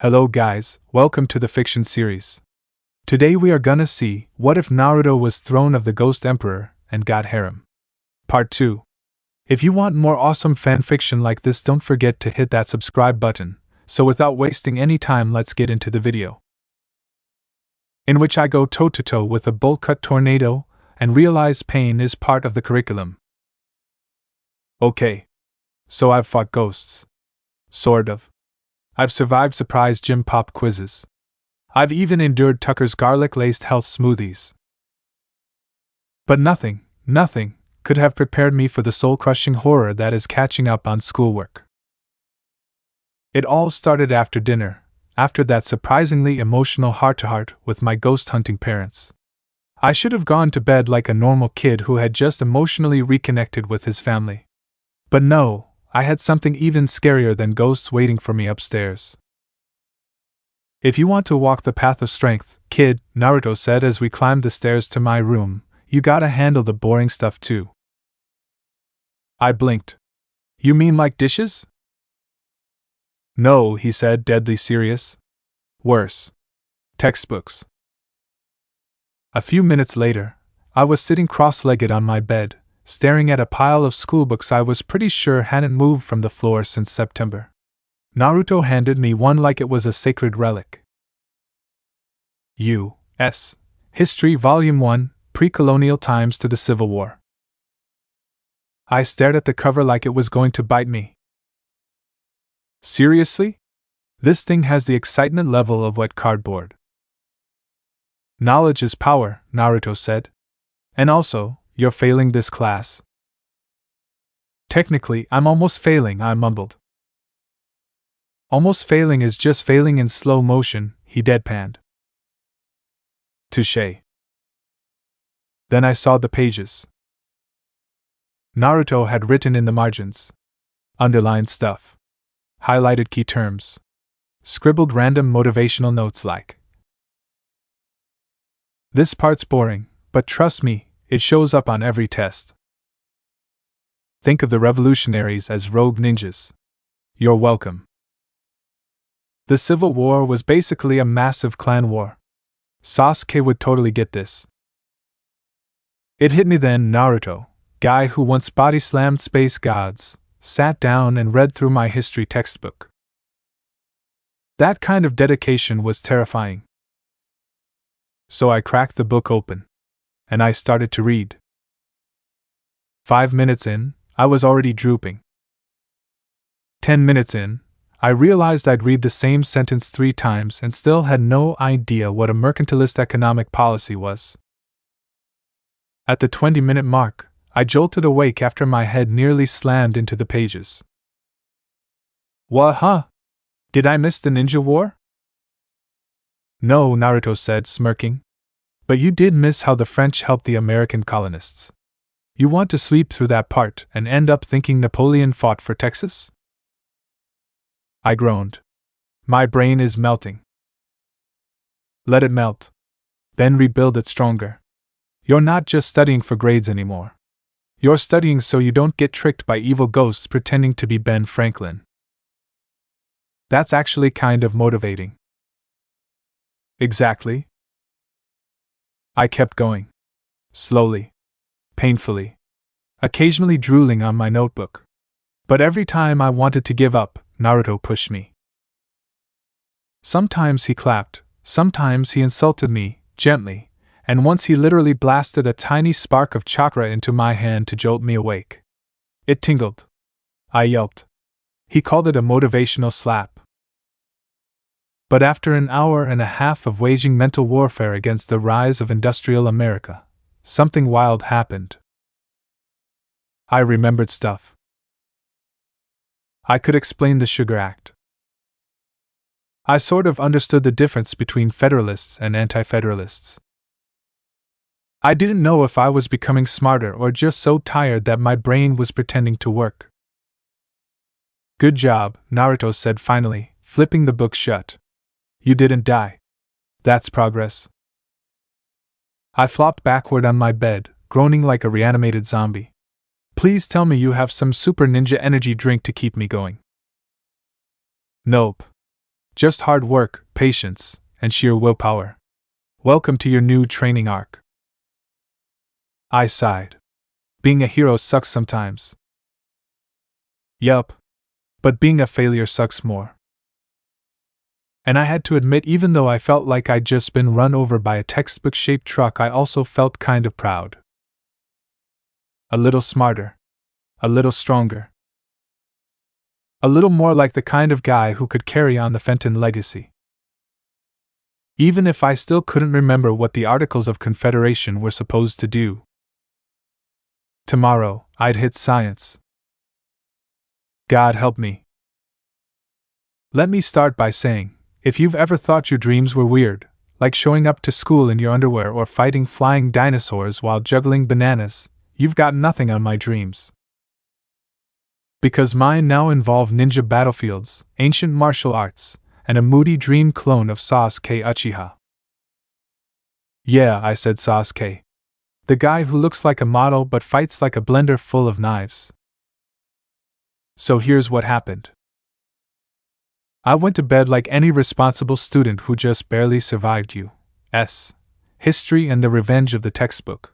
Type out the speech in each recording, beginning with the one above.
Hello guys, welcome to the fiction series. Today we are gonna see, what if Naruto was throne of the Ghost Emperor and got Harem? Part 2. If you want more awesome fanfiction like this, don't forget to hit that subscribe button. So without wasting any time, let's get into the video. In which I go toe-to-toe with a bowl-cut tornado and realize pain is part of the curriculum. Okay. So I've fought ghosts. Sort of. I've survived surprise gym pop quizzes. I've even endured Tucker's garlic-laced health smoothies. But nothing could have prepared me for the soul-crushing horror that is catching up on schoolwork. It all started after dinner, after that surprisingly emotional heart-to-heart with my ghost-hunting parents. I should have gone to bed like a normal kid who had just emotionally reconnected with his family. But no, I had something even scarier than ghosts waiting for me upstairs. If you want to walk the path of strength, kid, Naruto said as we climbed the stairs to my room, you gotta handle the boring stuff too. I blinked. You mean like dishes? No, he said, deadly serious. Worse. Textbooks. A few minutes later, I was sitting cross-legged on my bed, staring at a pile of schoolbooks I was pretty sure hadn't moved from the floor since September. Naruto handed me one like it was a sacred relic. U.S. History Volume 1, Pre-Colonial Times to the Civil War. I stared at the cover like it was going to bite me. Seriously? This thing has the excitement level of wet cardboard. Knowledge is power, Naruto said. And also, you're failing this class. Technically, I'm almost failing, I mumbled. Almost failing is just failing in slow motion, he deadpanned. Touché. Then I saw the pages. Naruto had written in the margins. Underlined stuff. Highlighted key terms. Scribbled random motivational notes like, "This part's boring, but trust me, it shows up on every test. Think of the revolutionaries as rogue ninjas. You're welcome." The Civil War was basically a massive clan war. Sasuke would totally get this. It hit me then, Naruto, guy who once body-slammed space gods, sat down and read through my history textbook. That kind of dedication was terrifying. So I cracked the book open. And I started to read. 5 minutes in, I was already drooping. 10 minutes in, I realized I'd read the same sentence 3 times and still had no idea what a mercantilist economic policy was. At the 20-minute mark, I jolted awake after my head nearly slammed into the pages. What, huh? Did I miss the ninja war? No, Naruto said, smirking. But you did miss how the French helped the American colonists. You want to sleep through that part and end up thinking Napoleon fought for Texas? I groaned. My brain is melting. Let it melt. Then rebuild it stronger. You're not just studying for grades anymore. You're studying so you don't get tricked by evil ghosts pretending to be Ben Franklin. That's actually kind of motivating. Exactly. I kept going. Slowly. Painfully. Occasionally drooling on my notebook. But every time I wanted to give up, Naruto pushed me. Sometimes he clapped, sometimes he insulted me, gently, and once he literally blasted a tiny spark of chakra into my hand to jolt me awake. It tingled. I yelped. He called it a motivational slap. But after an hour and a half of waging mental warfare against the rise of industrial America, something wild happened. I remembered stuff. I could explain the Sugar Act. I sort of understood the difference between Federalists and Anti-Federalists. I didn't know if I was becoming smarter or just so tired that my brain was pretending to work. Good job, Naruto said finally, flipping the book shut. You didn't die. That's progress. I flopped backward on my bed, groaning like a reanimated zombie. Please tell me you have some super ninja energy drink to keep me going. Nope. Just hard work, patience, and sheer willpower. Welcome to your new training arc. I sighed. Being a hero sucks sometimes. Yup. But being a failure sucks more. And I had to admit, even though I felt like I'd just been run over by a textbook-shaped truck, I also felt kind of proud. A little smarter. A little stronger. A little more like the kind of guy who could carry on the Fenton legacy. Even if I still couldn't remember what the Articles of Confederation were supposed to do. Tomorrow, I'd hit science. God help me. Let me start by saying, if you've ever thought your dreams were weird, like showing up to school in your underwear or fighting flying dinosaurs while juggling bananas, you've got nothing on my dreams. Because mine now involve ninja battlefields, ancient martial arts, and a moody dream clone of Sasuke Uchiha. Yeah, I said Sasuke. The guy who looks like a model but fights like a blender full of knives. So here's what happened. I went to bed like any responsible student who just barely survived U.S. history and the revenge of the textbook.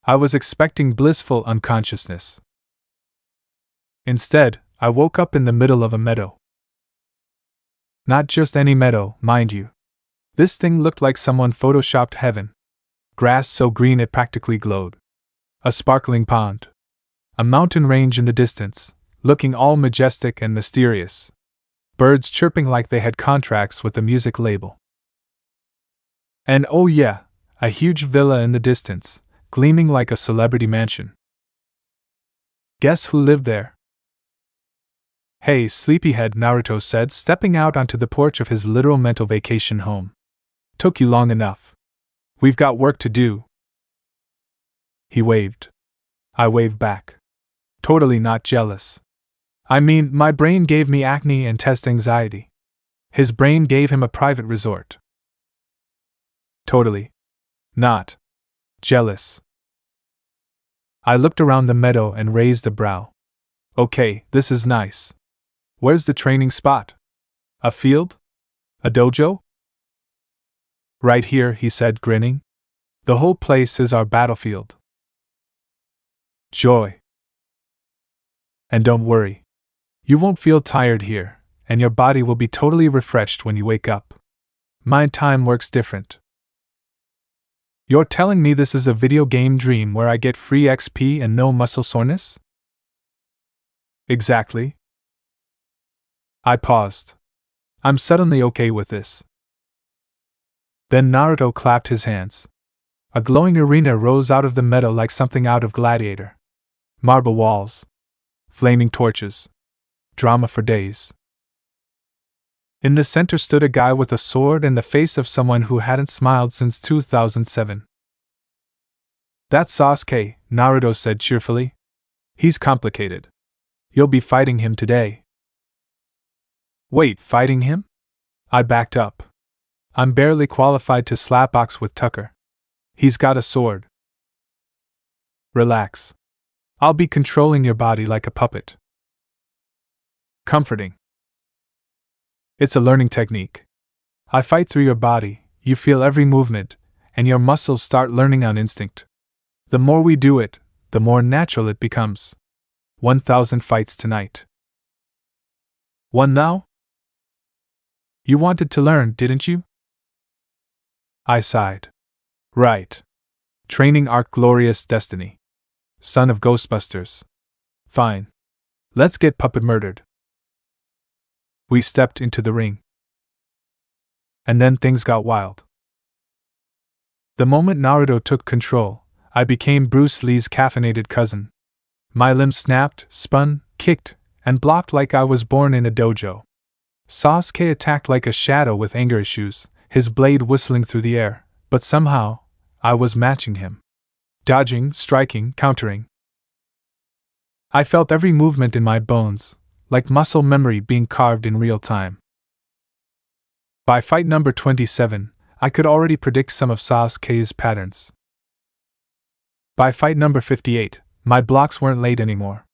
I was expecting blissful unconsciousness. Instead, I woke up in the middle of a meadow. Not just any meadow, mind you. This thing looked like someone photoshopped heaven. Grass so green it practically glowed. A sparkling pond. A mountain range in the distance, looking all majestic and mysterious. Birds chirping like they had contracts with the music label. And oh yeah, a huge villa in the distance, gleaming like a celebrity mansion. Guess who lived there? Hey, sleepyhead, Naruto said, stepping out onto the porch of his literal mental vacation home. Took you long enough. We've got work to do. He waved. I waved back. Totally not jealous. I mean, my brain gave me acne and test anxiety. His brain gave him a private resort. Totally not jealous. I looked around the meadow and raised a brow. Okay, this is nice. Where's the training spot? A field? A dojo? Right here, he said, grinning. The whole place is our battlefield. Joy. And don't worry. You won't feel tired here, and your body will be totally refreshed when you wake up. My time works different. You're telling me this is a video game dream where I get free XP and no muscle soreness? Exactly. I paused. I'm suddenly okay with this. Then Naruto clapped his hands. A glowing arena rose out of the meadow like something out of Gladiator. Marble walls. Flaming torches. Drama for days. In the center stood a guy with a sword and the face of someone who hadn't smiled since 2007. That's Sasuke, Naruto said cheerfully. He's complicated. You'll be fighting him today. Wait, fighting him? I backed up. I'm barely qualified to slapbox with Tucker. He's got a sword. Relax. I'll be controlling your body like a puppet. Comforting. It's a learning technique. I fight through your body, you feel every movement, and your muscles start learning on instinct. The more we do it, the more natural it becomes. 1,000 fights tonight. One now? You wanted to learn, didn't you? I sighed. Right. Training arc glorious destiny. Son of Ghostbusters. Fine. Let's get puppet murdered. We stepped into the ring. And then things got wild. The moment Naruto took control, I became Bruce Lee's caffeinated cousin. My limbs snapped, spun, kicked, and blocked like I was born in a dojo. Sasuke attacked like a shadow with anger issues, his blade whistling through the air, but somehow, I was matching him. Dodging, striking, countering. I felt every movement in my bones, like muscle memory being carved in real time. By fight number 27, I could already predict some of Sasuke's patterns. By fight number 58, my blocks weren't laid anymore.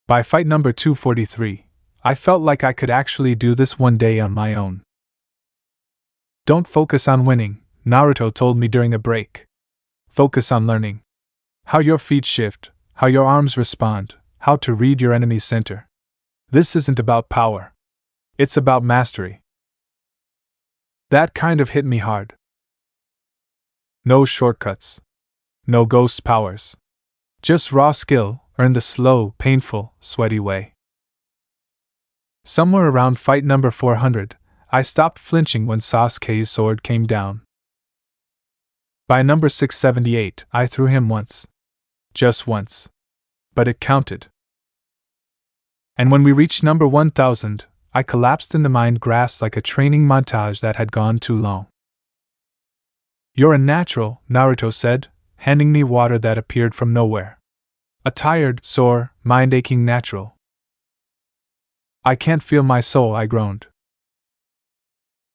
By fight number 243, I felt like I could actually do this one day on my own. Don't focus on winning, Naruto told me during a break. Focus on learning. How your feet shift, how your arms respond, how to read your enemy's center. This isn't about power. It's about mastery. That kind of hit me hard. No shortcuts. No ghost powers. Just raw skill, earned the slow, painful, sweaty way. Somewhere around fight number 400, I stopped flinching when Sasuke's sword came down. By number 678, I threw him once. Just once. But it counted. And when we reached number 1000, I collapsed in the mind grass like a training montage that had gone too long. You're a natural, Naruto said, handing me water that appeared from nowhere. A tired, sore, mind-aching natural. I can't feel my soul, I groaned.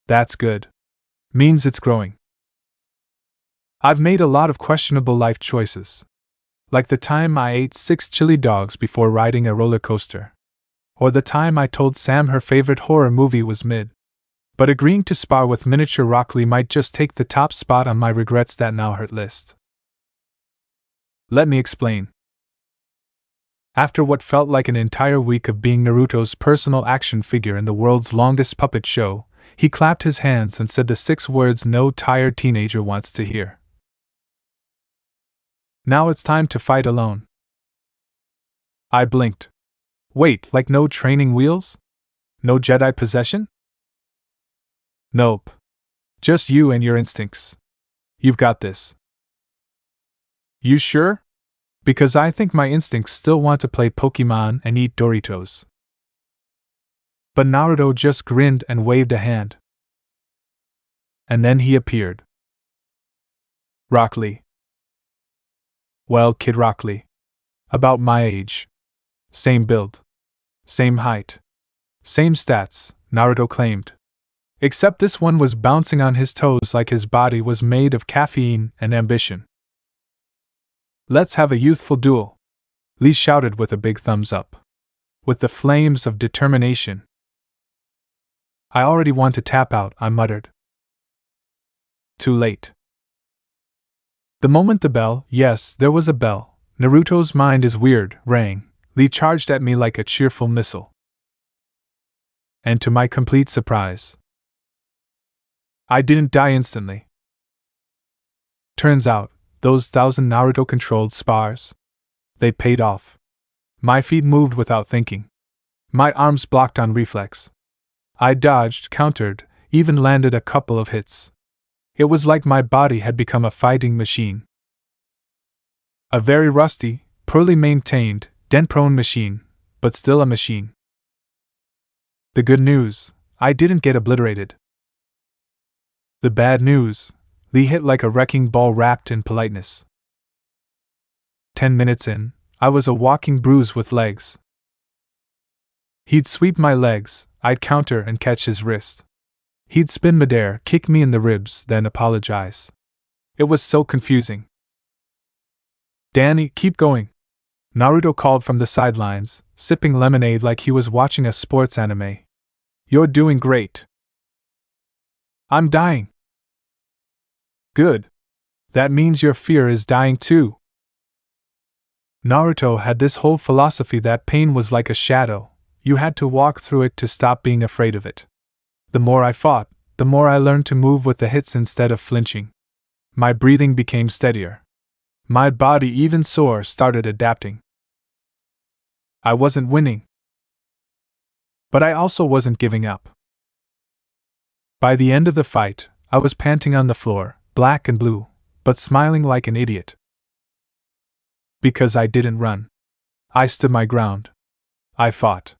That's good. Means it's growing. I've made a lot of questionable life choices. Like the time I ate 6 chili dogs before riding a roller coaster. Or the time I told Sam her favorite horror movie was mid. But agreeing to spar with miniature Rock Lee might just take the top spot on my regrets that now hurt list. Let me explain. After what felt like an entire week of being Naruto's personal action figure in the world's longest puppet show, he clapped his hands and said the 6 words no tired teenager wants to hear. Now it's time to fight alone. I blinked. Wait, like no training wheels? No Jedi possession? Nope. Just you and your instincts. You've got this. You sure? Because I think my instincts still want to play Pokemon and eat Doritos. But Naruto just grinned and waved a hand. And then he appeared. Rock Lee. Well, Kid Rock Lee. About my age. Same build. Same height. Same stats, Naruto claimed. Except this one was bouncing on his toes like his body was made of caffeine and ambition. Let's have a youthful duel, Lee shouted with a big thumbs up. With the flames of determination. I already want to tap out, I muttered. Too late. The moment the bell, yes, there was a bell, Naruto's mind is weird, rang, Lee charged at me like a cheerful missile. And to my complete surprise, I didn't die instantly. Turns out, those 1,000 Naruto-controlled spars, they paid off. My feet moved without thinking. My arms blocked on reflex. I dodged, countered, even landed a couple of hits. It was like my body had become a fighting machine. A very rusty, poorly maintained, dent-prone machine, but still a machine. The good news, I didn't get obliterated. The bad news, Lee hit like a wrecking ball wrapped in politeness. 10 minutes in, I was a walking bruise with legs. He'd sweep my legs, I'd counter and catch his wrist. He'd spin midair, kick me in the ribs, then apologize. It was so confusing. Danny, keep going. Naruto called from the sidelines, sipping lemonade like he was watching a sports anime. You're doing great. I'm dying. Good. That means your fear is dying too. Naruto had this whole philosophy that pain was like a shadow, you had to walk through it to stop being afraid of it. The more I fought, the more I learned to move with the hits instead of flinching. My breathing became steadier. My body, even sore, started adapting. I wasn't winning. But I also wasn't giving up. By the end of the fight, I was panting on the floor, black and blue, but smiling like an idiot. Because I didn't run. I stood my ground. I fought.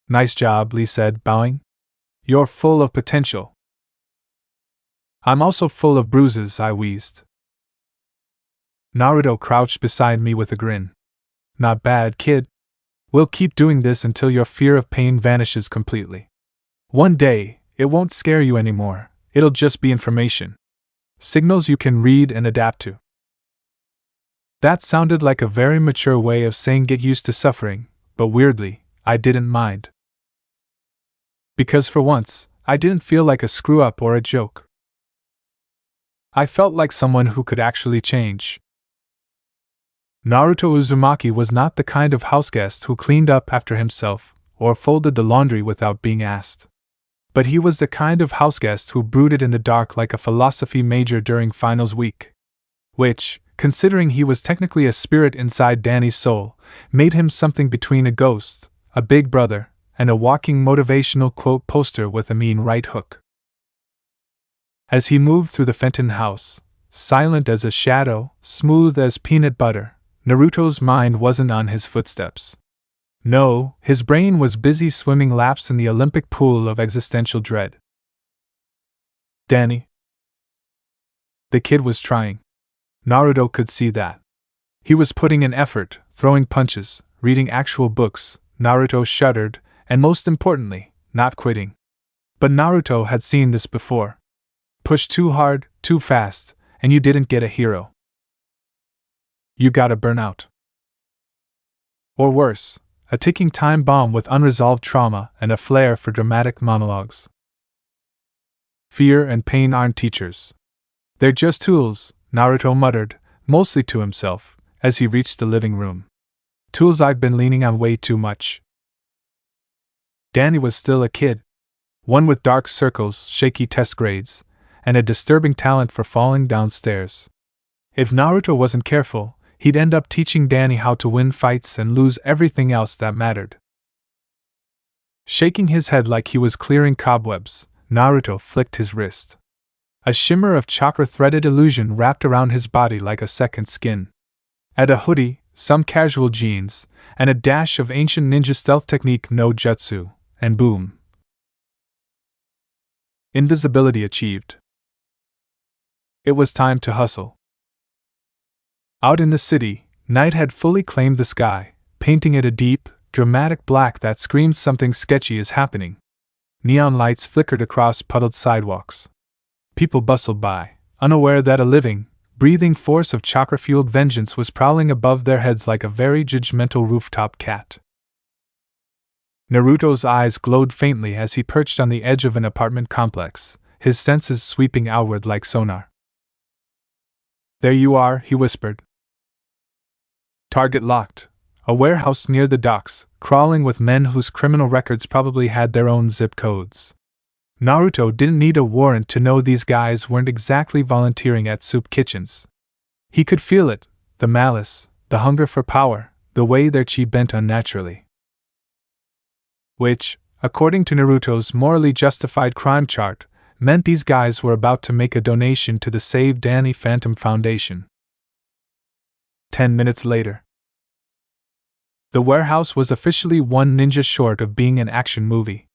Nice job, Lee said, bowing. You're full of potential. I'm also full of bruises, I wheezed. Naruto crouched beside me with a grin. Not bad, kid. We'll keep doing this until your fear of pain vanishes completely. One day, it won't scare you anymore, it'll just be information. Signals you can read and adapt to. That sounded like a very mature way of saying get used to suffering, but weirdly, I didn't mind. Because for once, I didn't feel like a screw-up or a joke. I felt like someone who could actually change. Naruto Uzumaki was not the kind of houseguest who cleaned up after himself or folded the laundry without being asked. But he was the kind of houseguest who brooded in the dark like a philosophy major during finals week. Which, considering he was technically a spirit inside Danny's soul, made him something between a ghost, a big brother, and a walking motivational quote poster with a mean right hook. As he moved through the Fenton house, silent as a shadow, smooth as peanut butter, Naruto's mind wasn't on his footsteps. No, his brain was busy swimming laps in the Olympic pool of existential dread. Danny. The kid was trying. Naruto could see that. He was putting in effort, throwing punches, reading actual books. Naruto shuddered, and most importantly, not quitting. But Naruto had seen this before. Push too hard, too fast, and you didn't get a hero. You got a burnout. Or worse, a ticking time bomb with unresolved trauma and a flair for dramatic monologues. Fear and pain aren't teachers. They're just tools, Naruto muttered, mostly to himself, as he reached the living room. Tools I've been leaning on way too much. Danny was still a kid. One with dark circles, shaky test grades, and a disturbing talent for falling downstairs. If Naruto wasn't careful, he'd end up teaching Danny how to win fights and lose everything else that mattered. Shaking his head like he was clearing cobwebs, Naruto flicked his wrist. A shimmer of chakra-threaded illusion wrapped around his body like a second skin. Add a hoodie, some casual jeans, and a dash of ancient ninja stealth technique no jutsu, and boom. Invisibility achieved. It was time to hustle. Out in the city, night had fully claimed the sky, painting it a deep, dramatic black that screamed something sketchy is happening. Neon lights flickered across puddled sidewalks. People bustled by, unaware that a living, breathing force of chakra-fueled vengeance was prowling above their heads like a very judgmental rooftop cat. Naruto's eyes glowed faintly as he perched on the edge of an apartment complex, his senses sweeping outward like sonar. There you are, he whispered. Target locked. A warehouse near the docks, crawling with men whose criminal records probably had their own zip codes. Naruto didn't need a warrant to know these guys weren't exactly volunteering at soup kitchens. He could feel it, the malice, the hunger for power, the way their chi bent unnaturally. Which, according to Naruto's morally justified crime chart, meant these guys were about to make a donation to the Save DannyPhantom Foundation. 10 minutes later. The warehouse was officially one ninja short of being an action movie.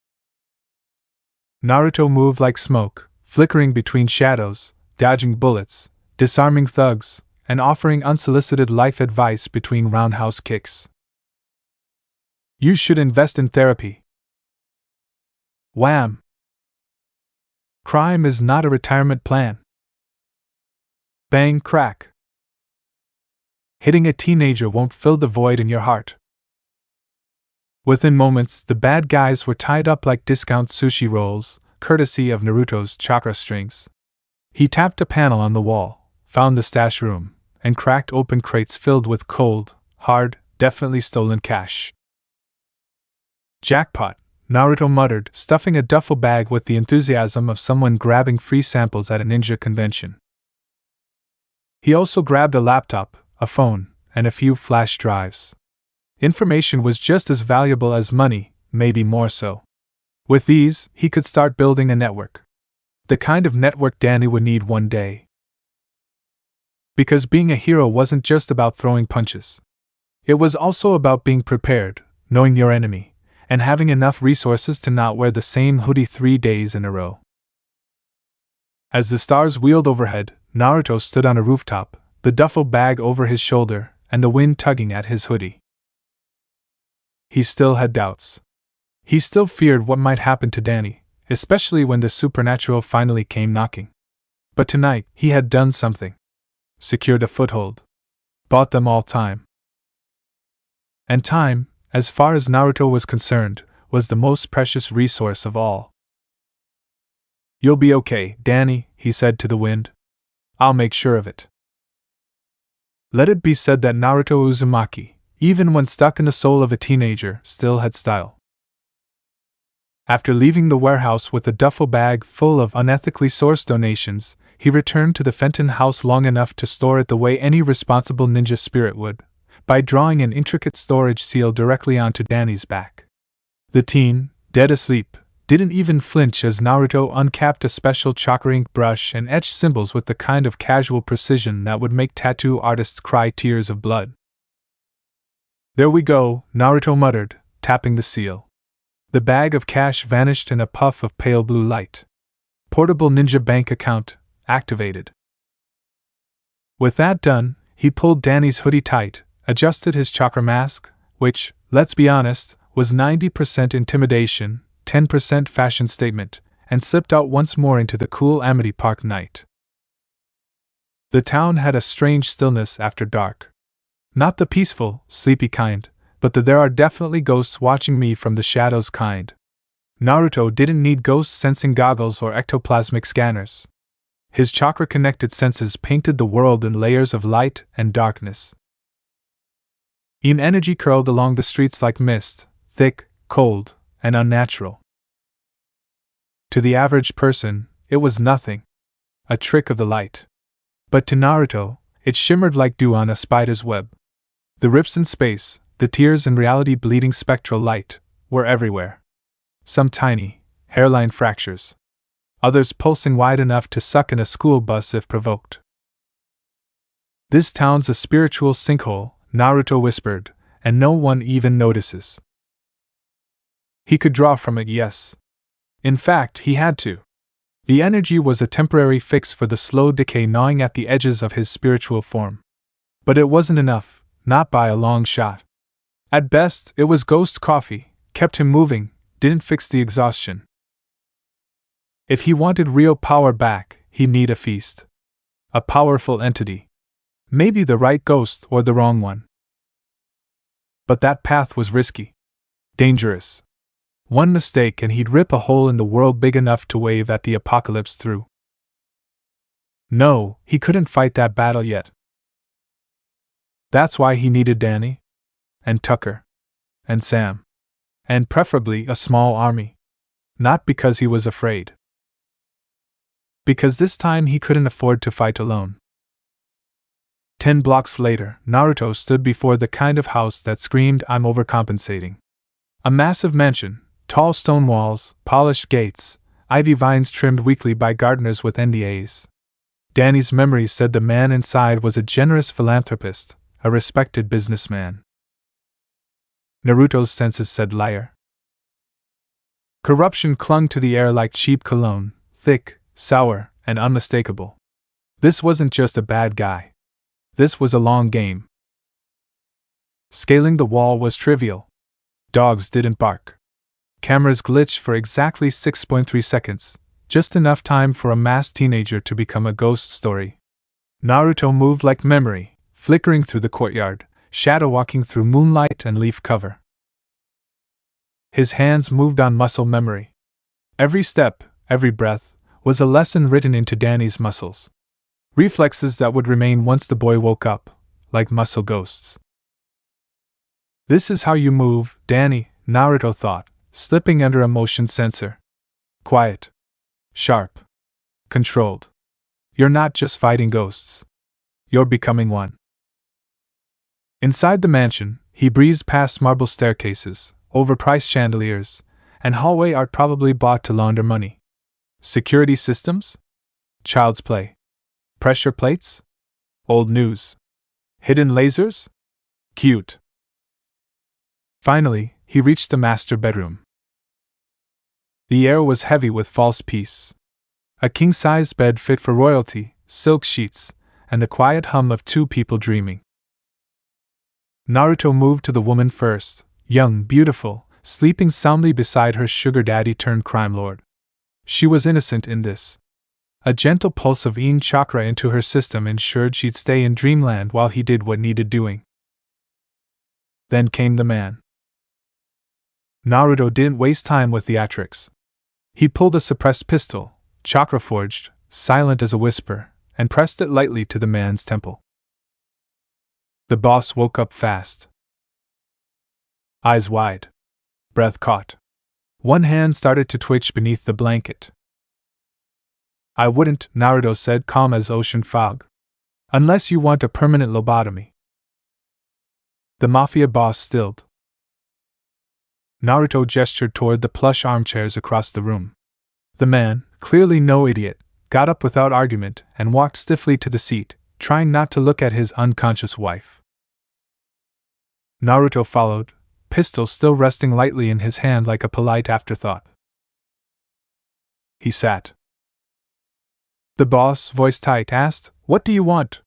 Naruto moved like smoke, flickering between shadows, dodging bullets, disarming thugs, and offering unsolicited life advice between roundhouse kicks. You should invest in therapy. Wham! Crime is not a retirement plan. Bang crack. Hitting a teenager won't fill the void in your heart. Within moments, the bad guys were tied up like discount sushi rolls, courtesy of Naruto's chakra strings. He tapped a panel on the wall, found the stash room, and cracked open crates filled with cold, hard, definitely stolen cash. Jackpot, Naruto muttered, stuffing a duffel bag with the enthusiasm of someone grabbing free samples at a ninja convention. He also grabbed a laptop, a phone, and a few flash drives. Information was just as valuable as money, maybe more so. With these, he could start building a network. The kind of network Danny would need one day. Because being a hero wasn't just about throwing punches. It was also about being prepared, knowing your enemy, and having enough resources to not wear the same hoodie 3 days in a row. As the stars wheeled overhead, Naruto stood on a rooftop, the duffel bag over his shoulder, and the wind tugging at his hoodie. He still had doubts. He still feared what might happen to Danny, especially when the supernatural finally came knocking. But tonight, he had done something. Secured a foothold. Bought them all time. And time, as far as Naruto was concerned, was the most precious resource of all. "You'll be okay, Danny," he said to the wind. "I'll make sure of it." Let it be said that Naruto Uzumaki, even when stuck in the soul of a teenager, still had style. After leaving the warehouse with a duffel bag full of unethically sourced donations, he returned to the Fenton house long enough to store it the way any responsible ninja spirit would, by drawing an intricate storage seal directly onto Danny's back. The teen, dead asleep, didn't even flinch as Naruto uncapped a special chakra ink brush and etched symbols with the kind of casual precision that would make tattoo artists cry tears of blood. "There we go," Naruto muttered, tapping the seal. The bag of cash vanished in a puff of pale blue light. Portable ninja bank account activated. With that done, he pulled Danny's hoodie tight, adjusted his chakra mask, which, let's be honest, was 90% intimidation, 10% fashion statement, and slipped out once more into the cool Amity Park night. The town had a strange stillness after dark. Not the peaceful, sleepy kind, but the "there are definitely ghosts watching me from the shadows" kind. Naruto didn't need ghost-sensing goggles or ectoplasmic scanners. His chakra-connected senses painted the world in layers of light and darkness. Energy curled along the streets like mist, thick, cold, and unnatural. To the average person, it was nothing. A trick of the light. But to Naruto, it shimmered like dew on a spider's web. The rips in space, the tears in reality bleeding spectral light, were everywhere. Some tiny, hairline fractures. Others pulsing wide enough to suck in a school bus if provoked. "This town's a spiritual sinkhole," Naruto whispered, "and no one even notices." He could draw from it, yes. In fact, he had to. The energy was a temporary fix for the slow decay gnawing at the edges of his spiritual form. But it wasn't enough, not by a long shot. At best, it was ghost coffee, kept him moving, didn't fix the exhaustion. If he wanted real power back, he'd need a feast. A powerful entity. Maybe the right ghost or the wrong one. But that path was risky. Dangerous. One mistake and he'd rip a hole in the world big enough to wave at the apocalypse through. No, he couldn't fight that battle yet. That's why he needed Danny. And Tucker. And Sam. And preferably a small army. Not because he was afraid. Because this time he couldn't afford to fight alone. 10 blocks later, Naruto stood before the kind of house that screamed, "I'm overcompensating." A massive mansion, tall stone walls, polished gates, ivy vines trimmed weekly by gardeners with NDAs. Danny's memory said the man inside was a generous philanthropist, a respected businessman. Naruto's senses said liar. Corruption clung to the air like cheap cologne, thick, sour, and unmistakable. This wasn't just a bad guy. This was a long game. Scaling the wall was trivial. Dogs didn't bark. Cameras glitched for exactly 6.3 seconds, just enough time for a masked teenager to become a ghost story. Naruto moved like memory, flickering through the courtyard, shadow walking through moonlight and leaf cover. His hands moved on muscle memory. Every step, every breath, was a lesson written into Danny's muscles. Reflexes that would remain once the boy woke up, like muscle ghosts. This is how you move, Danny, Naruto thought, slipping under a motion sensor. Quiet. Sharp. Controlled. You're not just fighting ghosts. You're becoming one. Inside the mansion, he breezed past marble staircases, overpriced chandeliers, and hallway art probably bought to launder money. Security systems? Child's play. Pressure plates? Old news. Hidden lasers? Cute. Finally, he reached the master bedroom. The air was heavy with false peace. A king-sized bed fit for royalty, silk sheets, and the quiet hum of two people dreaming. Naruto moved to the woman first, young, beautiful, sleeping soundly beside her sugar daddy-turned-crime lord. She was innocent in this. A gentle pulse of Yin chakra into her system ensured she'd stay in dreamland while he did what needed doing. Then came the man. Naruto didn't waste time with theatrics. He pulled a suppressed pistol, chakra forged, silent as a whisper, and pressed it lightly to the man's temple. The boss woke up fast. Eyes wide. Breath caught. One hand started to twitch beneath the blanket. I wouldn't, Naruto said, calm as ocean fog. Unless you want a permanent lobotomy. The mafia boss stilled. Naruto gestured toward the plush armchairs across the room. The man, clearly no idiot, got up without argument and walked stiffly to the seat, trying not to look at his unconscious wife. Naruto followed, pistol still resting lightly in his hand like a polite afterthought. He sat. The boss, voice tight, asked, "What do you want?"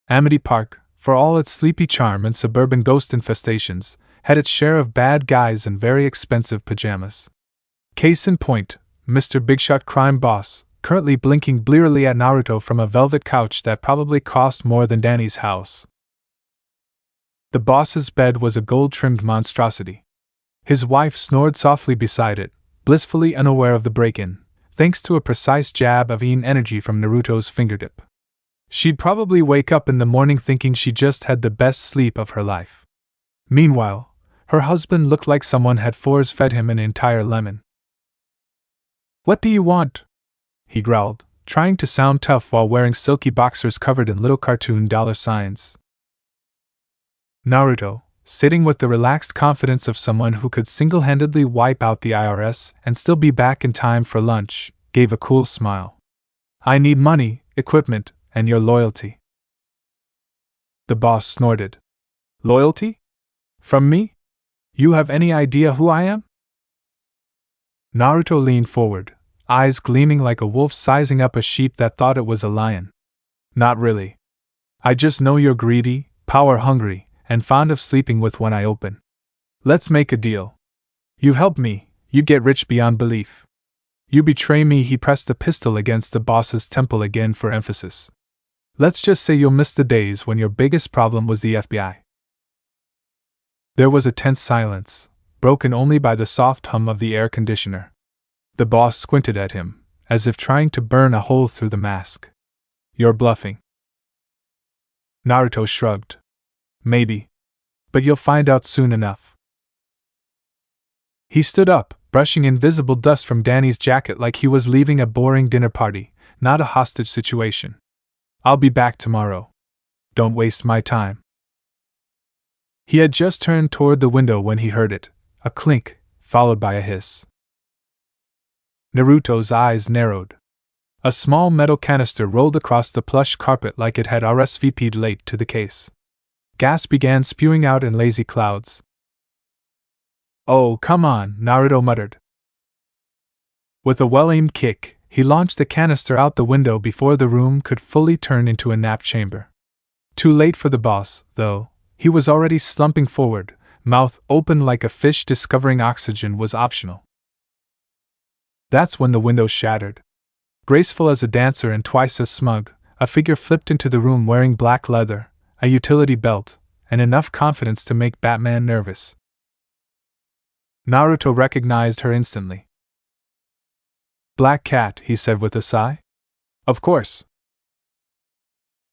Amity Park, for all its sleepy charm and suburban ghost infestations, had its share of bad guys and very expensive pajamas. Case in point, Mr. Bigshot Crime Boss, currently blinking blearily at Naruto from a velvet couch that probably cost more than Danny's house. The boss's bed was a gold-trimmed monstrosity. His wife snored softly beside it, blissfully unaware of the break-in, thanks to a precise jab of yin energy from Naruto's fingertip. She'd probably wake up in the morning thinking she just had the best sleep of her life. Meanwhile, her husband looked like someone had force-fed him an entire lemon. "What do you want?" he growled, trying to sound tough while wearing silky boxers covered in little cartoon dollar signs. Naruto, sitting with the relaxed confidence of someone who could single-handedly wipe out the IRS and still be back in time for lunch, gave a cool smile. "I need money, equipment, and your loyalty." The boss snorted. "Loyalty? From me? You have any idea who I am?" Naruto leaned forward, eyes gleaming like a wolf sizing up a sheep that thought it was a lion. "Not really. I just know you're greedy, power-hungry, and fond of sleeping with one eye open. Let's make a deal. You help me, you get rich beyond belief. You betray me." He pressed the pistol against the boss's temple again for emphasis. "Let's just say you'll miss the days when your biggest problem was the FBI." There was a tense silence, broken only by the soft hum of the air conditioner. The boss squinted at him, as if trying to burn a hole through the mask. "You're bluffing." Naruto shrugged. "Maybe. But you'll find out soon enough." He stood up, brushing invisible dust from Danny's jacket like he was leaving a boring dinner party, not a hostage situation. "I'll be back tomorrow. Don't waste my time." He had just turned toward the window when he heard it, a clink, followed by a hiss. Naruto's eyes narrowed. A small metal canister rolled across the plush carpet like it had RSVP'd late to the case. Gas began spewing out in lazy clouds. "Oh, come on," Naruto muttered. With a well-aimed kick, he launched the canister out the window before the room could fully turn into a nap chamber. Too late for the boss, though. He was already slumping forward, mouth open like a fish. Discovering oxygen was optional. That's when the window shattered. Graceful as a dancer and twice as smug, a figure flipped into the room wearing black leather, a utility belt, and enough confidence to make Batman nervous. Naruto recognized her instantly. "Black Cat," he said with a sigh. "Of course."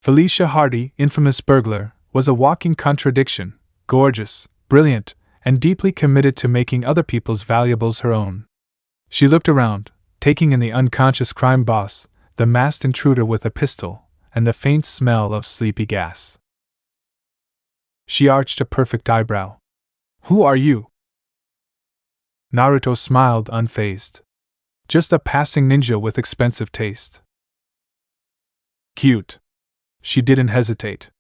Felicia Hardy, infamous burglar, was a walking contradiction, gorgeous, brilliant, and deeply committed to making other people's valuables her own. She looked around, taking in the unconscious crime boss, the masked intruder with a pistol, and the faint smell of sleepy gas. She arched a perfect eyebrow. "Who are you?" Naruto smiled unfazed. "Just a passing ninja with expensive taste." "Cute." She didn't hesitate.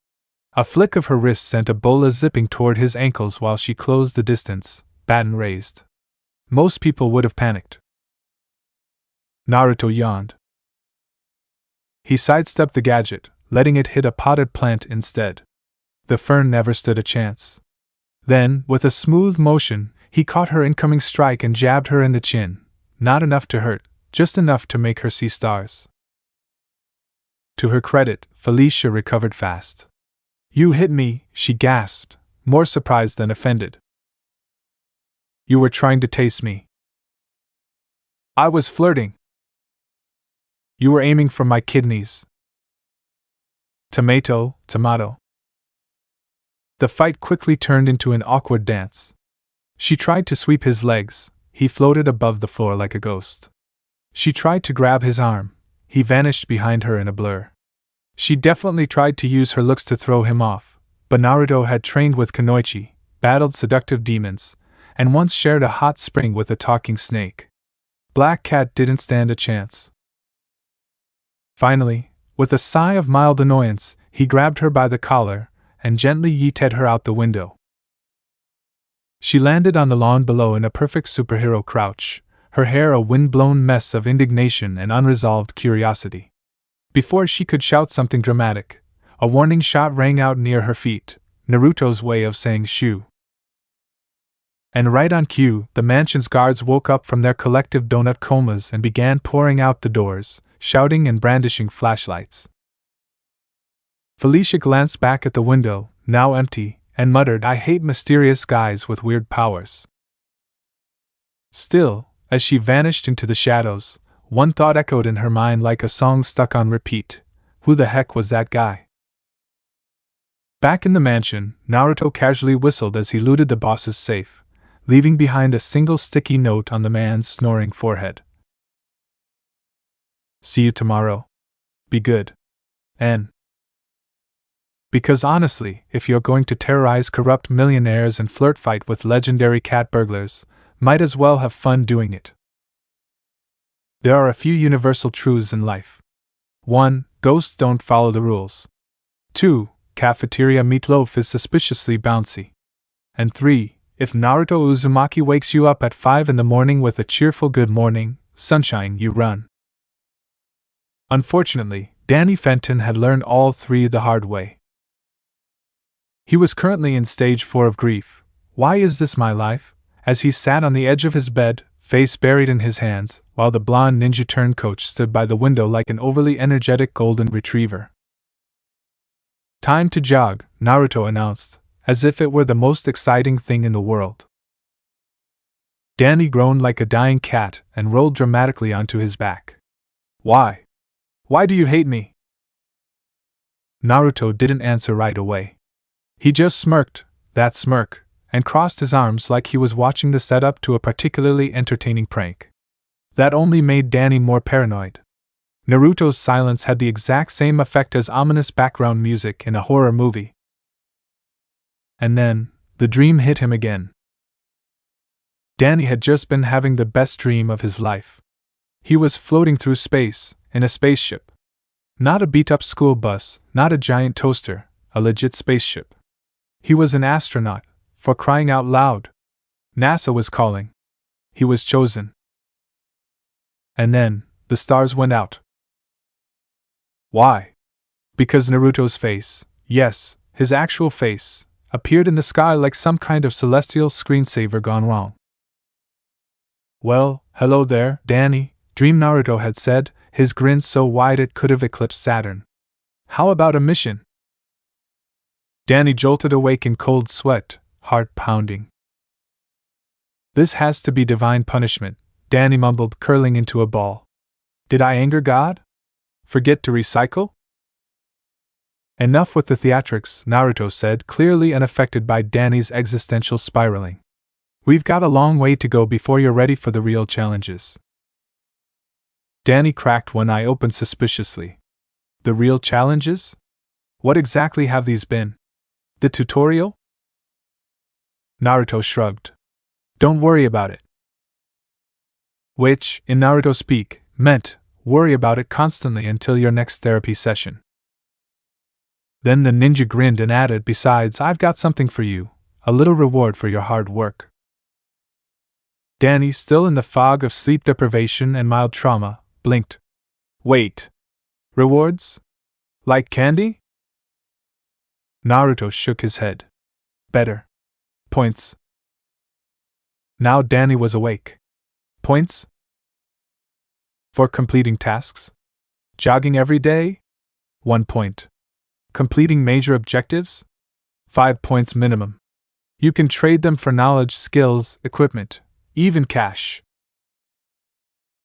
A flick of her wrist sent a bola zipping toward his ankles while she closed the distance, baton raised. Most people would have panicked. Naruto yawned. He sidestepped the gadget, letting it hit a potted plant instead. The fern never stood a chance. Then, with a smooth motion, he caught her incoming strike and jabbed her in the chin, not enough to hurt, just enough to make her see stars. To her credit, Felicia recovered fast. "You hit me," she gasped, more surprised than offended. You were trying to taste me. I was flirting. You were aiming for my kidneys. Tomato, tomato. The fight quickly turned into an awkward dance. She tried to sweep his legs, he floated above the floor like a ghost. She tried to grab his arm, he vanished behind her in a blur. She definitely tried to use her looks to throw him off, but Naruto had trained with kunoichi, battled seductive demons, and once shared a hot spring with a talking snake. Black Cat didn't stand a chance. Finally, with a sigh of mild annoyance, he grabbed her by the collar and gently yeeted her out the window. She landed on the lawn below in a perfect superhero crouch, her hair a wind-blown mess of indignation and unresolved curiosity. Before she could shout something dramatic, a warning shot rang out near her feet, Naruto's way of saying shoo. And right on cue, the mansion's guards woke up from their collective donut comas and began pouring out the doors, shouting and brandishing flashlights. Felicia glanced back at the window, now empty, and muttered, "I hate mysterious guys with weird powers." Still, as she vanished into the shadows, one thought echoed in her mind like a song stuck on repeat. Who the heck was that guy? Back in the mansion, Naruto casually whistled as he looted the boss's safe, leaving behind a single sticky note on the man's snoring forehead. See you tomorrow. Be good. N. Because honestly, if you're going to terrorize corrupt millionaires and flirt fight with legendary cat burglars, might as well have fun doing it. There are a few universal truths in life. 1. Ghosts don't follow the rules. 2. Cafeteria meatloaf is suspiciously bouncy. And 3. If Naruto Uzumaki wakes you up at 5 in the morning with a cheerful good morning, sunshine, you run. Unfortunately, Danny Fenton had learned all three the hard way. He was currently in stage 4 of grief. Why is this my life? As he sat on the edge of his bed, face buried in his hands, while the blonde ninja turncoat stood by the window like an overly energetic golden retriever. Time to jog, Naruto announced, as if it were the most exciting thing in the world. Danny groaned like a dying cat and rolled dramatically onto his back. Why? Why do you hate me? Naruto didn't answer right away. He just smirked, that smirk, and crossed his arms like he was watching the setup to a particularly entertaining prank. That only made Danny more paranoid. Naruto's silence had the exact same effect as ominous background music in a horror movie. And then, the dream hit him again. Danny had just been having the best dream of his life. He was floating through space, in a spaceship. Not a beat-up school bus, not a giant toaster, a legit spaceship. He was an astronaut, for crying out loud. NASA was calling. He was chosen. And then, the stars went out. Why? Because Naruto's face, yes, his actual face, appeared in the sky like some kind of celestial screensaver gone wrong. Well, hello there, Danny, Dream Naruto had said, his grin so wide it could have eclipsed Saturn. How about a mission? Danny jolted awake in cold sweat, heart pounding. This has to be divine punishment, Danny mumbled, curling into a ball. Did I anger God? Forget to recycle? Enough with the theatrics, Naruto said, clearly unaffected by Danny's existential spiraling. We've got a long way to go before you're ready for the real challenges. Danny cracked one eye open suspiciously. The real challenges? What exactly have these been? The tutorial? Naruto shrugged. Don't worry about it. Which, in Naruto speak, meant, worry about it constantly until your next therapy session. Then the ninja grinned and added, besides, I've got something for you, a little reward for your hard work. Danny, still in the fog of sleep deprivation and mild trauma, blinked. Wait. Rewards? Like candy? Naruto shook his head. Better. Points. Now Danny was awake. Points? For completing tasks? Jogging every day? 1 point. Completing major objectives? 5 points minimum. You can trade them for knowledge, skills, equipment, even cash.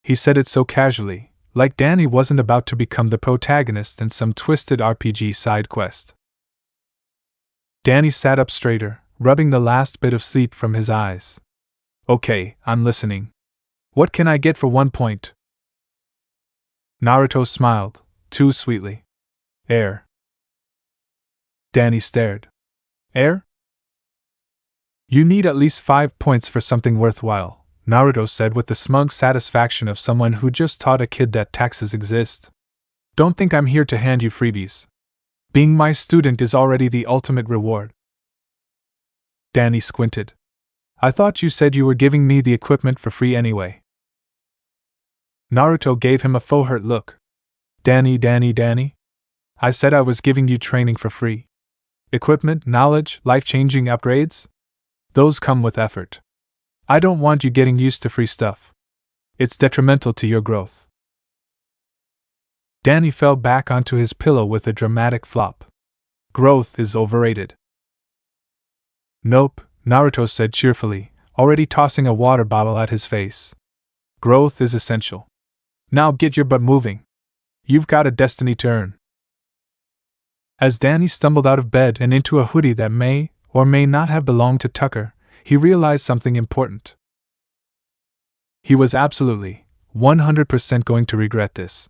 He said it so casually, like Danny wasn't about to become the protagonist in some twisted RPG side quest. Danny sat up straighter, rubbing the last bit of sleep from his eyes. Okay, I'm listening. What can I get for 1 point? Naruto smiled, too sweetly. Air. Danny stared. Air? You need at least 5 points for something worthwhile, Naruto said with the smug satisfaction of someone who just taught a kid that taxes exist. Don't think I'm here to hand you freebies. Being my student is already the ultimate reward. Danny squinted. I thought you said you were giving me the equipment for free anyway. Naruto gave him a faux hurt look. Danny. I said I was giving you training for free. Equipment, knowledge, life-changing upgrades? Those come with effort. I don't want you getting used to free stuff. It's detrimental to your growth. Danny fell back onto his pillow with a dramatic flop. Growth is overrated. Nope, Naruto said cheerfully, already tossing a water bottle at his face. Growth is essential. Now get your butt moving. You've got a destiny to earn. As Danny stumbled out of bed and into a hoodie that may or may not have belonged to Tucker, he realized something important. He was absolutely, 100% going to regret this.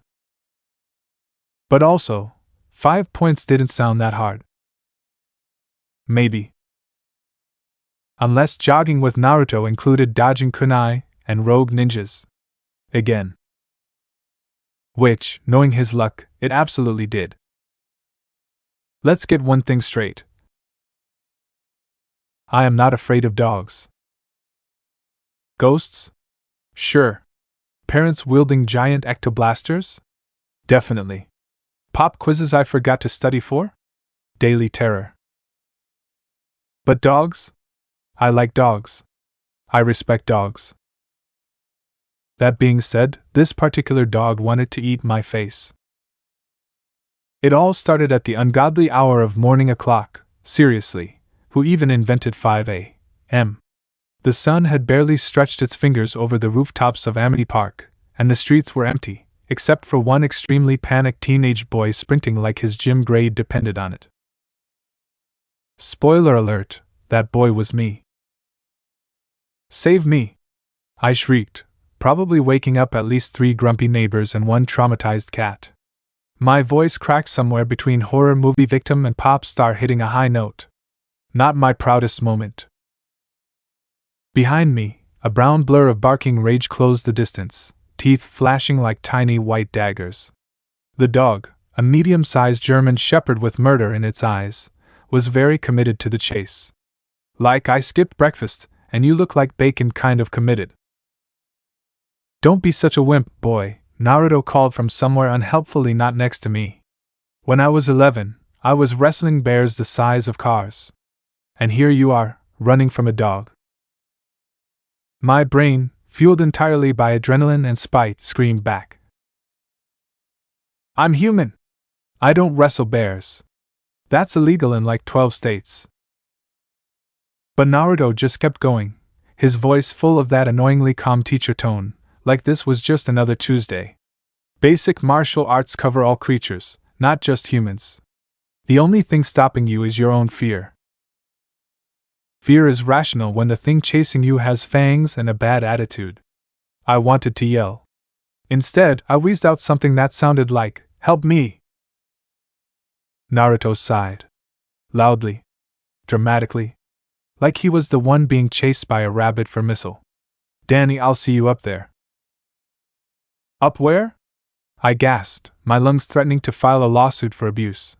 But also, 5 points didn't sound that hard. Maybe. Unless jogging with Naruto included dodging kunai and rogue ninjas. Again. Which, knowing his luck, it absolutely did. Let's get one thing straight. I am not afraid of dogs. Ghosts? Sure. Parents wielding giant ectoblasters? Definitely. Pop quizzes I forgot to study for? Daily terror. But dogs? I like dogs. I respect dogs. That being said, this particular dog wanted to eat my face. It all started at the ungodly hour of morning o'clock. Seriously, who even invented 5 a.m.? The sun had barely stretched its fingers over the rooftops of Amity Park, and the streets were empty, except for one extremely panicked teenage boy sprinting like his gym grade depended on it. Spoiler alert, that boy was me. Save me! I shrieked, probably waking up at least 3 grumpy neighbors and 1 traumatized cat. My voice cracked somewhere between horror movie victim and pop star hitting a high note. Not my proudest moment. Behind me, a brown blur of barking rage closed the distance, teeth flashing like tiny white daggers. The dog, a medium-sized German shepherd with murder in its eyes, was very committed to the chase. Like I skipped breakfast, and you look like bacon kind of committed. Don't be such a wimp, boy, Naruto called from somewhere unhelpfully not next to me. When I was 11, I was wrestling bears the size of cars. And here you are, running from a dog. My brain, fueled entirely by adrenaline and spite, screamed back. I'm human. I don't wrestle bears. That's illegal in like 12 states. But Naruto just kept going, his voice full of that annoyingly calm teacher tone, like this was just another Tuesday. Basic martial arts cover all creatures, not just humans. The only thing stopping you is your own fear. Fear is rational when the thing chasing you has fangs and a bad attitude. I wanted to yell. Instead, I wheezed out something that sounded like, "Help me!" Naruto sighed. Loudly. Dramatically. Like he was the one being chased by a rabbit for missile. Danny, I'll see you up there. Up where? I gasped, my lungs threatening to file a lawsuit for abuse.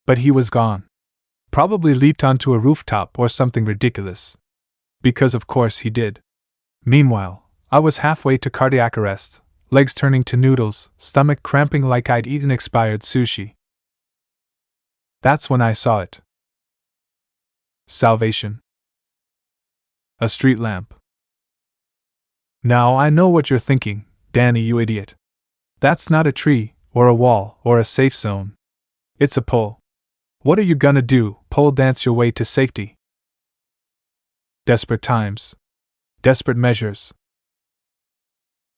But he was gone. Probably leaped onto a rooftop or something ridiculous. Because of course he did. Meanwhile, I was halfway to cardiac arrest, legs turning to noodles, stomach cramping like I'd eaten expired sushi. That's when I saw it. Salvation. A street lamp. Now I know what you're thinking, Danny, you idiot. That's not a tree, or a wall, or a safe zone. It's a pole. What are you gonna do, pole dance your way to safety? Desperate times. Desperate measures.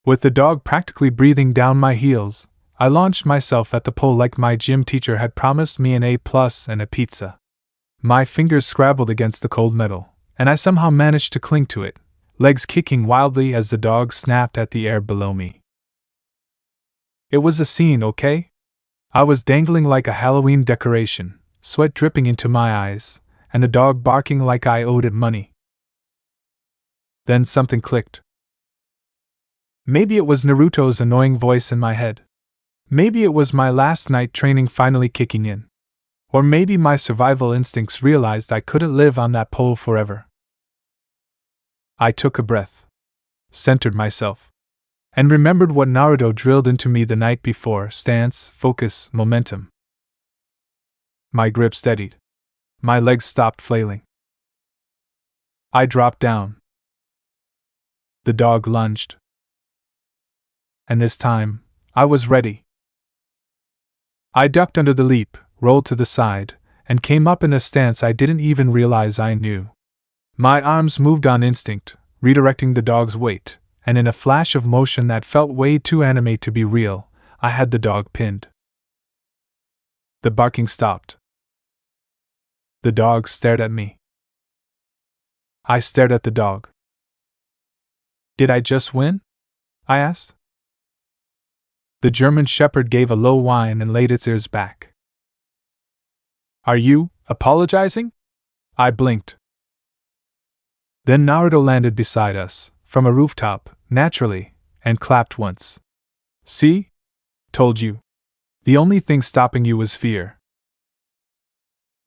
With the dog practically breathing down my heels, I launched myself at the pole like my gym teacher had promised me an A+ and a pizza. My fingers scrabbled against the cold metal, and I somehow managed to cling to it, legs kicking wildly as the dog snapped at the air below me. It was a scene, okay? I was dangling like a Halloween decoration, sweat dripping into my eyes, and the dog barking like I owed it money. Then something clicked. Maybe it was Naruto's annoying voice in my head. Maybe it was my last night training finally kicking in. Or maybe my survival instincts realized I couldn't live on that pole forever. I took a breath, centered myself, and remembered what Naruto drilled into me the night before: stance, focus, momentum. My grip steadied. My legs stopped flailing. I dropped down. The dog lunged. And this time, I was ready. I ducked under the leap, rolled to the side, and came up in a stance I didn't even realize I knew. My arms moved on instinct, redirecting the dog's weight, and in a flash of motion that felt way too anime to be real, I had the dog pinned. The barking stopped. The dog stared at me. I stared at the dog. Did I just win? I asked. The German Shepherd gave a low whine and laid its ears back. Are you apologizing? I blinked. Then Naruto landed beside us, from a rooftop, naturally, and clapped once. See? Told you. The only thing stopping you was fear.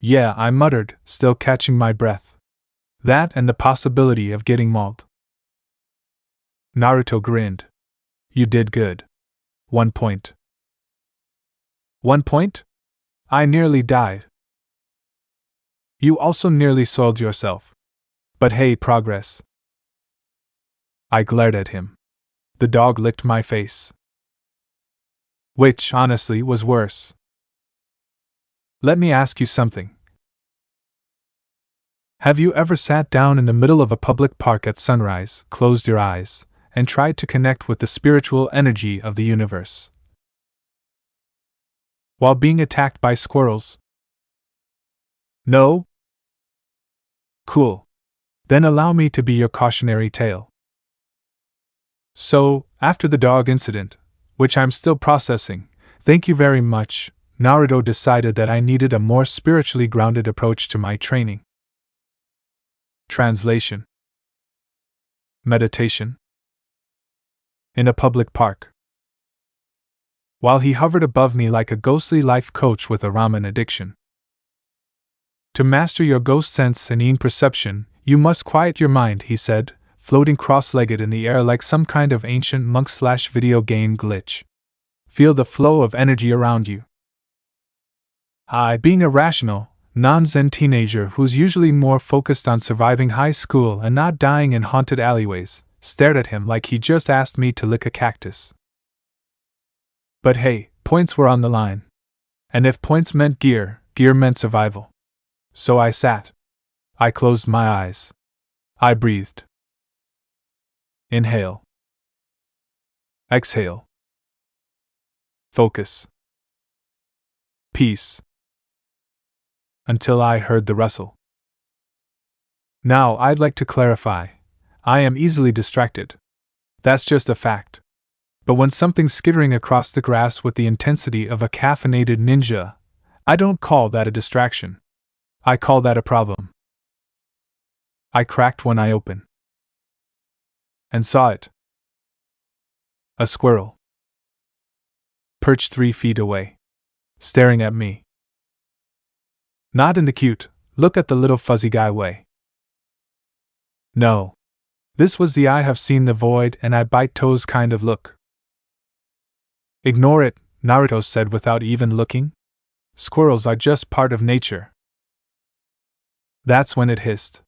Yeah, I muttered, still catching my breath. That and the possibility of getting mauled. Naruto grinned. You did good. 1 point. 1 point? I nearly died. You also nearly soiled yourself. But hey, progress. I glared at him. The dog licked my face. Which, honestly, was worse. Let me ask you something. Have you ever sat down in the middle of a public park at sunrise, closed your eyes, and tried to connect with the spiritual energy of the universe? While being attacked by squirrels? No? Cool. Then allow me to be your cautionary tale. So, after the dog incident, which I'm still processing, thank you very much, Naruto decided that I needed a more spiritually grounded approach to my training. Translation. Meditation. In a public park. While he hovered above me like a ghostly life coach with a ramen addiction. To master your ghost sense and in perception, you must quiet your mind, he said, floating cross-legged in the air like some kind of ancient monk/video game glitch. Feel the flow of energy around you. I, being a rational, non-Zen teenager who's usually more focused on surviving high school and not dying in haunted alleyways, stared at him like he just asked me to lick a cactus. But hey, points were on the line. And if points meant gear, gear meant survival. So I sat. I closed my eyes. I breathed. Inhale. Exhale. Focus. Peace. Until I heard the rustle. Now I'd like to clarify. I am easily distracted. That's just a fact. But when something's skittering across the grass with the intensity of a caffeinated ninja, I don't call that a distraction. I call that a problem. I cracked one eye open. And saw it. A squirrel. Perched 3 feet away. Staring at me. Not in the cute, look at the little fuzzy guy way. No. This was the I have seen the void and I bite toes kind of look. Ignore it, Naruto said without even looking. Squirrels are just part of nature. That's when it hissed.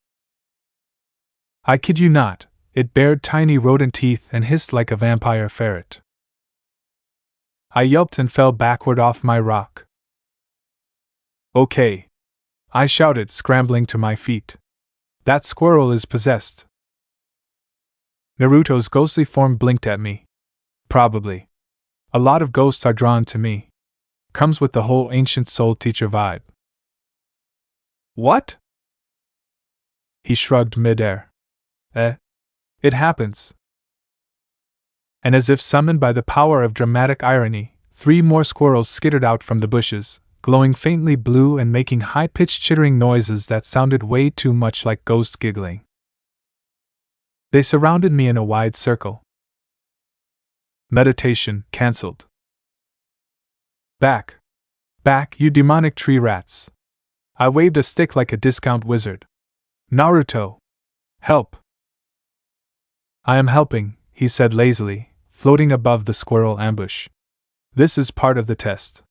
I kid you not, it bared tiny rodent teeth and hissed like a vampire ferret. I yelped and fell backward off my rock. Okay. I shouted, scrambling to my feet. That squirrel is possessed. Naruto's ghostly form blinked at me. Probably. A lot of ghosts are drawn to me. Comes with the whole ancient soul teacher vibe. What? He shrugged midair. It happens. And as if summoned by the power of dramatic irony, 3 more squirrels skittered out from the bushes, glowing faintly blue and making high-pitched chittering noises that sounded way too much like ghost giggling. They surrounded me in a wide circle. Meditation cancelled. Back, you demonic tree rats. I waved a stick like a discount wizard. Naruto! Help! I am helping, he said lazily, floating above the squirrel ambush. This is part of the test.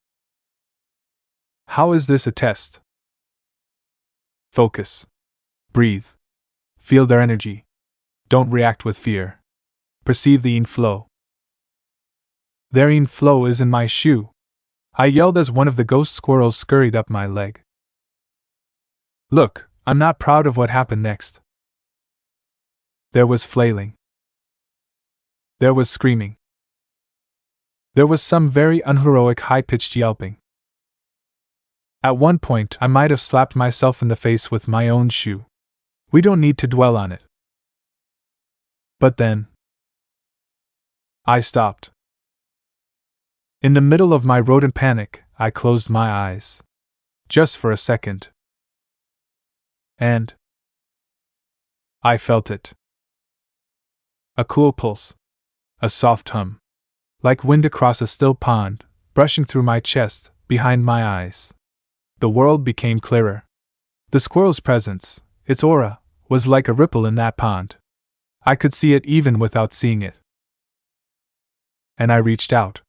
How is this a test? Focus. Breathe. Feel their energy. Don't react with fear. Perceive the yin flow. Their yin flow is in my shoe. I yelled as one of the ghost squirrels scurried up my leg. Look, I'm not proud of what happened next. There was flailing. There was screaming. There was some very unheroic high-pitched yelping. At one point, I might have slapped myself in the face with my own shoe. We don't need to dwell on it. But then, I stopped. In the middle of my rodent panic, I closed my eyes. Just for a second. And I felt it. A cool pulse. A soft hum. Like wind across a still pond, brushing through my chest, behind my eyes. The world became clearer. The squirrel's presence, its aura, was like a ripple in that pond. I could see it even without seeing it. And I reached out.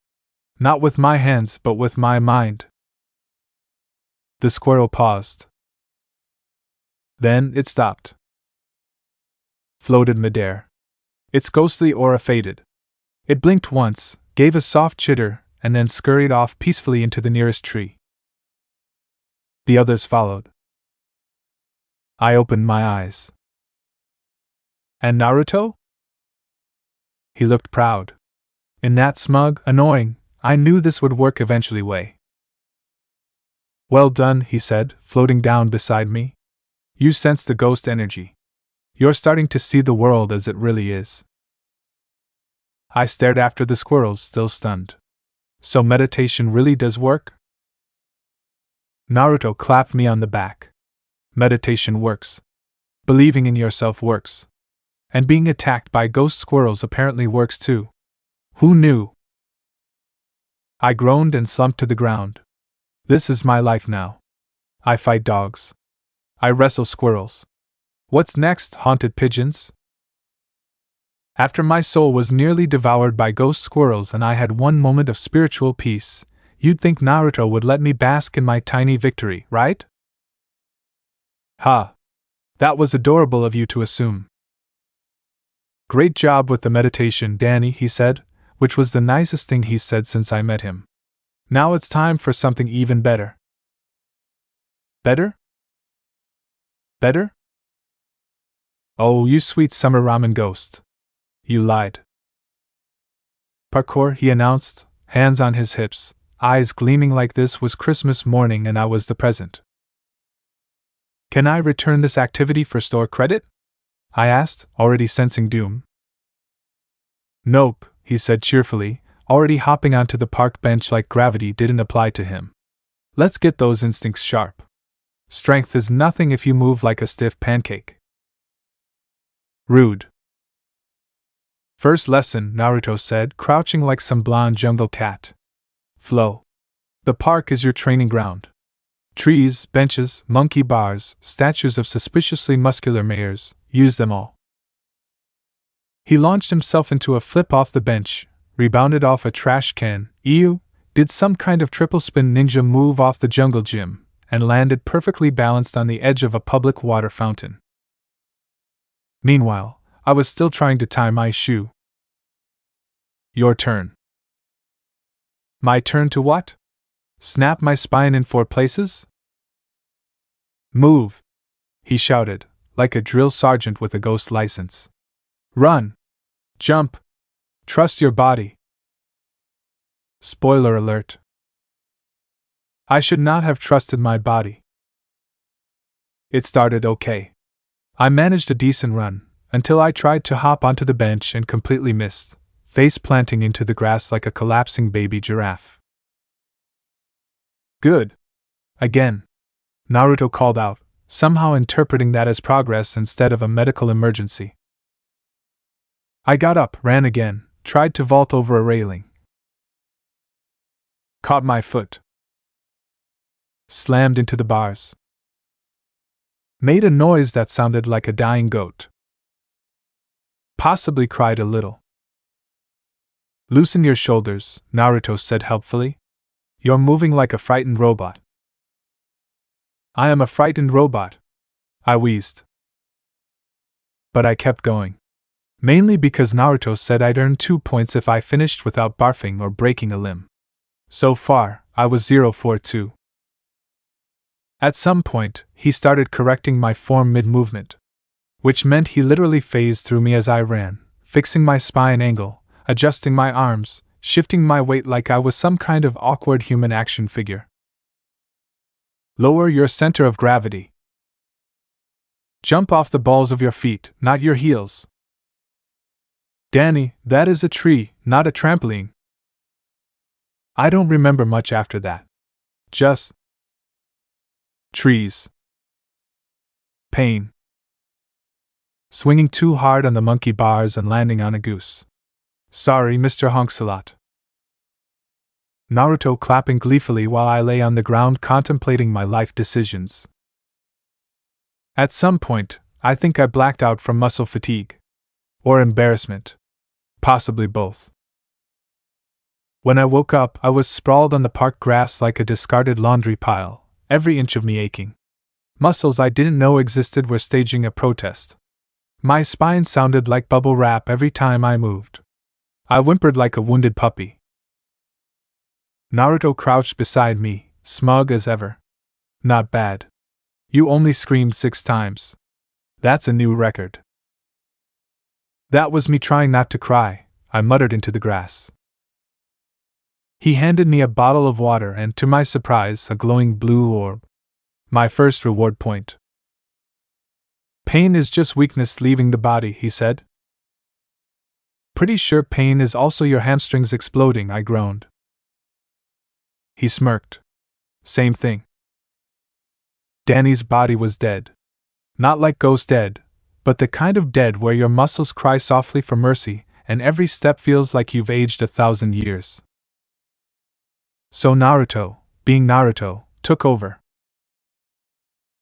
Not with my hands, but with my mind. The squirrel paused. Then it stopped. Floated midair. Its ghostly aura faded. It blinked once, gave a soft chitter, and then scurried off peacefully into the nearest tree. The others followed. I opened my eyes. And Naruto? He looked proud. In that smug, annoying, I knew this would work eventually way. Well done, he said, floating down beside me. You sense the ghost energy. You're starting to see the world as it really is. I stared after the squirrels, still stunned. So meditation really does work? Naruto clapped me on the back. Meditation works. Believing in yourself works. And being attacked by ghost squirrels apparently works too. Who knew? I groaned and slumped to the ground. This is my life now. I fight dogs. I wrestle squirrels. What's next, haunted pigeons? After my soul was nearly devoured by ghost squirrels and I had one moment of spiritual peace, you'd think Naruto would let me bask in my tiny victory, right? Ha! That was adorable of you to assume. Great job with the meditation, Danny, he said, which was the nicest thing he's said since I met him. Now it's time for something even better. Better? Better? Oh, you sweet summer ramen ghost. You lied. Parkour, he announced, hands on his hips, eyes gleaming like this was Christmas morning and I was the present. Can I return this activity for store credit? I asked, already sensing doom. Nope, he said cheerfully, already hopping onto the park bench like gravity didn't apply to him. Let's get those instincts sharp. Strength is nothing if you move like a stiff pancake. Rude. First lesson, Naruto said, crouching like some blonde jungle cat. Flow. The park is your training ground. Trees, benches, monkey bars, statues of suspiciously muscular mayors, use them all. He launched himself into a flip off the bench, rebounded off a trash can, did some kind of triple spin ninja move off the jungle gym, and landed perfectly balanced on the edge of a public water fountain. Meanwhile, I was still trying to tie my shoe. Your turn. My turn to what? Snap my spine in 4 places? Move! He shouted, like a drill sergeant with a ghost license. Run! Jump! Trust your body! Spoiler alert. I should not have trusted my body. It started okay. I managed a decent run, until I tried to hop onto the bench and completely missed, face planting into the grass like a collapsing baby giraffe. Good. Again. Naruto called out, somehow interpreting that as progress instead of a medical emergency. I got up, ran again, tried to vault over a railing. Caught my foot. Slammed into the bars. Made a noise that sounded like a dying goat. Possibly cried a little. Loosen your shoulders, Naruto said helpfully. You're moving like a frightened robot. I am a frightened robot, I wheezed. But I kept going. Mainly because Naruto said I'd earn 2 points if I finished without barfing or breaking a limb. So far, I was 0 for 2. At some point, he started correcting my form mid-movement, which meant he literally phased through me as I ran, fixing my spine angle, adjusting my arms, shifting my weight like I was some kind of awkward human action figure. Lower your center of gravity. Jump off the balls of your feet, not your heels. Danny, that is a tree, not a trampoline. I don't remember much after that. Just trees. Pain. Swinging too hard on the monkey bars and landing on a goose. Sorry, Mr. Honks-a-lot. Naruto clapping gleefully while I lay on the ground contemplating my life decisions. At some point, I think I blacked out from muscle fatigue. Or embarrassment. Possibly both. When I woke up, I was sprawled on the park grass like a discarded laundry pile, every inch of me aching. Muscles I didn't know existed were staging a protest. My spine sounded like bubble wrap every time I moved. I whimpered like a wounded puppy. Naruto crouched beside me, smug as ever. Not bad. You only screamed 6 times. That's a new record. That was me trying not to cry, I muttered into the grass. He handed me a bottle of water and, to my surprise, a glowing blue orb. My first reward point. Pain is just weakness leaving the body, he said. Pretty sure pain is also your hamstrings exploding, I groaned. He smirked. Same thing. Danny's body was dead. Not like ghost dead, but the kind of dead where your muscles cry softly for mercy, and every step feels like you've aged 1,000 years. So Naruto, being Naruto, took over.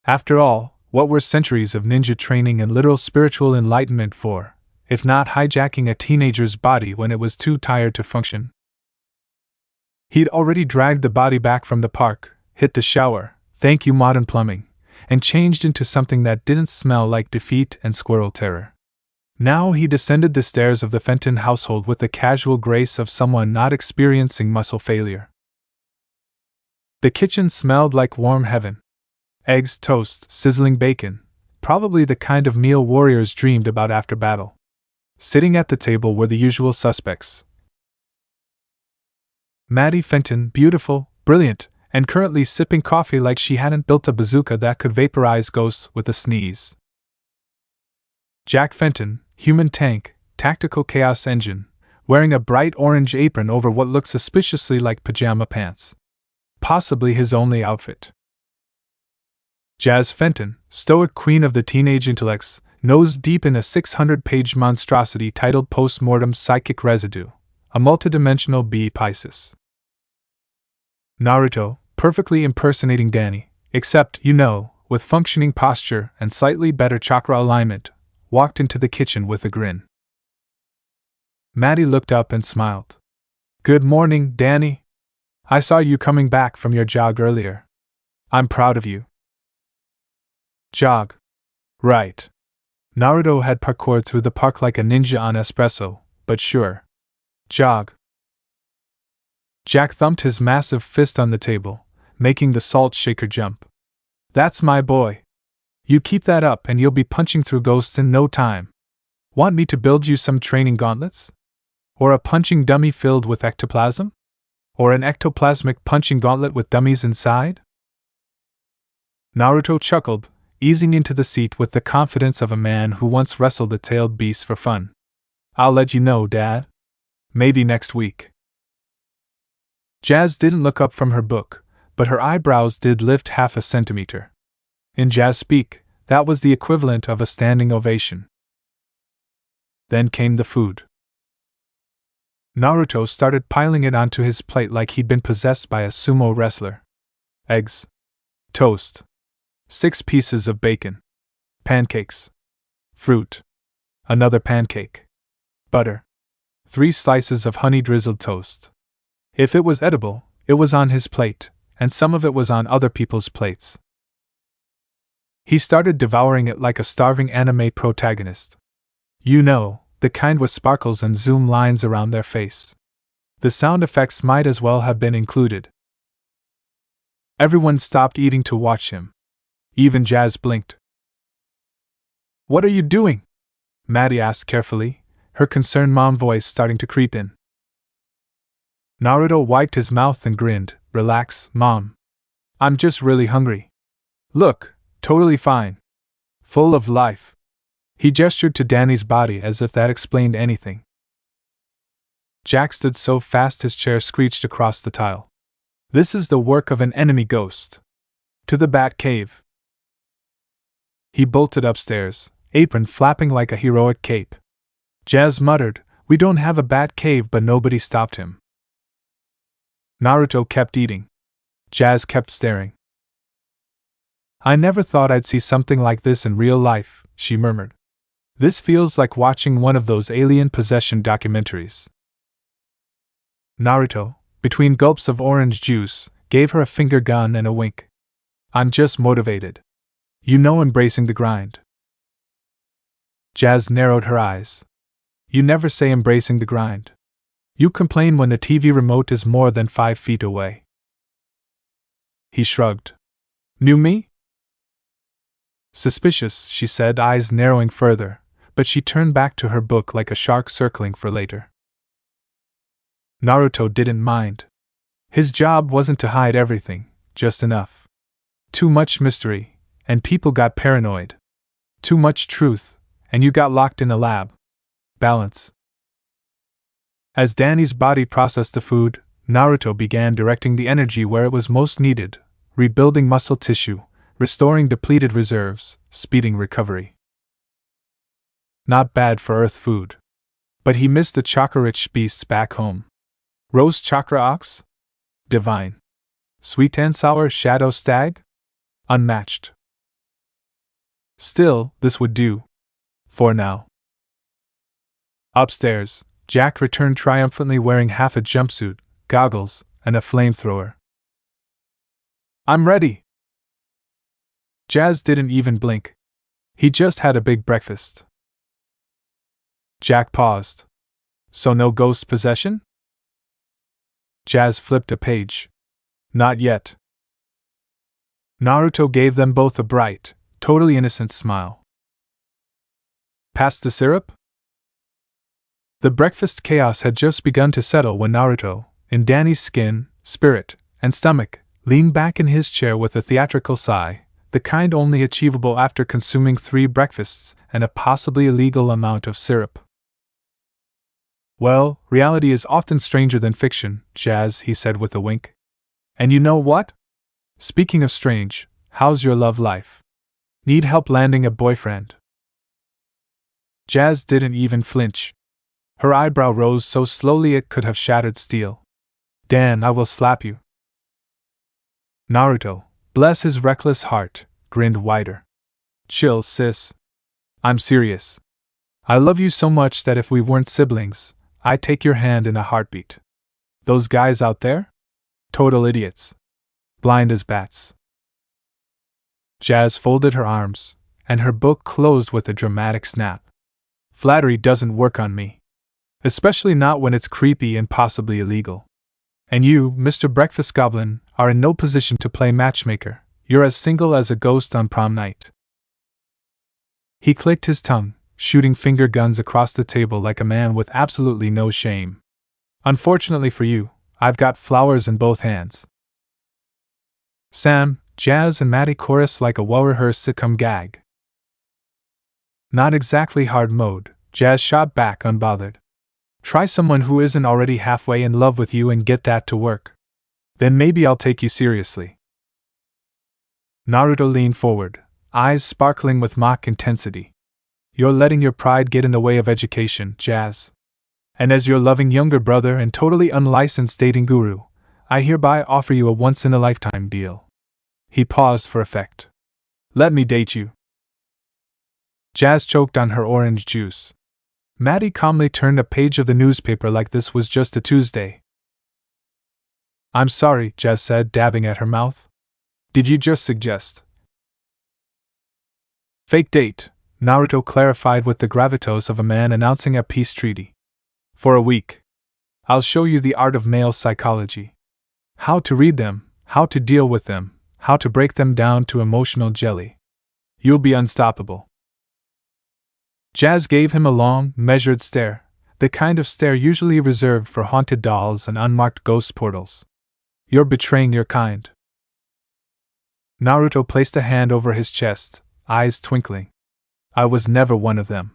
After all, what were centuries of ninja training and literal spiritual enlightenment for, if not hijacking a teenager's body when it was too tired to function? He'd already dragged the body back from the park, hit the shower, thank you modern plumbing, and changed into something that didn't smell like defeat and squirrel terror. Now he descended the stairs of the Fenton household with the casual grace of someone not experiencing muscle failure. The kitchen smelled like warm heaven. Eggs, toast, sizzling bacon, probably the kind of meal warriors dreamed about after battle. Sitting at the table were the usual suspects. Maddie Fenton, beautiful, brilliant, and currently sipping coffee like she hadn't built a bazooka that could vaporize ghosts with a sneeze. Jack Fenton, human tank, tactical chaos engine, wearing a bright orange apron over what looked suspiciously like pajama pants. Possibly his only outfit. Jazz Fenton, stoic queen of the teenage intellects, nose deep in a 600-page monstrosity titled Postmortem Psychic Residue, a multidimensional bee Pisces. Naruto, perfectly impersonating Danny, except, with functioning posture and slightly better chakra alignment, walked into the kitchen with a grin. Maddie looked up and smiled. Good morning, Danny. I saw you coming back from your jog earlier. I'm proud of you. Jog. Right. Naruto had parkoured through the park like a ninja on espresso, but sure. Jog. Jack thumped his massive fist on the table, making the salt shaker jump. That's my boy. You keep that up and you'll be punching through ghosts in no time. Want me to build you some training gauntlets? Or a punching dummy filled with ectoplasm? Or an ectoplasmic punching gauntlet with dummies inside? Naruto chuckled, easing into the seat with the confidence of a man who once wrestled a tailed beast for fun. I'll let you know, Dad. Maybe next week. Jazz didn't look up from her book, but her eyebrows did lift half a centimeter. In Jazz speak, that was the equivalent of a standing ovation. Then came the food. Naruto started piling it onto his plate like he'd been possessed by a sumo wrestler. Eggs. Toast. 6 pieces of bacon. Pancakes. Fruit. Another pancake. Butter. 3 slices of honey-drizzled toast. If it was edible, it was on his plate, and some of it was on other people's plates. He started devouring it like a starving anime protagonist. You know, the kind with sparkles and zoom lines around their face. The sound effects might as well have been included. Everyone stopped eating to watch him. Even Jazz blinked. What are you doing? Maddie asked carefully, her concerned mom voice starting to creep in. Naruto wiped his mouth and grinned. Relax, Mom. I'm just really hungry. Look, totally fine. Full of life. He gestured to Danny's body as if that explained anything. Jack stood so fast his chair screeched across the tile. This is the work of an enemy ghost. To the Bat Cave. He bolted upstairs, apron flapping like a heroic cape. Jazz muttered, We don't have a Bat Cave, but nobody stopped him. Naruto kept eating. Jazz kept staring. I never thought I'd see something like this in real life, she murmured. This feels like watching one of those alien possession documentaries. Naruto, between gulps of orange juice, gave her a finger gun and a wink. I'm just motivated. You know, embracing the grind. Jazz narrowed her eyes. You never say embracing the grind. You complain when the TV remote is more than 5 feet away. He shrugged. Knew me? Suspicious, she said, eyes narrowing further, but she turned back to her book like a shark circling for later. Naruto didn't mind. His job wasn't to hide everything, just enough. Too much mystery, and people got paranoid. Too much truth, and you got locked in a lab. Balance. As Danny's body processed the food, Naruto began directing the energy where it was most needed, rebuilding muscle tissue, restoring depleted reserves, speeding recovery. Not bad for Earth food. But he missed the chakra-rich beasts back home. Roast chakra ox? Divine. Sweet and sour shadow stag? Unmatched. Still, this would do. For now. Upstairs, Jack returned triumphantly wearing half a jumpsuit, goggles, and a flamethrower. I'm ready! Jazz didn't even blink. He just had a big breakfast. Jack paused. So no ghost possession? Jazz flipped a page. Not yet. Naruto gave them both a bright, totally innocent smile. Pass the syrup? The breakfast chaos had just begun to settle when Naruto, in Danny's skin, spirit, and stomach, leaned back in his chair with a theatrical sigh, the kind only achievable after consuming 3 breakfasts and a possibly illegal amount of syrup. Well, reality is often stranger than fiction, Jazz, he said with a wink. And you know what? Speaking of strange, how's your love life? Need help landing a boyfriend? Jazz didn't even flinch. Her eyebrow rose so slowly it could have shattered steel. Dan, I will slap you. Naruto, bless his reckless heart, grinned wider. Chill, sis. I'm serious. I love you so much that if we weren't siblings, I'd take your hand in a heartbeat. Those guys out there? Total idiots. Blind as bats. Jazz folded her arms, and her book closed with a dramatic snap. Flattery doesn't work on me. Especially not when it's creepy and possibly illegal. And you, Mr. Breakfast Goblin, are in no position to play matchmaker. You're as single as a ghost on prom night. He clicked his tongue, shooting finger guns across the table like a man with absolutely no shame. Unfortunately for you, I've got flowers in both hands. Sam, Jazz, and Maddie chorus like a well-rehearsed sitcom gag. Not exactly hard mode, Jazz shot back unbothered. Try someone who isn't already halfway in love with you and get that to work. Then maybe I'll take you seriously. Naruto leaned forward, eyes sparkling with mock intensity. You're letting your pride get in the way of education, Jazz. And as your loving younger brother and totally unlicensed dating guru, I hereby offer you a once-in-a-lifetime deal. He paused for effect. Let me date you. Jazz choked on her orange juice. Maddie calmly turned a page of the newspaper like this was just a Tuesday. I'm sorry, Jazz said, dabbing at her mouth. Did you just suggest? Fake date, Naruto clarified with the gravitas of a man announcing a peace treaty. For a week. I'll show you the art of male psychology. How to read them, how to deal with them, how to break them down to emotional jelly. You'll be unstoppable. Jazz gave him a long, measured stare, the kind of stare usually reserved for haunted dolls and unmarked ghost portals. You're betraying your kind. Naruto placed a hand over his chest, eyes twinkling. I was never one of them.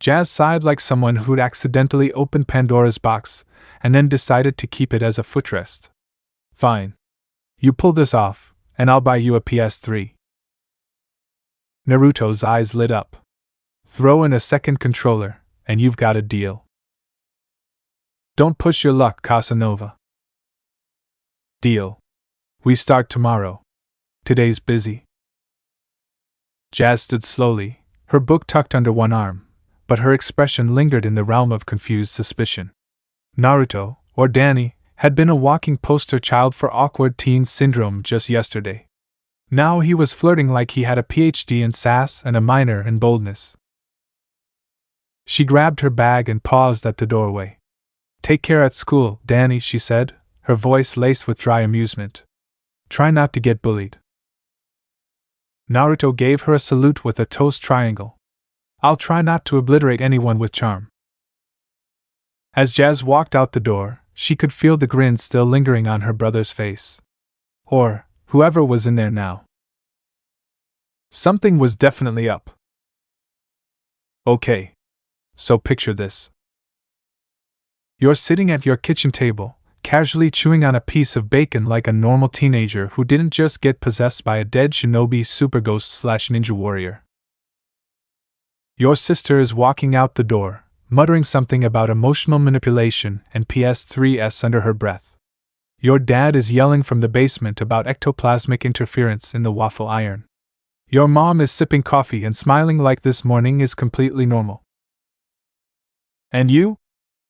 Jazz sighed like someone who'd accidentally opened Pandora's box and then decided to keep it as a footrest. Fine. You pull this off, and I'll buy you a PS3. Naruto's eyes lit up. Throw in a second controller, and you've got a deal. Don't push your luck, Casanova. Deal. We start tomorrow. Today's busy. Jazz stood slowly, her book tucked under one arm, but her expression lingered in the realm of confused suspicion. Naruto, or Danny, had been a walking poster child for awkward teen syndrome just yesterday. Now he was flirting like he had a PhD in sass and a minor in boldness. She grabbed her bag and paused at the doorway. Take care at school, Danny, she said, her voice laced with dry amusement. Try not to get bullied. Naruto gave her a salute with a toast triangle. I'll try not to obliterate anyone with charm. As Jazz walked out the door, she could feel the grin still lingering on her brother's face. Or whoever was in there now. Something was definitely up. Okay. So picture this. You're sitting at your kitchen table, casually chewing on a piece of bacon like a normal teenager who didn't just get possessed by a dead shinobi superghost/ninja warrior. Your sister is walking out the door, muttering something about emotional manipulation and PS3s under her breath. Your dad is yelling from the basement about ectoplasmic interference in the waffle iron. Your mom is sipping coffee and smiling like this morning is completely normal. And you?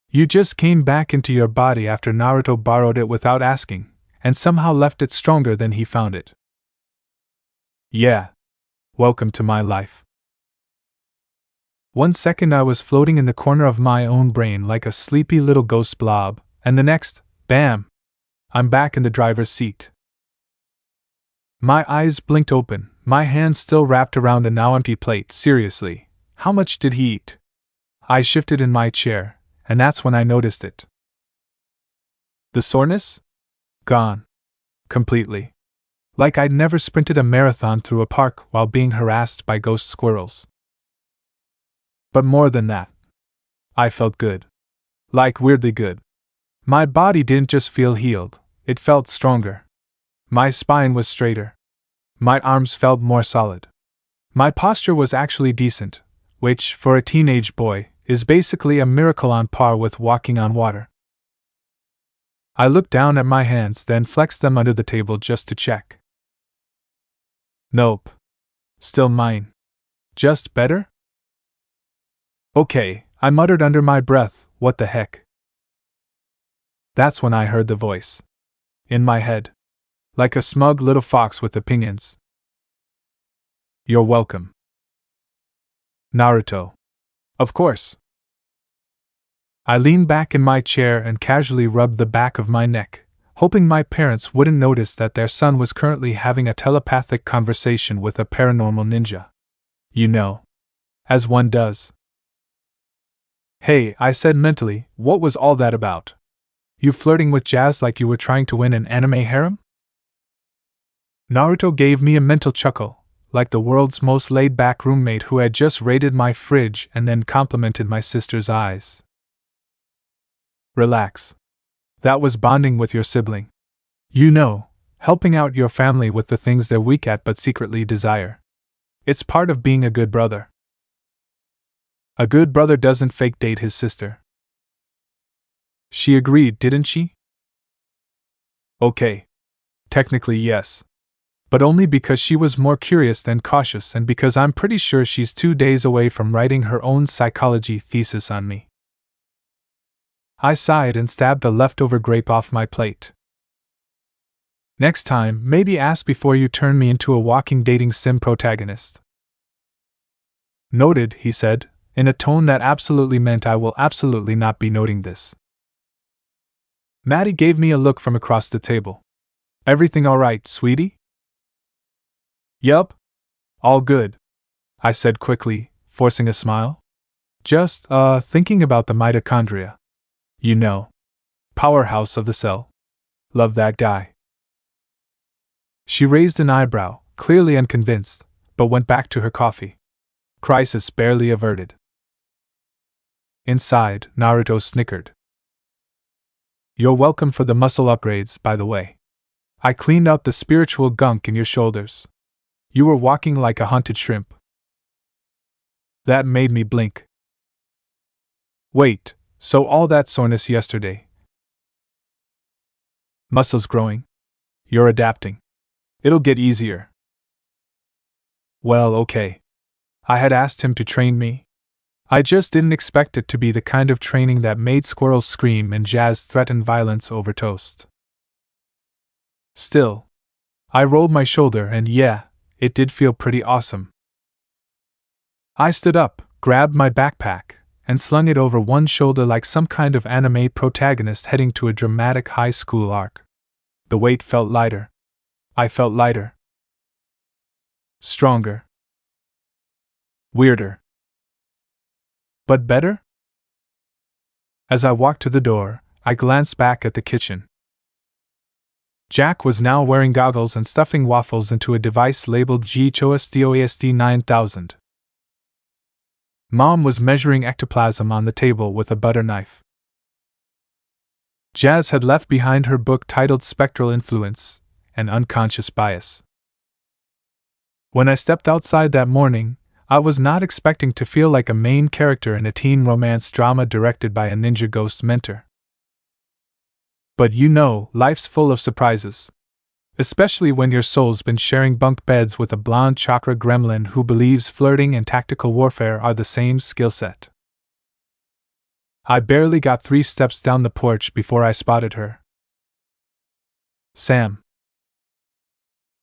You just came back into your body after Naruto borrowed it without asking, and somehow left it stronger than he found it. Yeah. Welcome to my life. 1 second I was floating in the corner of my own brain like a sleepy little ghost blob, and the next, bam! I'm back in the driver's seat. My eyes blinked open, my hands still wrapped around a now empty plate. Seriously, how much did he eat? I shifted in my chair, and that's when I noticed it. The soreness? Gone. Completely. Like I'd never sprinted a marathon through a park while being harassed by ghost squirrels. But more than that. I felt good. Like weirdly good. My body didn't just feel healed, it felt stronger. My spine was straighter. My arms felt more solid. My posture was actually decent, which, for a teenage boy, is basically a miracle on par with walking on water. I looked down at my hands, then flexed them under the table just to check. Nope. Still mine. Just better? Okay, I muttered under my breath, what the heck? That's when I heard the voice. In my head. Like a smug little fox with opinions. You're welcome. Naruto. Of course. I leaned back in my chair and casually rubbed the back of my neck, hoping my parents wouldn't notice that their son was currently having a telepathic conversation with a paranormal ninja. You know. As one does. Hey, I said mentally, what was all that about? You flirting with Jazz like you were trying to win an anime harem? Naruto gave me a mental chuckle, like the world's most laid-back roommate who had just raided my fridge and then complimented my sister's eyes. Relax. That was bonding with your sibling. You know, helping out your family with the things they're weak at but secretly desire. It's part of being a good brother. A good brother doesn't fake date his sister. She agreed, didn't she? Okay. Technically, yes. But only because she was more curious than cautious and because I'm pretty sure she's 2 days away from writing her own psychology thesis on me. I sighed and stabbed a leftover grape off my plate. Next time, maybe ask before you turn me into a walking dating sim protagonist. Noted, he said, in a tone that absolutely meant I will absolutely not be noting this. Maddie gave me a look from across the table. Everything all right, sweetie? Yup. All good, I said quickly, forcing a smile. Just, thinking about the mitochondria. You know. Powerhouse of the cell. Love that guy. She raised an eyebrow, clearly unconvinced, but went back to her coffee. Crisis barely averted. Inside, Naruto snickered. You're welcome for the muscle upgrades, by the way. I cleaned out the spiritual gunk in your shoulders. You were walking like a hunted shrimp. That made me blink. Wait, so all that soreness yesterday? Muscles growing. You're adapting. It'll get easier. Well, okay. I had asked him to train me. I just didn't expect it to be the kind of training that made squirrels scream and Jazz threaten violence over toast. Still, I rolled my shoulder and yeah, it did feel pretty awesome. I stood up, grabbed my backpack, and slung it over one shoulder like some kind of anime protagonist heading to a dramatic high school arc. The weight felt lighter. I felt lighter. Stronger. Weirder. But better? As I walked to the door, I glanced back at the kitchen. Jack was now wearing goggles and stuffing waffles into a device labeled GHOSTOAST 9000. Mom was measuring ectoplasm on the table with a butter knife. Jazz had left behind her book titled Spectral Influence, an Unconscious Bias. When I stepped outside that morning, I was not expecting to feel like a main character in a teen romance drama directed by a ninja ghost mentor. But you know, life's full of surprises. Especially when your soul's been sharing bunk beds with a blonde chakra gremlin who believes flirting and tactical warfare are the same skill set. I barely got 3 steps down the porch before I spotted her. Sam.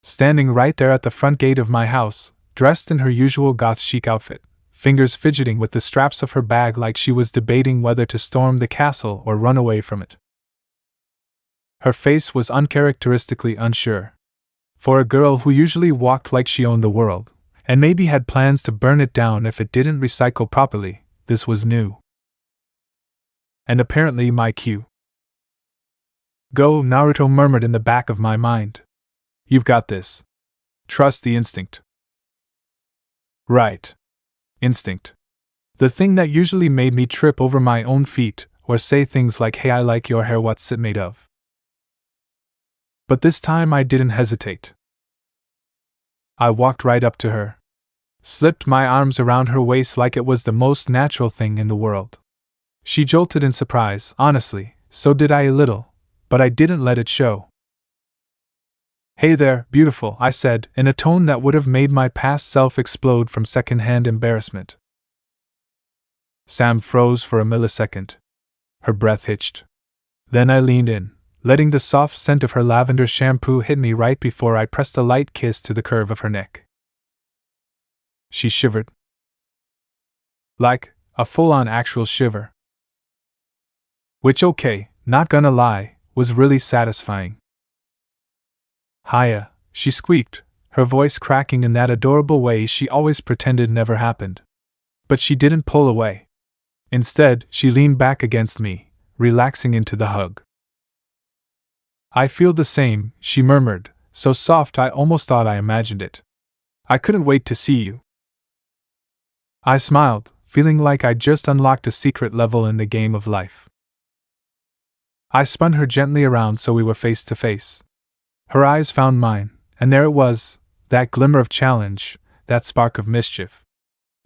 Standing right there at the front gate of my house, dressed in her usual goth chic outfit, fingers fidgeting with the straps of her bag like she was debating whether to storm the castle or run away from it. Her face was uncharacteristically unsure. For a girl who usually walked like she owned the world, and maybe had plans to burn it down if it didn't recycle properly, this was new. And apparently my cue. Go, Naruto murmured in the back of my mind. You've got this. Trust the instinct. Right. Instinct. The thing that usually made me trip over my own feet, or say things like, hey, I like your hair, what's it made of? But this time I didn't hesitate. I walked right up to her. Slipped my arms around her waist like it was the most natural thing in the world. She jolted in surprise, honestly, so did I a little, but I didn't let it show. Hey there, beautiful, I said, in a tone that would have made my past self explode from secondhand embarrassment. Sam froze for a millisecond. Her breath hitched. Then I leaned in, letting the soft scent of her lavender shampoo hit me right before I pressed a light kiss to the curve of her neck. She shivered. Like, a full-on actual shiver. Which, okay, not gonna lie, was really satisfying. Hiya, she squeaked, her voice cracking in that adorable way she always pretended never happened. But she didn't pull away. Instead, she leaned back against me, relaxing into the hug. "I feel the same," she murmured, so soft I almost thought I imagined it. "I couldn't wait to see you." I smiled, feeling like I'd just unlocked a secret level in the game of life. I spun her gently around so we were face to face. Her eyes found mine, and there it was, that glimmer of challenge, that spark of mischief.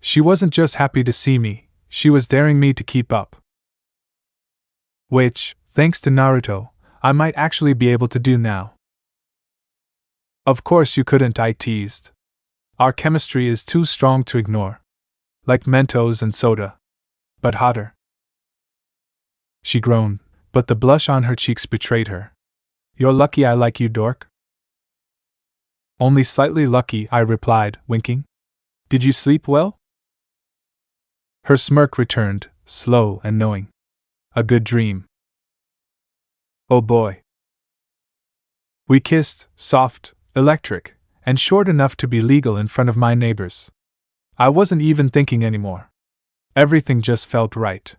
She wasn't just happy to see me, she was daring me to keep up. Which, thanks to Naruto, I might actually be able to do now. "Of course you couldn't," I teased. "Our chemistry is too strong to ignore. Like Mentos and soda. But hotter." She groaned, but the blush on her cheeks betrayed her. "You're lucky I like you, dork." "Only slightly lucky," I replied, winking. "Did you sleep well?" Her smirk returned, slow and knowing. "A good dream." Oh boy. We kissed, soft, electric, and short enough to be legal in front of my neighbors. I wasn't even thinking anymore. Everything just felt right.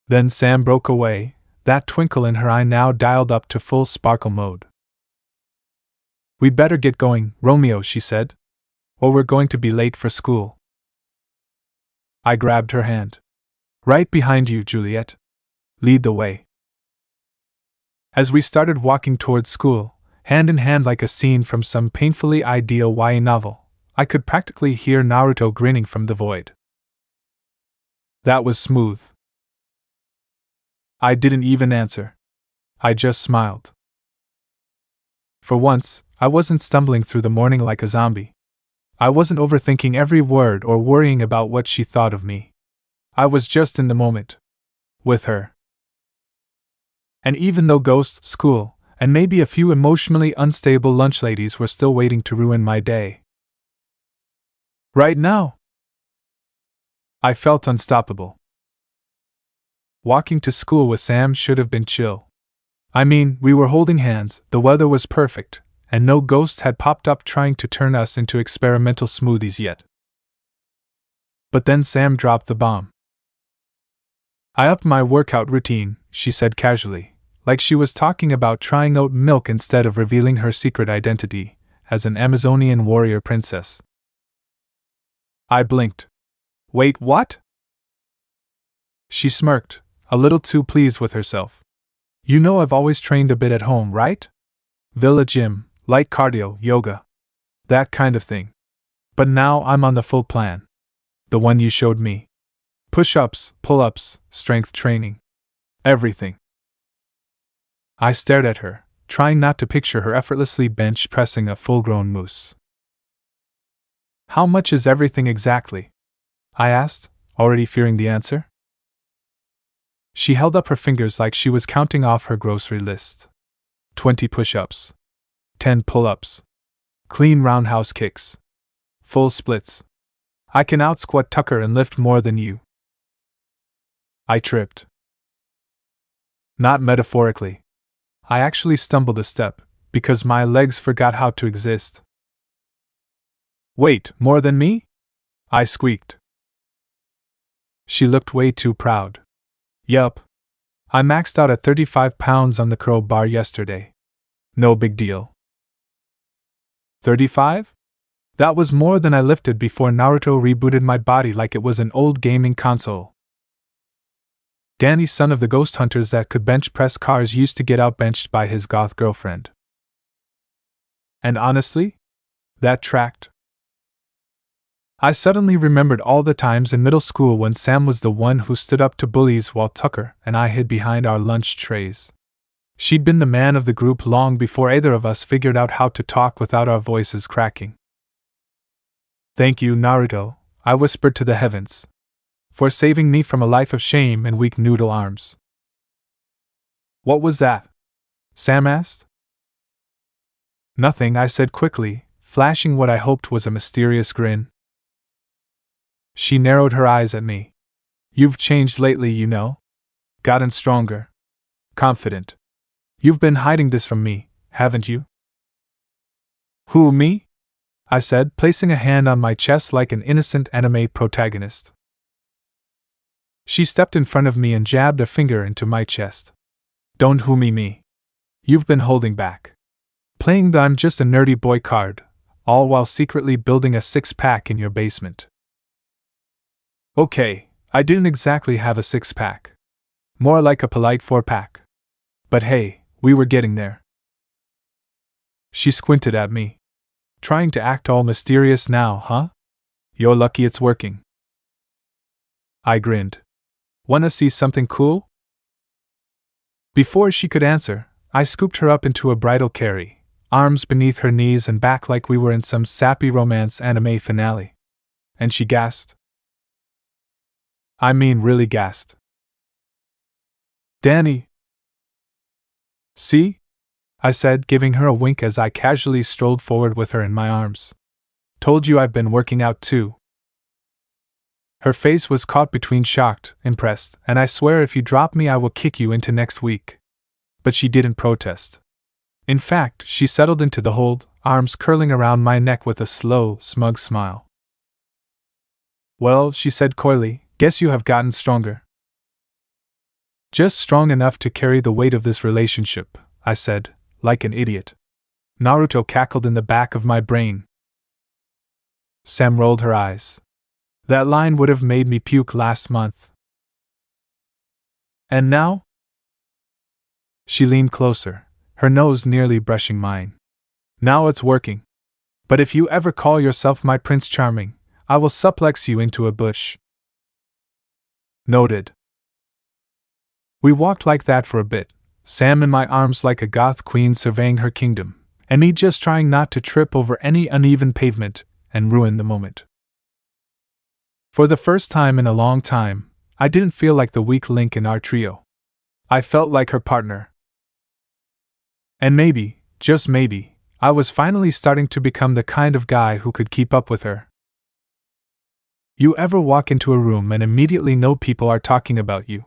Then Sam broke away, that twinkle in her eye now dialed up to full sparkle mode. "We'd better get going, Romeo," she said, "or we're going to be late for school." I grabbed her hand. "Right behind you, Juliet. Lead the way." As we started walking towards school, hand in hand like a scene from some painfully ideal YA novel, I could practically hear Naruto grinning from the void. "That was smooth." I didn't even answer. I just smiled. For once, I wasn't stumbling through the morning like a zombie. I wasn't overthinking every word or worrying about what she thought of me. I was just in the moment. With her. And even though ghost school, and maybe a few emotionally unstable lunch ladies were still waiting to ruin my day. Right now, I felt unstoppable. Walking to school with Sam should have been chill. I mean, we were holding hands, the weather was perfect, and no ghost had popped up trying to turn us into experimental smoothies yet. But then Sam dropped the bomb. "I upped my workout routine," she said casually, like she was talking about trying oat milk instead of revealing her secret identity as an Amazonian warrior princess. I blinked. "Wait, what?" She smirked, a little too pleased with herself. "You know I've always trained a bit at home, right? Villa gym, light cardio, yoga. That kind of thing. But now I'm on the full plan. The one you showed me. Push-ups, pull-ups, strength training. Everything." I stared at her, trying not to picture her effortlessly bench pressing a full-grown moose. "How much is everything exactly?" I asked, already fearing the answer. She held up her fingers like she was counting off her grocery list. 20 push-ups. 10 pull-ups. Clean roundhouse kicks. Full splits. I can out-squat Tucker and lift more than you. I tripped. Not metaphorically. I actually stumbled a step, because my legs forgot how to exist. "Wait, more than me?" I squeaked. She looked way too proud. "Yup. I maxed out at 35 pounds on the curl bar yesterday. No big deal." 35? That was more than I lifted before Naruto rebooted my body like it was an old gaming console. Danny, son of the ghost hunters that could bench press cars, used to get outbenched by his goth girlfriend. And honestly, that tracked. I suddenly remembered all the times in middle school when Sam was the one who stood up to bullies while Tucker and I hid behind our lunch trays. She'd been the man of the group long before either of us figured out how to talk without our voices cracking. "Thank you, Naruto," I whispered to the heavens, "for saving me from a life of shame and weak noodle arms." "What was that?" Sam asked. "Nothing," I said quickly, flashing what I hoped was a mysterious grin. She narrowed her eyes at me. "You've changed lately, you know. Gotten stronger. Confident. You've been hiding this from me, haven't you?" Who, me? I said, placing a hand on my chest like an innocent anime protagonist. She stepped in front of me and jabbed a finger into my chest. Don't who me. You've been holding back. Playing the I'm just a nerdy boy card, all while secretly building a six-pack in your basement. Okay, I didn't exactly have a six-pack. More like a polite four-pack. But hey, we were getting there. She squinted at me. Trying to act all mysterious now, huh? You're lucky it's working. I grinned. Wanna see something cool? Before she could answer, I scooped her up into a bridal carry, arms beneath her knees and back like we were in some sappy romance anime finale. And she gasped. I mean, really gasped. Danny. See? I said, giving her a wink as I casually strolled forward with her in my arms. Told you I've been working out too. Her face was caught between shocked, impressed, and I swear if you drop me I will kick you into next week. But she didn't protest. In fact, she settled into the hold, arms curling around my neck with a slow, smug smile. Well, she said coyly, guess you have gotten stronger. Just strong enough to carry the weight of this relationship, I said, like an idiot. Naruto cackled in the back of my brain. Sam rolled her eyes. That line would have made me puke last month. And now? She leaned closer, her nose nearly brushing mine. Now it's working. But if you ever call yourself my Prince Charming, I will suplex you into a bush. Noted. We walked like that for a bit, Sam in my arms like a goth queen surveying her kingdom, and me just trying not to trip over any uneven pavement and ruin the moment. For the first time in a long time, I didn't feel like the weak link in our trio. I felt like her partner. And maybe, just maybe, I was finally starting to become the kind of guy who could keep up with her. You ever walk into a room and immediately know people are talking about you?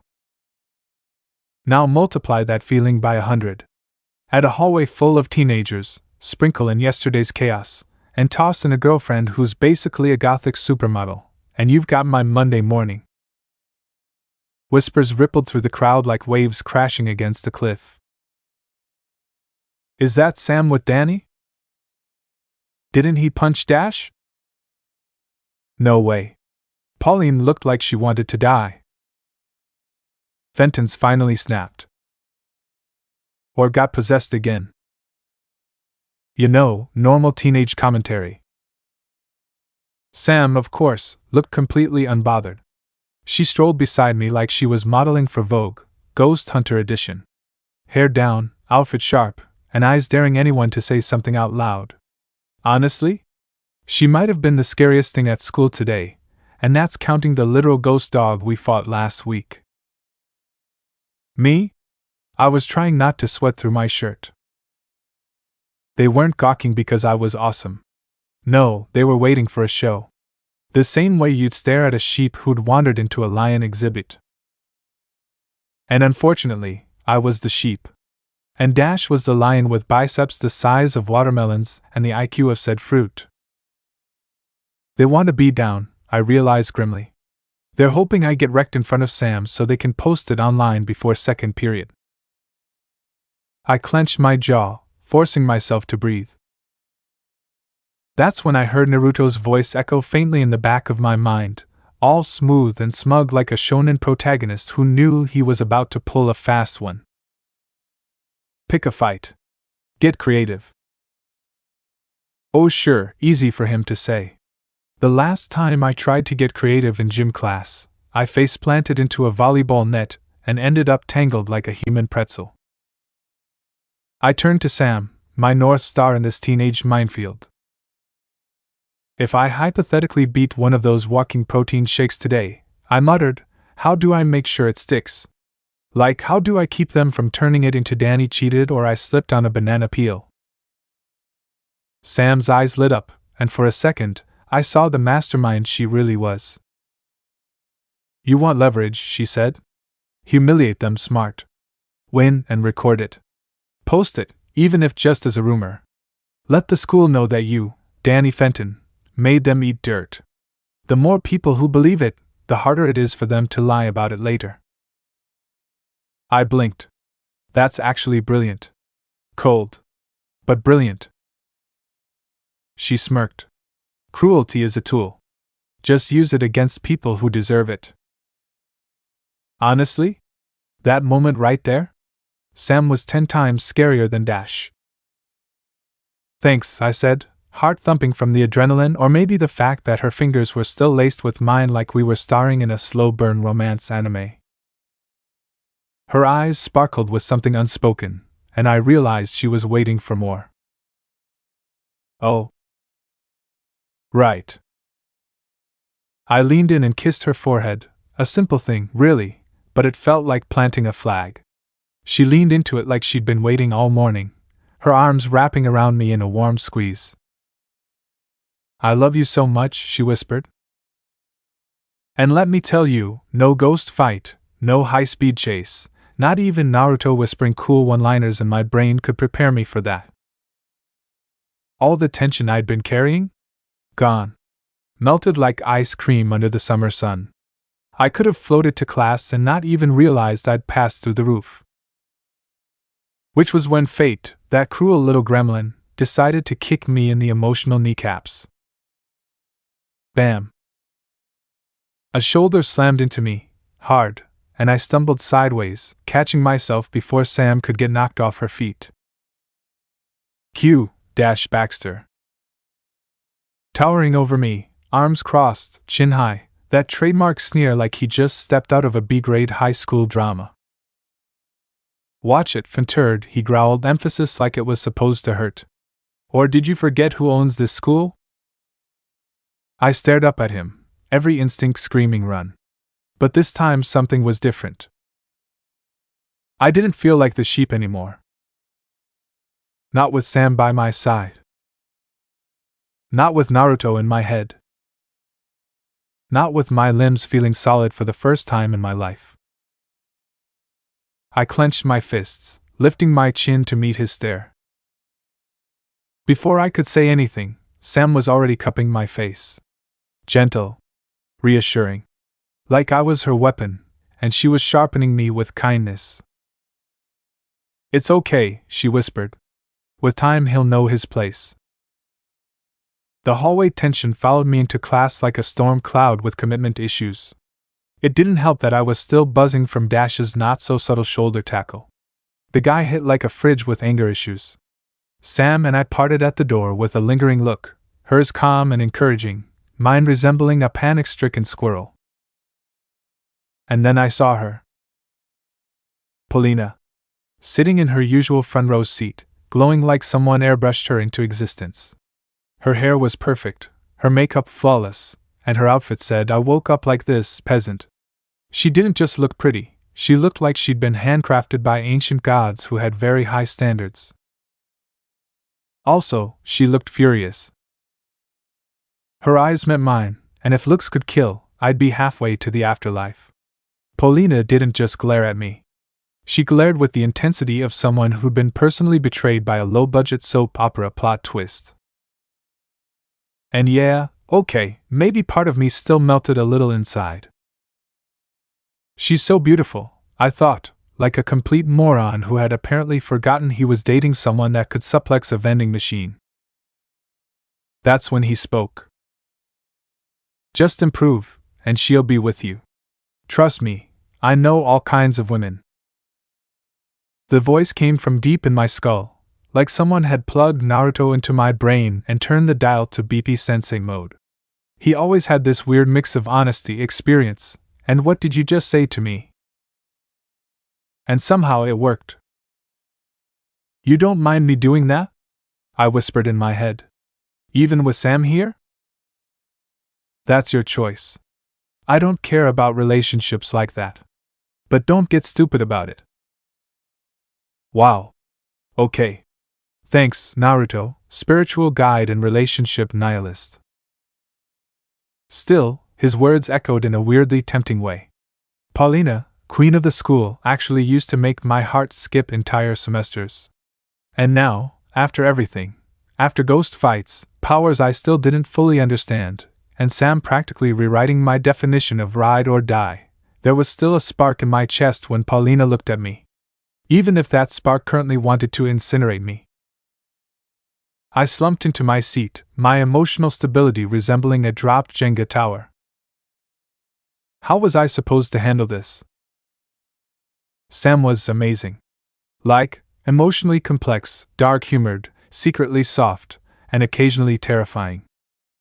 Now multiply that feeling by 100. Add a hallway full of teenagers, sprinkle in yesterday's chaos, and toss in a girlfriend who's basically a gothic supermodel, and you've got my Monday morning. Whispers rippled through the crowd like waves crashing against a cliff. Is that Sam with Danny? Didn't he punch Dash? No way. Pauline looked like she wanted to die. Fenton's finally snapped. Or got possessed again. You know, normal teenage commentary. Sam, of course, looked completely unbothered. She strolled beside me like she was modeling for Vogue, Ghost Hunter edition. Hair down, outfit sharp, and eyes daring anyone to say something out loud. Honestly? She might have been the scariest thing at school today, and that's counting the literal ghost dog we fought last week. Me? I was trying not to sweat through my shirt. They weren't gawking because I was awesome. No, they were waiting for a show. The same way you'd stare at a sheep who'd wandered into a lion exhibit. And unfortunately, I was the sheep. And Dash was the lion with biceps the size of watermelons and the IQ of said fruit. They want to be down, I realized grimly. They're hoping I get wrecked in front of Sam so they can post it online before second period. I clenched my jaw, forcing myself to breathe. That's when I heard Naruto's voice echo faintly in the back of my mind, all smooth and smug like a shonen protagonist who knew he was about to pull a fast one. Pick a fight. Get creative. Oh sure, easy for him to say. The last time I tried to get creative in gym class, I face-planted into a volleyball net and ended up tangled like a human pretzel. I turned to Sam, my North Star in this teenage minefield. If I hypothetically beat one of those walking protein shakes today, I muttered, how do I make sure it sticks? Like, how do I keep them from turning it into Danny cheated or I slipped on a banana peel? Sam's eyes lit up, and for a second, I saw the mastermind she really was. You want leverage, she said. Humiliate them smart. Win and record it. Post it, even if just as a rumor. Let the school know that you, Danny Fenton, made them eat dirt. The more people who believe it, the harder it is for them to lie about it later. I blinked. That's actually brilliant. Cold. But brilliant. She smirked. Cruelty is a tool. Just use it against people who deserve it. Honestly? That moment right there? Sam was 10 times scarier than Dash. Thanks, I said, heart thumping from the adrenaline, or maybe the fact that her fingers were still laced with mine like we were starring in a slow burn romance anime. Her eyes sparkled with something unspoken, and I realized she was waiting for more. Oh. Right. I leaned in and kissed her forehead, a simple thing, really, but it felt like planting a flag. She leaned into it like she'd been waiting all morning, her arms wrapping around me in a warm squeeze. I love you so much, she whispered. And let me tell you, no ghost fight, no high-speed chase, not even Naruto whispering cool one-liners in my brain could prepare me for that. All the tension I'd been carrying? Gone. Melted like ice cream under the summer sun. I could have floated to class and not even realized I'd passed through the roof. Which was when fate, that cruel little gremlin, decided to kick me in the emotional kneecaps. Bam. A shoulder slammed into me, hard, and I stumbled sideways, catching myself before Sam could get knocked off her feet. Q. Baxter. Towering over me, arms crossed, chin high, that trademark sneer like he just stepped out of a B-grade high school drama. Watch it, Fenton, he growled, emphasis like it was supposed to hurt. Or did you forget who owns this school? I stared up at him, every instinct screaming run. But this time something was different. I didn't feel like the sheep anymore. Not with Sam by my side. Not with Naruto in my head. Not with my limbs feeling solid for the first time in my life. I clenched my fists, lifting my chin to meet his stare. Before I could say anything, Sam was already cupping my face. Gentle. Reassuring. Like I was her weapon, and she was sharpening me with kindness. It's okay, she whispered. With time he'll know his place. The hallway tension followed me into class like a storm cloud with commitment issues. It didn't help that I was still buzzing from Dash's not-so-subtle shoulder tackle. The guy hit like a fridge with anger issues. Sam and I parted at the door with a lingering look, hers calm and encouraging, mine resembling a panic-stricken squirrel. And then I saw her. Paulina. Sitting in her usual front row seat, glowing like someone airbrushed her into existence. Her hair was perfect, her makeup flawless, and her outfit said, "I woke up like this, peasant." She didn't just look pretty, she looked like she'd been handcrafted by ancient gods who had very high standards. Also, she looked furious. Her eyes met mine, and if looks could kill, I'd be halfway to the afterlife. Paulina didn't just glare at me. She glared with the intensity of someone who'd been personally betrayed by a low-budget soap opera plot twist. And yeah, okay, maybe part of me still melted a little inside. She's so beautiful, I thought, like a complete moron who had apparently forgotten he was dating someone that could suplex a vending machine. That's when he spoke. Just improve, and she'll be with you. Trust me, I know all kinds of women. The voice came from deep in my skull, like someone had plugged Naruto into my brain and turned the dial to BP sensei mode. He always had this weird mix of honesty, experience, and what did you just say to me? And somehow it worked. You don't mind me doing that? I whispered in my head. Even with Sam here? That's your choice. I don't care about relationships like that. But don't get stupid about it. Wow. Okay. Thanks, Naruto, spiritual guide and relationship nihilist. Still, his words echoed in a weirdly tempting way. Paulina, queen of the school, actually used to make my heart skip entire semesters. And now, after everything, After ghost fights, powers I still didn't fully understand, and Sam practically rewriting my definition of ride or die, there was still a spark in my chest when Paulina looked at me. Even if that spark currently wanted to incinerate me. I slumped into my seat, my emotional stability resembling a dropped Jenga tower. How was I supposed to handle this? Sam was amazing. Like, emotionally complex, dark-humored, secretly soft, and occasionally terrifying.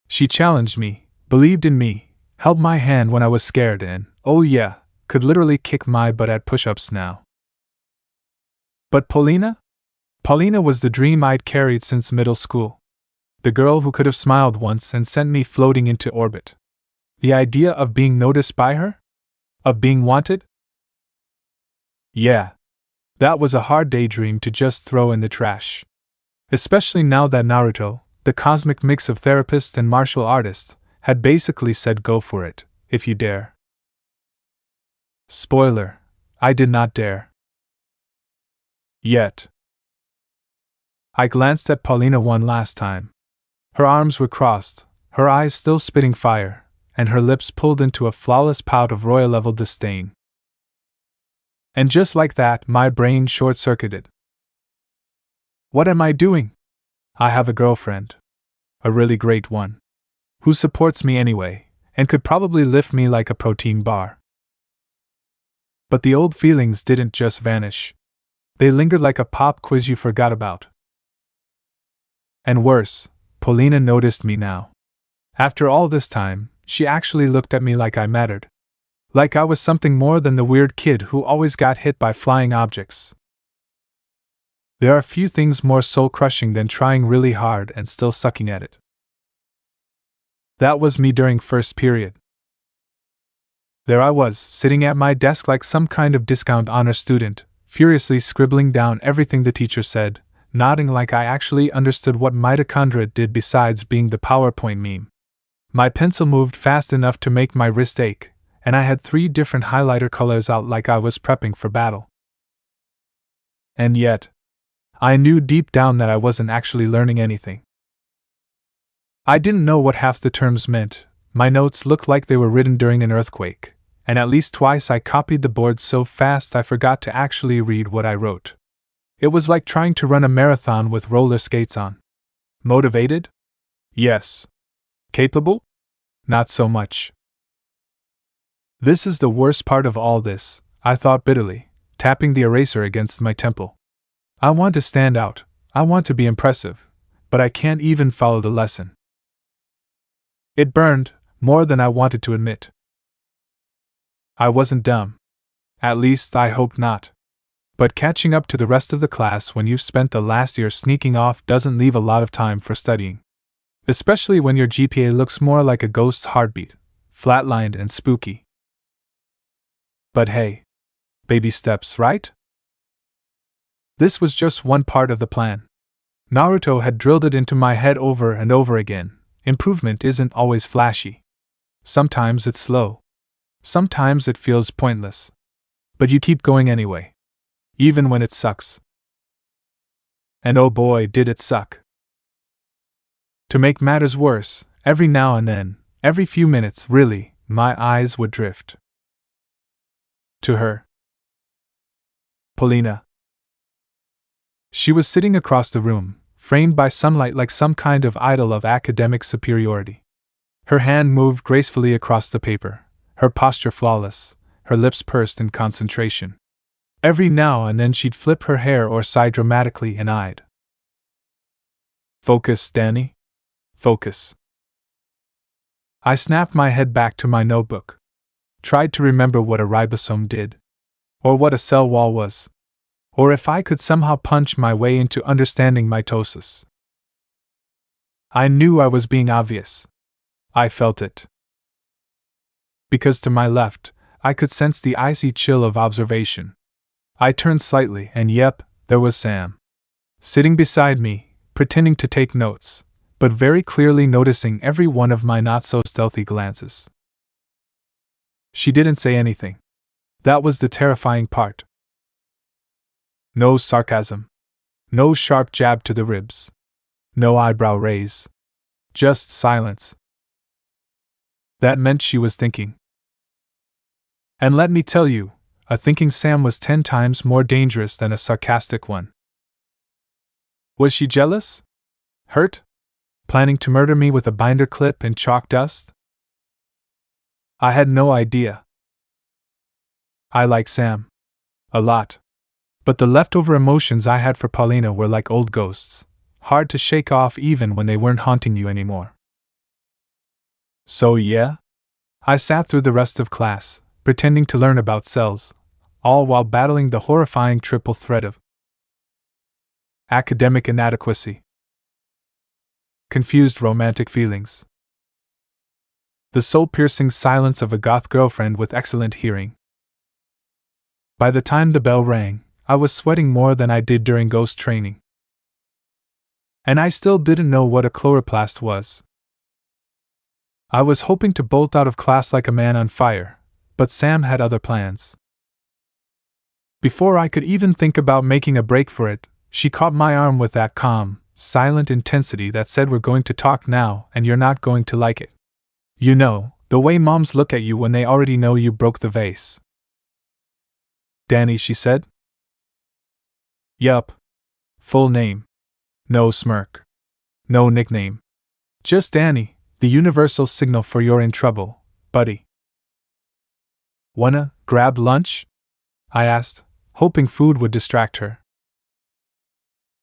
She challenged me, believed in me, held my hand when I was scared and, oh yeah, could literally kick my butt at push-ups now. But Paulina? Paulina was the dream I'd carried since middle school. The girl who could have smiled once and sent me floating into orbit. The idea of being noticed by her? Of being wanted? Yeah. That was a hard daydream to just throw in the trash. Especially now that Naruto, the cosmic mix of therapist and martial artist, had basically said go for it, if you dare. Spoiler, I did not dare. Yet. I glanced at Paulina one last time. Her arms were crossed, her eyes still spitting fire, and her lips pulled into a flawless pout of royal-level disdain. And just like that, my brain short-circuited. What am I doing? I have a girlfriend. A really great one. Who supports me anyway, and could probably lift me like a protein bar. But the old feelings didn't just vanish. They lingered like a pop quiz you forgot about. And worse, Paulina noticed me now. After all this time, she actually looked at me like I mattered. Like I was something more than the weird kid who always got hit by flying objects. There are few things more soul-crushing than trying really hard and still sucking at it. That was me during first period. There I was, sitting at my desk like some kind of discount honor student, furiously scribbling down everything the teacher said, nodding like I actually understood what mitochondria did besides being the PowerPoint meme. My pencil moved fast enough to make my wrist ache, and I had 3 different highlighter colors out like I was prepping for battle. And yet, I knew deep down that I wasn't actually learning anything. I didn't know what half the terms meant. My notes looked like they were written during an earthquake, and at least twice I copied the board so fast I forgot to actually read what I wrote. It was like trying to run a marathon with roller skates on. Motivated? Yes. Capable? Not so much. This is the worst part of all this, I thought bitterly, tapping the eraser against my temple. I want to stand out, I want to be impressive, but I can't even follow the lesson. It burned, more than I wanted to admit. I wasn't dumb. At least I hoped not. But catching up to the rest of the class when you've spent the last year sneaking off doesn't leave a lot of time for studying. Especially when your GPA looks more like a ghost's heartbeat, flatlined and spooky. But hey, baby steps, right? This was just one part of the plan. Naruto had drilled it into my head over and over again. Improvement isn't always flashy. Sometimes it's slow. Sometimes it feels pointless. But you keep going anyway. Even when it sucks. And oh boy, did it suck. To make matters worse, every now and then, every few minutes, really, my eyes would drift. To her. Paulina. She was sitting across the room, framed by sunlight like some kind of idol of academic superiority. Her hand moved gracefully across the paper, her posture flawless, her lips pursed in concentration. Every now and then she'd flip her hair or sigh dramatically and I'd. Focus, Danny. Focus. I snapped my head back to my notebook. Tried to remember what a ribosome did. Or what a cell wall was. Or if I could somehow punch my way into understanding mitosis. I knew I was being obvious. I felt it. Because to my left, I could sense the icy chill of observation. I turned slightly, and yep, there was Sam. Sitting beside me, pretending to take notes, but very clearly noticing every one of my not-so-stealthy glances. She didn't say anything. That was the terrifying part. No sarcasm. No sharp jab to the ribs. No eyebrow raise. Just silence. That meant she was thinking. And let me tell you, a thinking Sam was 10 times more dangerous than a sarcastic one. Was she jealous? Hurt? Planning to murder me with a binder clip and chalk dust? I had no idea. I like Sam. A lot. But the leftover emotions I had for Paulina were like old ghosts, hard to shake off even when they weren't haunting you anymore. So yeah? I sat through the rest of class, pretending to learn about cells, all while battling the horrifying triple threat of academic inadequacy, confused romantic feelings, the soul-piercing silence of a goth girlfriend with excellent hearing. By the time the bell rang, I was sweating more than I did during ghost training. And I still didn't know what a chloroplast was. I was hoping to bolt out of class like a man on fire, but Sam had other plans. Before I could even think about making a break for it, she caught my arm with that calm, silent intensity that said we're going to talk now and you're not going to like it. You know, the way moms look at you when they already know you broke the vase. Danny, she said. Yup. Full name. No smirk. No nickname. Just Danny, the universal signal for you're in trouble, buddy. Wanna grab lunch? I asked, hoping food would distract her.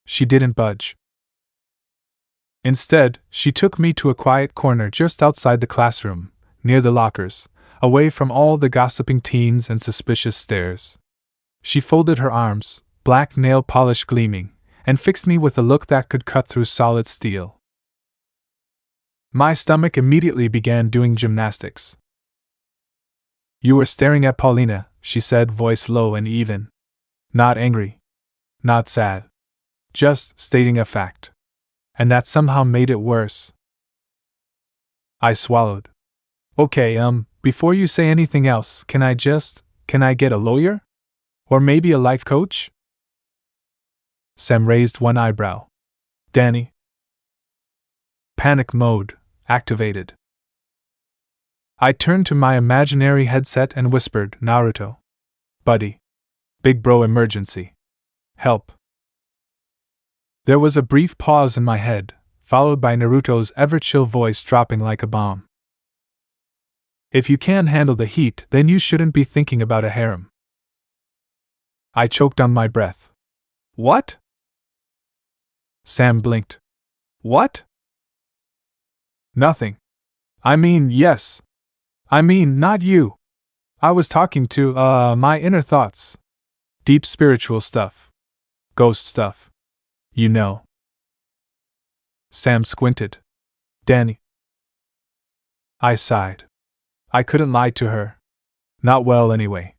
She didn't budge. Instead, she took me to a quiet corner just outside the classroom, near the lockers, away from all the gossiping teens and suspicious stares. She folded her arms, black nail polish gleaming, and fixed me with a look that could cut through solid steel. My stomach immediately began doing gymnastics. You were staring at Paulina, she said, voice low and even. Not angry. Not sad. Just stating a fact. And that somehow made it worse. I swallowed. Okay, before you say anything else, can I get a lawyer? Or maybe a life coach? Sam raised one eyebrow. Danny. Panic mode activated. I turned to my imaginary headset and whispered, Naruto. Buddy. Big bro emergency. Help. There was a brief pause in my head, followed by Naruto's ever-chill voice dropping like a bomb. If you can't handle the heat, then you shouldn't be thinking about a harem. I choked on my breath. What? Sam blinked. What? Nothing. I mean, yes. I mean, not you. I was talking to, my inner thoughts. Deep spiritual stuff. Ghost stuff. You know. Sam squinted. Danny. I sighed. I couldn't lie to her. Not well, anyway.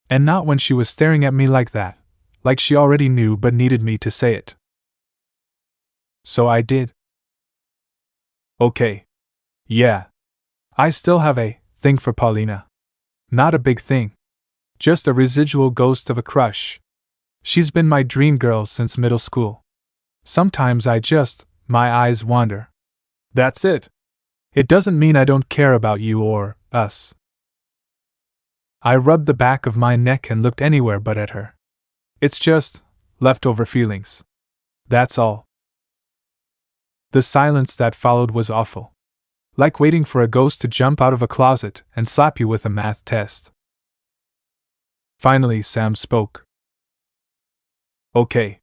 And not when she was staring at me like that, like she already knew but needed me to say it. So I did. Okay. Yeah. I still have a thing for Paulina. Not a big thing. Just a residual ghost of a crush. She's been my dream girl since middle school. Sometimes my eyes wander. That's it. It doesn't mean I don't care about you or us. I rubbed the back of my neck and looked anywhere but at her. It's just leftover feelings. That's all. The silence that followed was awful. Like waiting for a ghost to jump out of a closet and slap you with a math test. Finally, Sam spoke. Okay.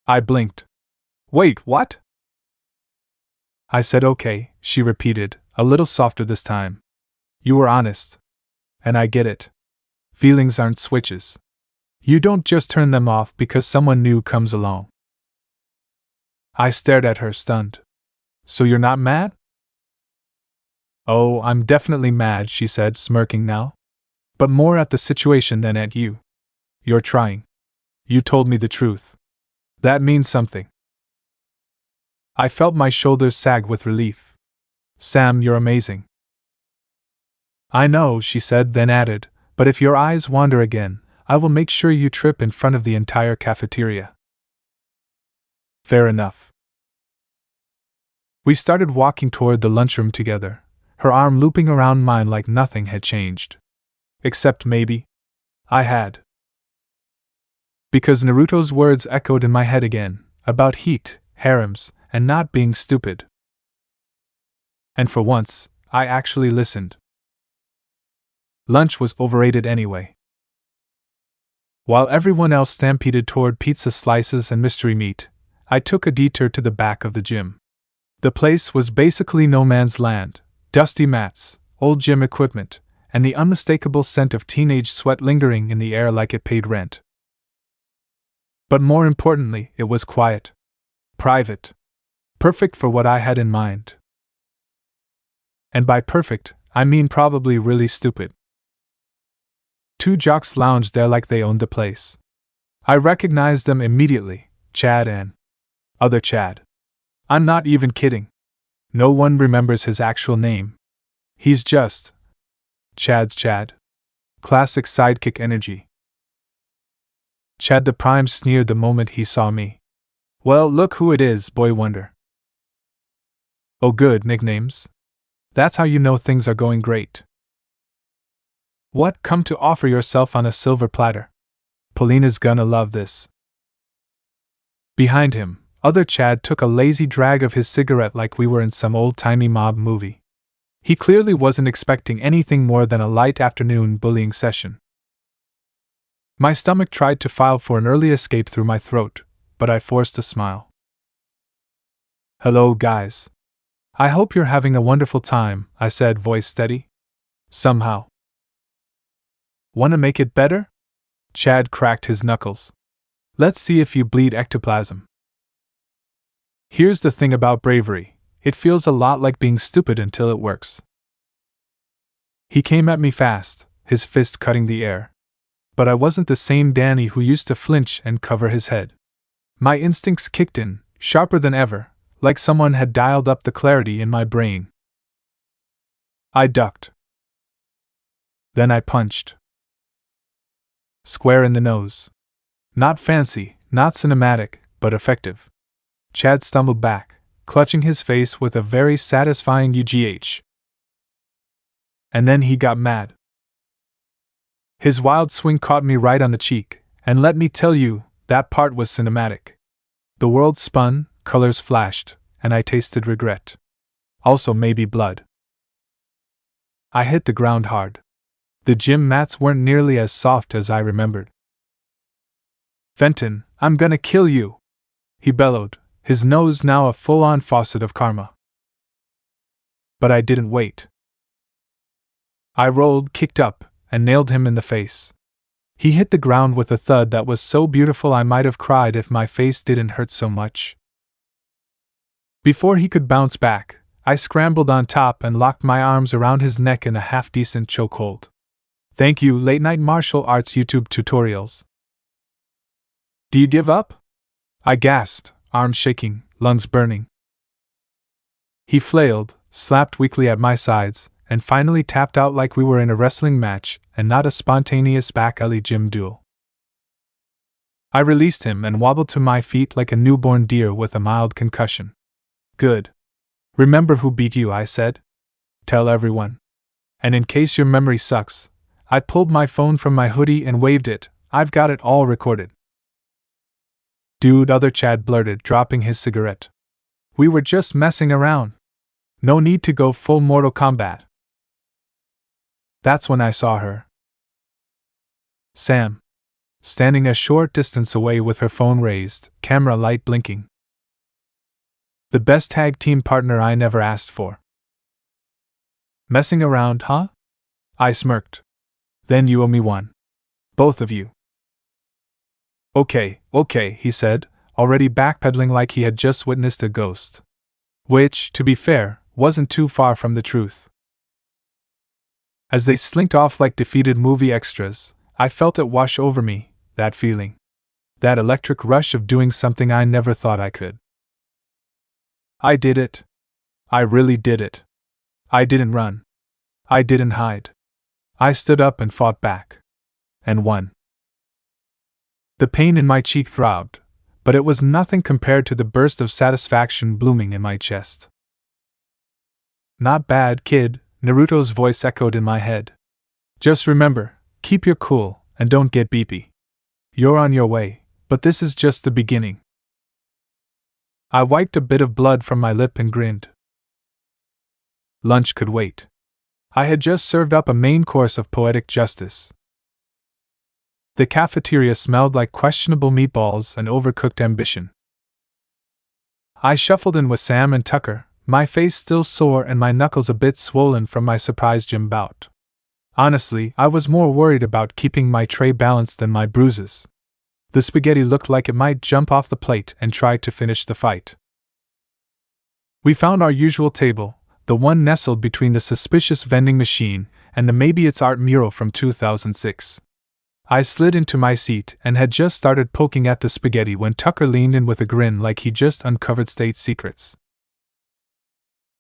I blinked. Wait, what? I said okay, she repeated, a little softer this time. You were honest. And I get it. Feelings aren't switches. You don't just turn them off because someone new comes along. I stared at her, stunned. So you're not mad? Oh, I'm definitely mad, she said, smirking now. But more at the situation than at you. You're trying. You told me the truth. That means something. I felt my shoulders sag with relief. Sam, you're amazing. I know, she said, then added, but if your eyes wander again, I will make sure you trip in front of the entire cafeteria. Fair enough. We started walking toward the lunchroom together, her arm looping around mine like nothing had changed. Except maybe I had. Because Naruto's words echoed in my head again, about heat, harems, and not being stupid. And for once, I actually listened. Lunch was overrated anyway. While everyone else stampeded toward pizza slices and mystery meat, I took a detour to the back of the gym. The place was basically no man's land, dusty mats, old gym equipment, and the unmistakable scent of teenage sweat lingering in the air like it paid rent. But more importantly, it was quiet. Private. Perfect for what I had in mind. And by perfect, I mean probably really stupid. 2 jocks lounged there like they owned the place. I recognized them immediately, Chad and other Chad. I'm not even kidding. No one remembers his actual name. He's just Chad's Chad. Classic sidekick energy. Chad the Prime sneered the moment he saw me. Well, look who it is, boy wonder. Oh good, nicknames. That's how you know things are going great. What, come to offer yourself on a silver platter? Polina's gonna love this. Behind him, other Chad took a lazy drag of his cigarette like we were in some old-timey mob movie. He clearly wasn't expecting anything more than a light afternoon bullying session. My stomach tried to file for an early escape through my throat, but I forced a smile. Hello, guys. I hope you're having a wonderful time, I said, voice steady. Somehow. Wanna make it better? Chad cracked his knuckles. Let's see if you bleed ectoplasm. Here's the thing about bravery, it feels a lot like being stupid until it works. He came at me fast, his fist cutting the air. But I wasn't the same Danny who used to flinch and cover his head. My instincts kicked in, sharper than ever, like someone had dialed up the clarity in my brain. I ducked. Then I punched. Square in the nose. Not fancy, not cinematic, but effective. Chad stumbled back, clutching his face with a very satisfying UGH. And then he got mad. His wild swing caught me right on the cheek, and let me tell you, that part was cinematic. The world spun, colors flashed, and I tasted regret. Also maybe blood. I hit the ground hard. The gym mats weren't nearly as soft as I remembered. Fenton, I'm gonna kill you! He bellowed, his nose now a full-on faucet of karma. But I didn't wait. I rolled, kicked up, and nailed him in the face. He hit the ground with a thud that was so beautiful I might have cried if my face didn't hurt so much. Before he could bounce back, I scrambled on top and locked my arms around his neck in a half-decent chokehold. Thank you, late-night martial arts YouTube tutorials. Do you give up? I gasped, arms shaking, lungs burning. He flailed, slapped weakly at my sides, and finally tapped out like we were in a wrestling match and not a spontaneous back-alley gym duel. I released him and wobbled to my feet like a newborn deer with a mild concussion. Good. Remember who beat you, I said. Tell everyone. And in case your memory sucks, I pulled my phone from my hoodie and waved it. I've got it all recorded. Dude, other Chad blurted, dropping his cigarette. We were just messing around. No need to go full Mortal Kombat. That's when I saw her. Sam. Standing a short distance away with her phone raised, camera light blinking. The best tag team partner I never asked for. Messing around, huh? I smirked. Then you owe me one. Both of you. Okay, he said, already backpedaling like he had just witnessed a ghost. Which, to be fair, wasn't too far from the truth. As they slinked off like defeated movie extras, I felt it wash over me, that feeling. That electric rush of doing something I never thought I could. I did it. I really did it. I didn't run. I didn't hide. I stood up and fought back. And won. The pain in my cheek throbbed, but it was nothing compared to the burst of satisfaction blooming in my chest. not bad, kid, Naruto's voice echoed in my head. Just remember, keep your cool, and don't get beepy. You're on your way, but this is just the beginning. I wiped a bit of blood from my lip and grinned. Lunch could wait. I had just served up a main course of poetic justice. The cafeteria smelled like questionable meatballs and overcooked ambition. I shuffled in with Sam and Tucker, my face still sore and my knuckles a bit swollen from my surprise gym bout. Honestly, I was more worried about keeping my tray balanced than my bruises. The spaghetti looked like it might jump off the plate and try to finish the fight. We found our usual table, the one nestled between the suspicious vending machine and the Maybe It's Art mural from 2006. I slid into my seat and had just started poking at the spaghetti when Tucker leaned in with a grin like he just uncovered state secrets.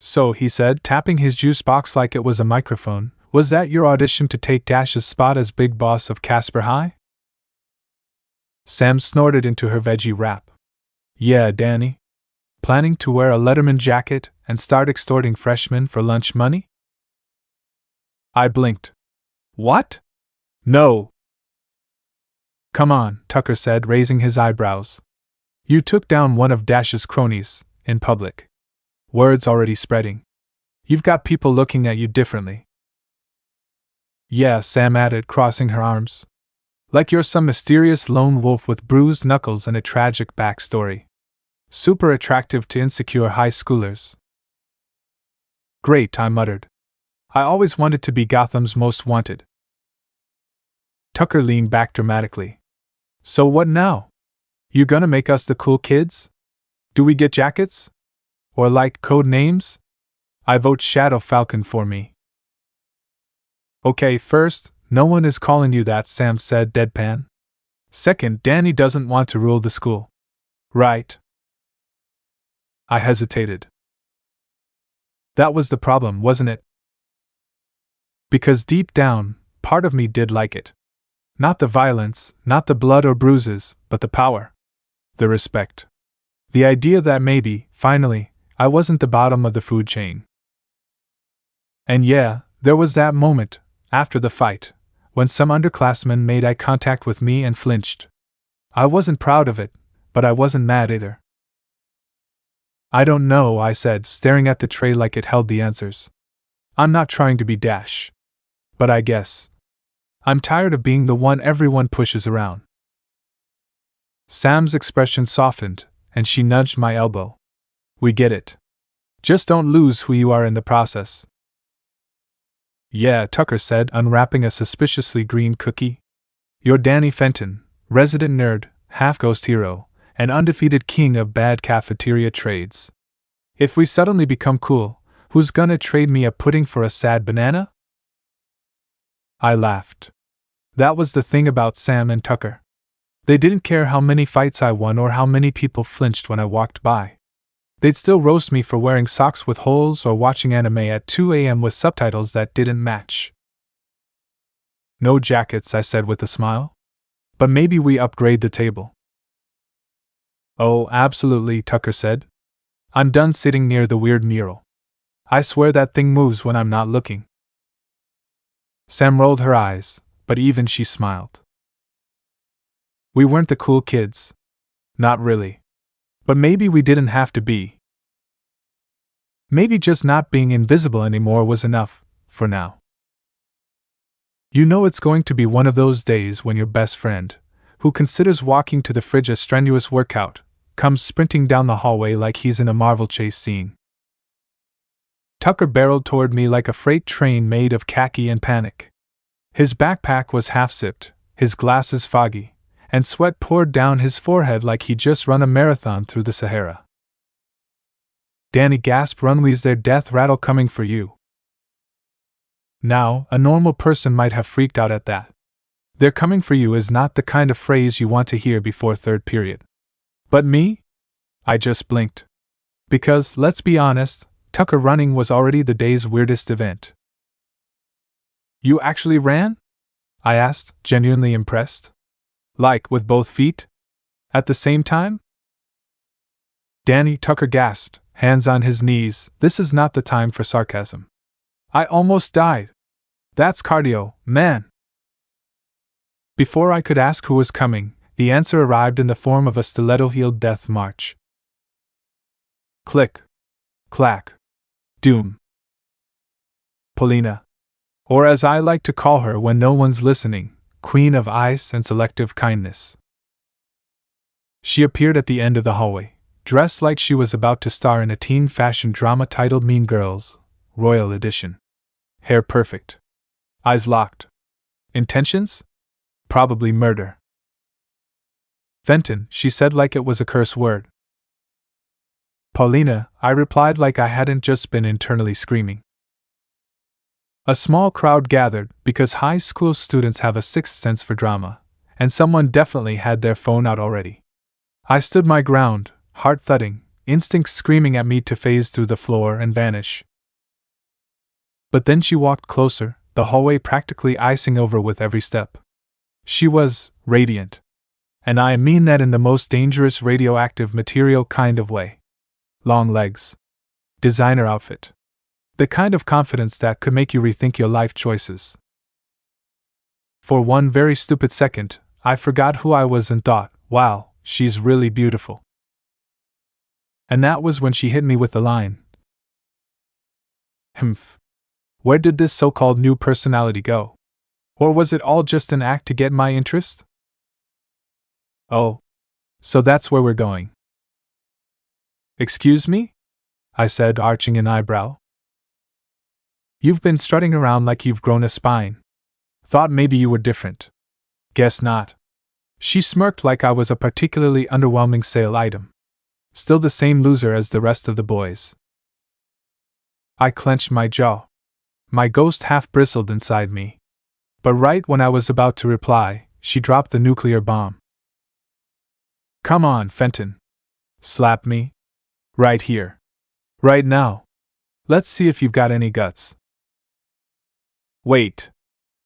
So, he said, tapping his juice box like it was a microphone, was that your audition to take Dash's spot as big boss of Casper High? Sam snorted into her veggie wrap. Yeah, Danny. Planning to wear a Letterman jacket and start extorting freshmen for lunch money? I blinked. What? No. Come on, Tucker said, raising his eyebrows. You took down one of Dash's cronies, in public. Word's already spreading. You've got people looking at you differently. Yeah, Sam added, crossing her arms. Like you're some mysterious lone wolf with bruised knuckles and a tragic backstory. Super attractive to insecure high schoolers. Great, I muttered. I always wanted to be Gotham's most wanted. Tucker leaned back dramatically. So what now? You gonna make us the cool kids? Do we get jackets? Or like code names? I vote Shadow Falcon for me. Okay, first, no one is calling you that, Sam said deadpan. Second, Danny doesn't want to rule the school. Right? I hesitated. That was the problem, wasn't it? Because deep down, part of me did like it. Not the violence, not the blood or bruises, but the power. The respect. The idea that maybe, finally, I wasn't the bottom of the food chain. And yeah, there was that moment, after the fight, when some underclassmen made eye contact with me and flinched. I wasn't proud of it, but I wasn't mad either. I don't know, I said, staring at the tray like it held the answers. I'm not trying to be Dash. But I guess. I'm tired of being the one everyone pushes around. Sam's expression softened, and she nudged my elbow. We get it. Just don't lose who you are in the process. Yeah, Tucker said, unwrapping a suspiciously green cookie. You're Danny Fenton, resident nerd, half-ghost hero, and undefeated king of bad cafeteria trades. If we suddenly become cool, who's gonna trade me a pudding for a sad banana? I laughed. That was the thing about Sam and Tucker. They didn't care how many fights I won or how many people flinched when I walked by. They'd still roast me for wearing socks with holes or watching anime at 2 a.m. with subtitles that didn't match. No jackets, I said with a smile. But maybe we upgrade the table. Oh, absolutely, Tucker said. I'm done sitting near the weird mural. I swear that thing moves when I'm not looking. Sam rolled her eyes, but even she smiled. We weren't the cool kids. Not really. But maybe we didn't have to be. Maybe just not being invisible anymore was enough, for now. You know it's going to be one of those days when your best friend, who considers walking to the fridge a strenuous workout, comes sprinting down the hallway like he's in a Marvel chase scene. Tucker barreled toward me like a freight train made of khaki and panic. His backpack was half-zipped, his glasses foggy, and sweat poured down his forehead like he'd just run a marathon through the Sahara. Danny gasped, "Runway's their death rattle coming for you." Now, a normal person might have freaked out at that. "They're coming for you" is not the kind of phrase you want to hear before third period. But me? I just blinked. Because, let's be honest, Tucker running was already the day's weirdest event. You actually ran? I asked, genuinely impressed. Like, with both feet? At the same time? Danny, Tucker gasped, hands on his knees. This is not the time for sarcasm. I almost died. That's cardio, man. Before I could ask who was coming, the answer arrived in the form of a stiletto-heeled death march. Click. Clack. Doom. Paulina, or as I like to call her when no one's listening, Queen of Ice and Selective Kindness. She appeared at the end of the hallway, dressed like she was about to star in a teen fashion drama titled Mean Girls, Royal Edition. Hair perfect. Eyes locked. Intentions? Probably murder. Fenton, she said like it was a curse word. Paulina, I replied like I hadn't just been internally screaming. A small crowd gathered because high school students have a sixth sense for drama, and someone definitely had their phone out already. I stood my ground, heart thudding, instincts screaming at me to phase through the floor and vanish. But then she walked closer, the hallway practically icing over with every step. She was radiant. And I mean that in the most dangerous radioactive material kind of way. Long legs. Designer outfit. The kind of confidence that could make you rethink your life choices. For one very stupid second, I forgot who I was and thought, wow, she's really beautiful. And that was when she hit me with the line. Humph. Where did this so-called new personality go? Or was it all just an act to get my interest? Oh. So that's where we're going. Excuse me? I said, arching an eyebrow. You've been strutting around like you've grown a spine. Thought maybe you were different. Guess not. She smirked like I was a particularly underwhelming sale item. Still the same loser as the rest of the boys. I clenched my jaw. My ghost half bristled inside me. But right when I was about to reply, she dropped the nuclear bomb. Come on, Fenton. Slap me. Right here. Right now. Let's see if you've got any guts. Wait.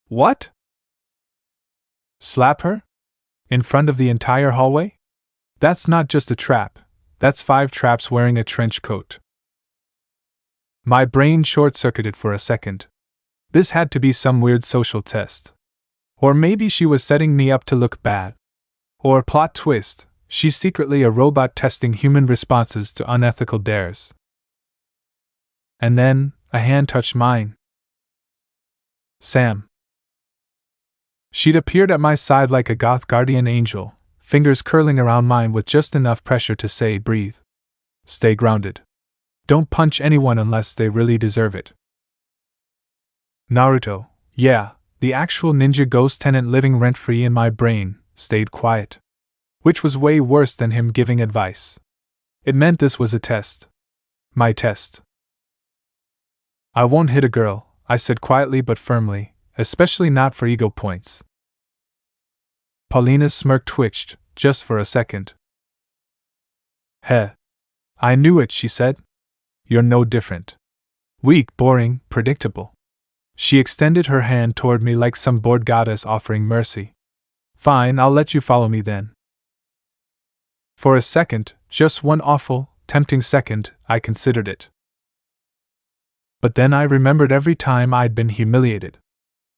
What? Slap her? In front of the entire hallway? That's not just a trap, that's 5 traps wearing a trench coat. My brain short-circuited for a second. This had to be some weird social test. Or maybe she was setting me up to look bad. Or, plot twist, she's secretly a robot testing human responses to unethical dares. And then, a hand touched mine. Sam. She'd appeared at my side like a goth guardian angel, fingers curling around mine with just enough pressure to say, breathe. Stay grounded. Don't punch anyone unless they really deserve it. Naruto, yeah, the actual ninja ghost tenant living rent-free in my brain, stayed quiet. Which was way worse than him giving advice. It meant this was a test. My test. I won't hit a girl, I said quietly but firmly, especially not for ego points. Paulina's smirk twitched, just for a second. Heh. I knew it, she said. You're no different. Weak, boring, predictable. She extended her hand toward me like some bored goddess offering mercy. Fine, I'll let you follow me then. For a second, just one awful, tempting second, I considered it. But then I remembered every time I'd been humiliated.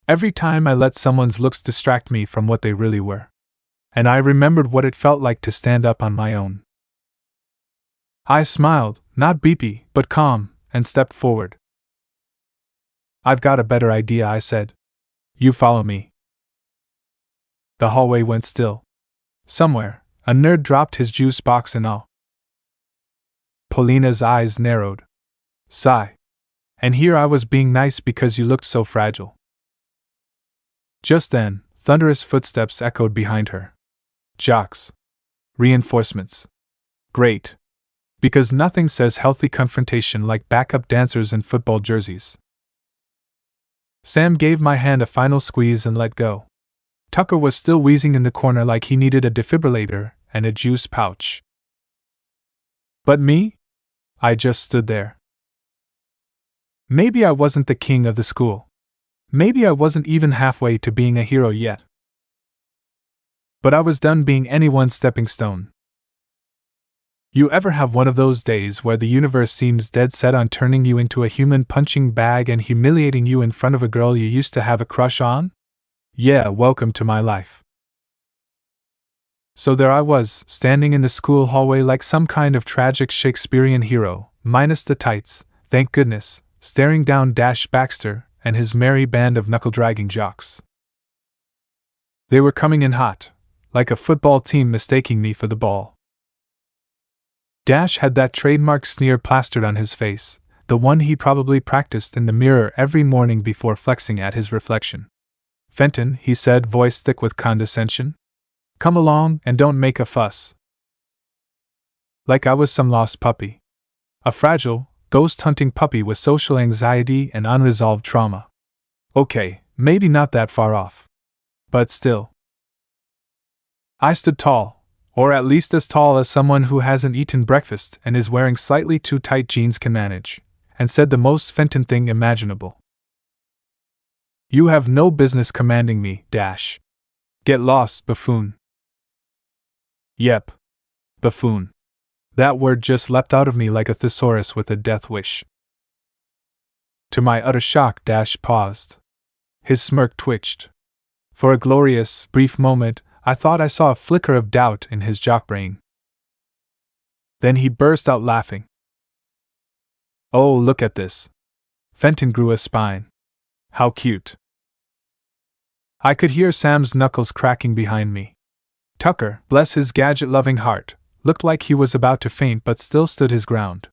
Every time I let someone's looks distract me from what they really were. And I remembered what it felt like to stand up on my own. I smiled, not beepy, but calm, and stepped forward. I've got a better idea, I said. You follow me. The hallway went still. Somewhere, a nerd dropped his juice box and all. Paulina's eyes narrowed. Sigh. And here I was being nice because you looked so fragile. Just then, thunderous footsteps echoed behind her. Jocks. Reinforcements. Great. Because nothing says healthy confrontation like backup dancers in football jerseys. Sam gave my hand a final squeeze and let go. Tucker was still wheezing in the corner like he needed a defibrillator and a juice pouch. But me? I just stood there. Maybe I wasn't the king of the school. Maybe I wasn't even halfway to being a hero yet. But I was done being anyone's stepping stone. You ever have one of those days where the universe seems dead set on turning you into a human punching bag and humiliating you in front of a girl you used to have a crush on? Yeah, welcome to my life. So there I was, standing in the school hallway like some kind of tragic Shakespearean hero, minus the tights, thank goodness, staring down Baxter and his merry band of knuckle-dragging jocks. They were coming in hot, like a football team mistaking me for the ball. Dash had that trademark sneer plastered on his face, the one he probably practiced in the mirror every morning before flexing at his reflection. Fenton, he said, voice thick with condescension. Come along and don't make a fuss. Like I was some lost puppy. A fragile, ghost-hunting puppy with social anxiety and unresolved trauma. Okay, maybe not that far off. But still. I stood tall, or at least as tall as someone who hasn't eaten breakfast and is wearing slightly too tight jeans can manage, and said the most Fenton thing imaginable. You have no business commanding me, Dash. Get lost, buffoon. Yep. Buffoon. That word just leapt out of me like a thesaurus with a death wish. To my utter shock, Dash paused. His smirk twitched. For a glorious, brief moment, I thought I saw a flicker of doubt in his jock brain. Then he burst out laughing. Oh, look at this. Fenton grew a spine. How cute. I could hear Sam's knuckles cracking behind me. Tucker, bless his gadget-loving heart, looked like he was about to faint but still stood his ground.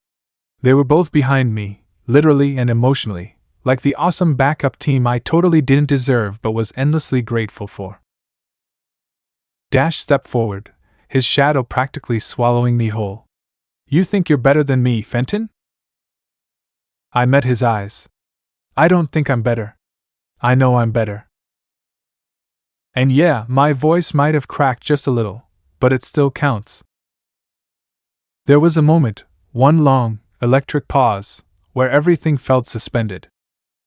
They were both behind me, literally and emotionally, like the awesome backup team I totally didn't deserve but was endlessly grateful for. Dash stepped forward, his shadow practically swallowing me whole. You think you're better than me, Fenton? I met his eyes. I don't think I'm better. I know I'm better. And yeah, my voice might have cracked just a little, but it still counts. There was a moment, one long, electric pause, where everything felt suspended.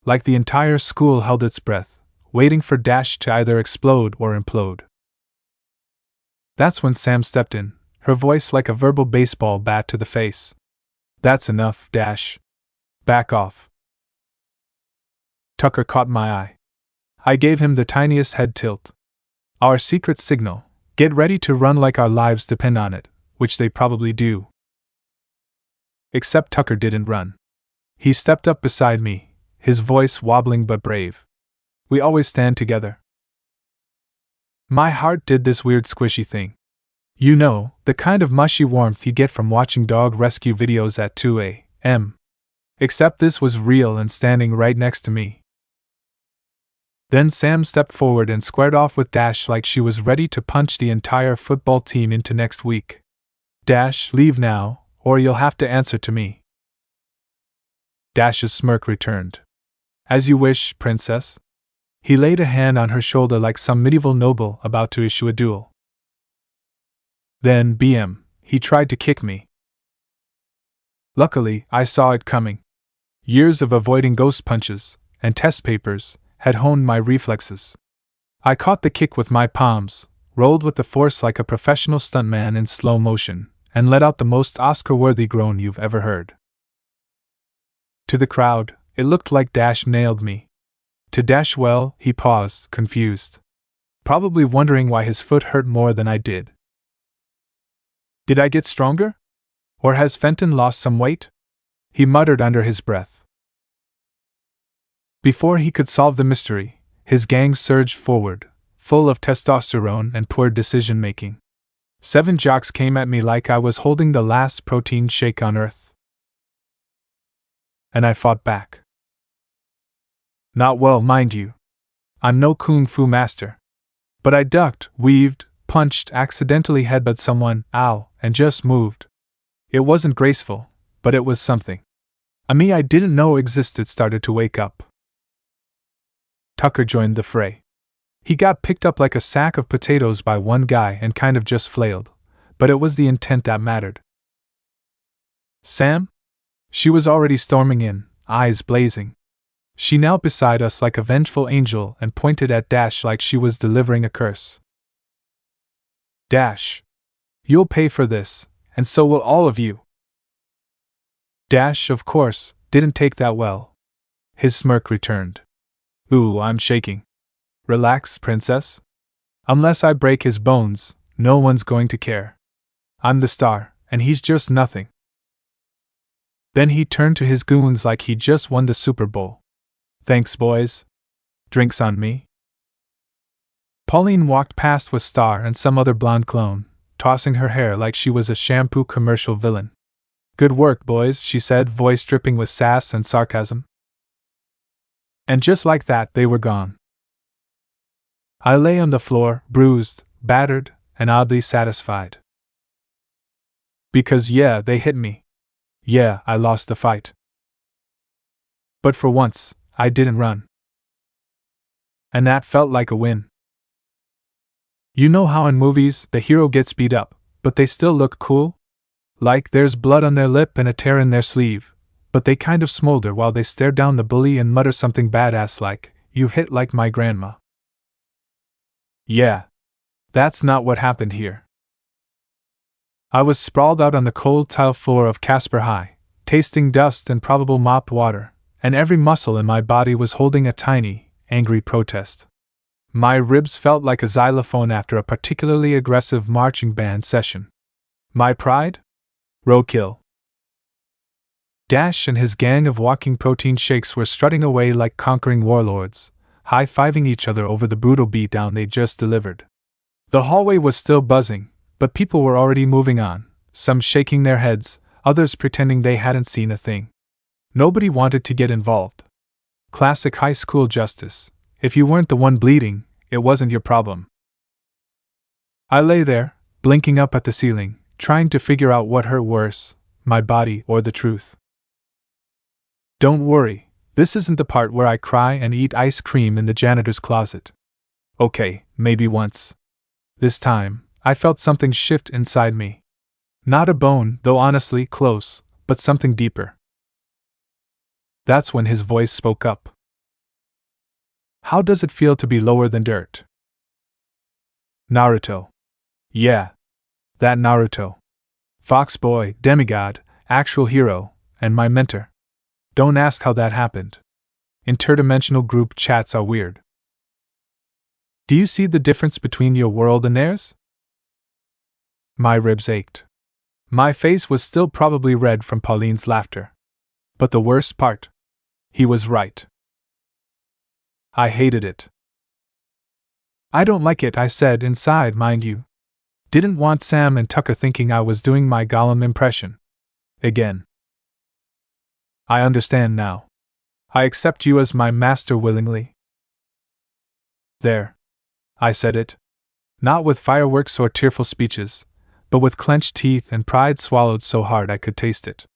Like the entire school held its breath, waiting for Dash to either explode or implode. That's when Sam stepped in, her voice like a verbal baseball bat to the face. That's enough, Dash. Back off. Tucker caught my eye. I gave him the tiniest head tilt. Our secret signal, get ready to run like our lives depend on it, which they probably do. Except Tucker didn't run. He stepped up beside me, his voice wobbling but brave. We always stand together. My heart did this weird squishy thing. You know, the kind of mushy warmth you get from watching dog rescue videos at 2 a.m. Except this was real and standing right next to me. Then Sam stepped forward and squared off with Dash like she was ready to punch the entire football team into next week. Dash, leave now, or you'll have to answer to me. Dash's smirk returned. As you wish, princess. He laid a hand on her shoulder like some medieval noble about to issue a duel. Then, he tried to kick me. Luckily, I saw it coming. Years of avoiding ghost punches and test papers had honed my reflexes. I caught the kick with my palms, rolled with the force like a professional stuntman in slow motion, and let out the most Oscar-worthy groan you've ever heard. To the crowd, it looked like Dash nailed me. To Dash, well, he paused, confused. Probably wondering why his foot hurt more than I did. Did I get stronger? Or has Fenton lost some weight? He muttered under his breath. Before he could solve the mystery, his gang surged forward, full of testosterone and poor decision-making. 7 jocks came at me like I was holding the last protein shake on Earth. And I fought back. Not well, mind you. I'm no kung fu master. But I ducked, weaved, punched, accidentally headbutted someone, ow, and just moved. It wasn't graceful, but it was something. A me I didn't know existed started to wake up. Tucker joined the fray. He got picked up like a sack of potatoes by one guy and kind of just flailed, but it was the intent that mattered. Sam? She was already storming in, eyes blazing. She knelt beside us like a vengeful angel and pointed at Dash like she was delivering a curse. Dash! You'll pay for this, and so will all of you. Dash, of course, didn't take that well. His smirk returned. Ooh, I'm shaking. Relax, princess. Unless I break his bones, no one's going to care. I'm the star, and he's just nothing. Then he turned to his goons like he just won the Super Bowl. Thanks, boys. Drinks on me. Pauline walked past with Star and some other blonde clone, tossing her hair like she was a shampoo commercial villain. Good work, boys, she said, voice dripping with sass and sarcasm. And just like that, they were gone. I lay on the floor, bruised, battered, and oddly satisfied. Because yeah, they hit me. Yeah, I lost the fight. But for once, I didn't run. And that felt like a win. You know how in movies, the hero gets beat up, but they still look cool? Like there's blood on their lip and a tear in their sleeve, but they kind of smolder while they stare down the bully and mutter something badass like, "You hit like my grandma." Yeah. That's not what happened here. I was sprawled out on the cold tile floor of Casper High, tasting dust and probable mopped water, and every muscle in my body was holding a tiny, angry protest. My ribs felt like a xylophone after a particularly aggressive marching band session. My pride? Roadkill. Dash and his gang of walking protein shakes were strutting away like conquering warlords, high-fiving each other over the brutal beatdown they just delivered. The hallway was still buzzing, but people were already moving on, some shaking their heads, others pretending they hadn't seen a thing. Nobody wanted to get involved. Classic high school justice. If you weren't the one bleeding, it wasn't your problem. I lay there, blinking up at the ceiling, trying to figure out what hurt worse, my body or the truth. Don't worry, this isn't the part where I cry and eat ice cream in the janitor's closet. Okay, maybe once. This time, I felt something shift inside me. Not a bone, though honestly close, but something deeper. That's when his voice spoke up. How does it feel to be lower than dirt? Naruto. Yeah. That Naruto. Fox boy, demigod, actual hero, and my mentor. Don't ask how that happened. Interdimensional group chats are weird. Do you see the difference between your world and theirs? My ribs ached. My face was still probably red from Pauline's laughter. But the worst part? He was right. I hated it. I don't like it, I said inside, mind you. Didn't want Sam and Tucker thinking I was doing my Gollum impression. Again. I understand now. I accept you as my master willingly. There. I said it. Not with fireworks or tearful speeches, but with clenched teeth and pride swallowed so hard I could taste it.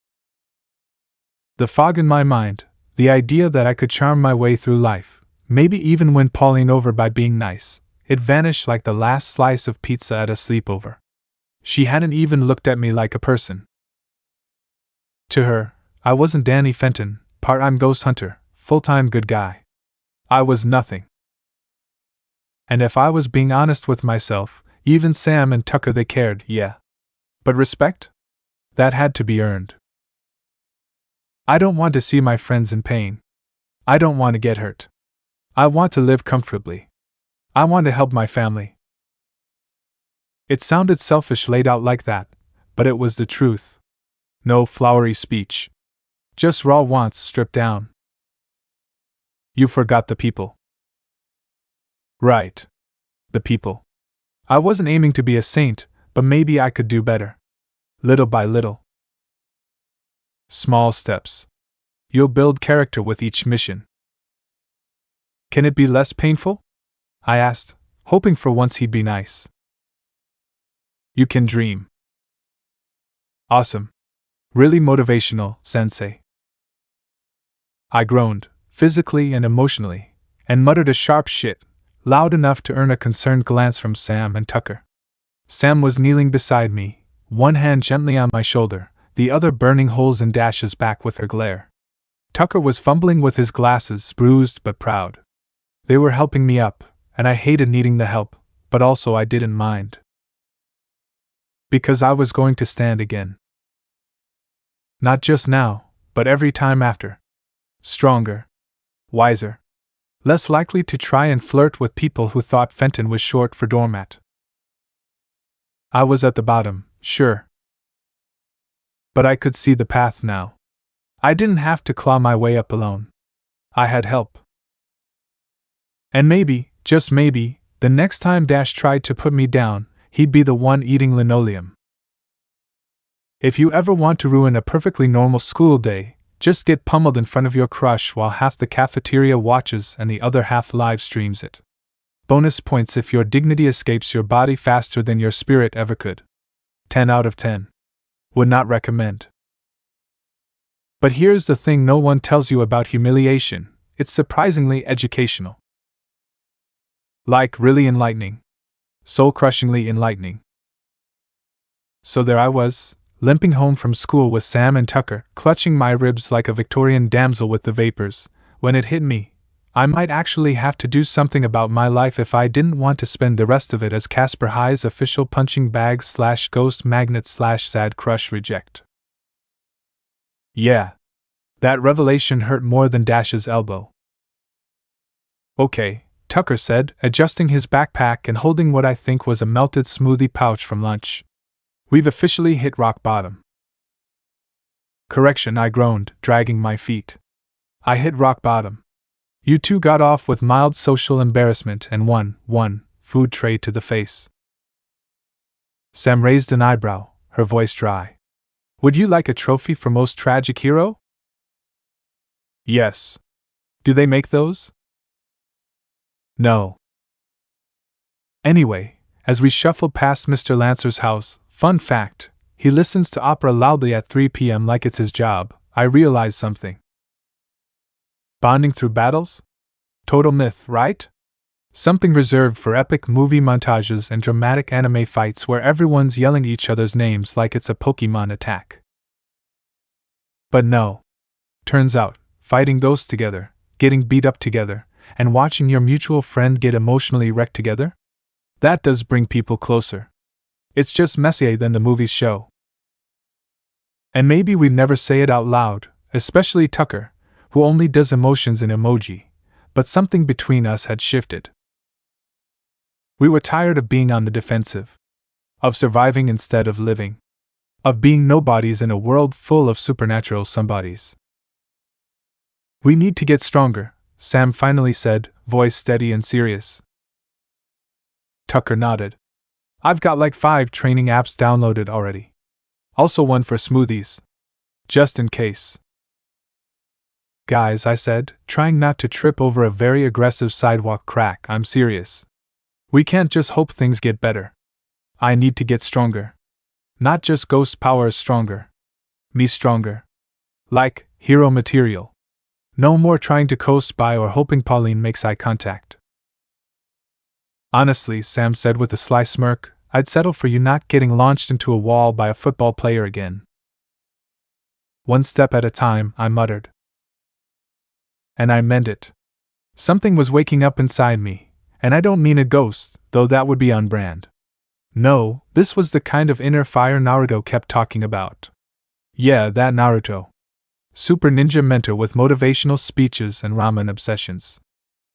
The fog in my mind, the idea that I could charm my way through life, maybe even win Pauline over by being nice, it vanished like the last slice of pizza at a sleepover. She hadn't even looked at me like a person. To her, I wasn't Danny Fenton, part-time ghost hunter, full-time good guy. I was nothing. And if I was being honest with myself, even Sam and Tucker they cared, yeah. But respect? That had to be earned. I don't want to see my friends in pain. I don't want to get hurt. I want to live comfortably. I want to help my family. It sounded selfish laid out like that, but it was the truth. No flowery speech. Just raw wants stripped down. You forgot the people. Right. The people. I wasn't aiming to be a saint, but maybe I could do better. Little by little. Small steps. You'll build character with each mission. Can it be less painful? I asked, hoping for once he'd be nice. You can dream. Awesome. Really motivational, sensei. I groaned, physically and emotionally, and muttered a sharp shit, loud enough to earn a concerned glance from Sam and Tucker. Sam was kneeling beside me, one hand gently on my shoulder, the other burning holes in Dash's back with her glare. Tucker was fumbling with his glasses, bruised but proud. They were helping me up, and I hated needing the help, but also I didn't mind. because I was going to stand again. Not just now, but every time after. Stronger. Wiser. Less likely to try and flirt with people who thought Fenton was short for doormat. I was at the bottom, sure. But I could see the path now. I didn't have to claw my way up alone. I had help. And maybe, just maybe, the next time Dash tried to put me down, he'd be the one eating linoleum. If you ever want to ruin a perfectly normal school day, just get pummeled in front of your crush while half the cafeteria watches and the other half live streams it. Bonus points if your dignity escapes your body faster than your spirit ever could. 10 out of 10. Would not recommend. But here's the thing no one tells you about humiliation, it's surprisingly educational. Like, really enlightening. Soul-crushingly enlightening. So there I was, limping home from school with Sam and Tucker, clutching my ribs like a Victorian damsel with the vapors, when it hit me. I might actually have to do something about my life if I didn't want to spend the rest of it as Casper High's official punching bag / ghost magnet / sad crush reject. Yeah. That revelation hurt more than Dash's elbow. Okay, Tucker said, adjusting his backpack and holding what I think was a melted smoothie pouch from lunch. We've officially hit rock bottom. Correction, I groaned, dragging my feet. I hit rock bottom. You two got off with mild social embarrassment and one food tray to the face. Sam raised an eyebrow, her voice dry. Would you like a trophy for most tragic hero? Yes. Do they make those? No. Anyway, as we shuffled past Mr. Lancer's house, fun fact, he listens to opera loudly at 3 p.m. like it's his job, I realized something. Bonding through battles? Total myth, right? Something reserved for epic movie montages and dramatic anime fights where everyone's yelling each other's names like it's a Pokemon attack. But no. Turns out, fighting those together, getting beat up together, and watching your mutual friend get emotionally wrecked together? That does bring people closer. It's just messier than the movies show. And maybe we'd never say it out loud, especially Tucker, who only does emotions in emoji, but something between us had shifted. We were tired of being on the defensive. Of surviving instead of living. Of being nobodies in a world full of supernatural somebodies. We need to get stronger, Sam finally said, voice steady and serious. Tucker nodded. I've got like 5 training apps downloaded already. Also one for smoothies. Just in case. Guys, I said, trying not to trip over a very aggressive sidewalk crack, I'm serious. We can't just hope things get better. I need to get stronger. Not just ghost powers stronger. Me stronger. Like, hero material. No more trying to coast by or hoping Pauline makes eye contact. Honestly, Sam said with a sly smirk, I'd settle for you not getting launched into a wall by a football player again. One step at a time, I muttered. And I meant it. Something was waking up inside me, and I don't mean a ghost, though that would be on brand. No, this was the kind of inner fire Naruto kept talking about. Yeah, that Naruto. Super ninja mentor with motivational speeches and ramen obsessions.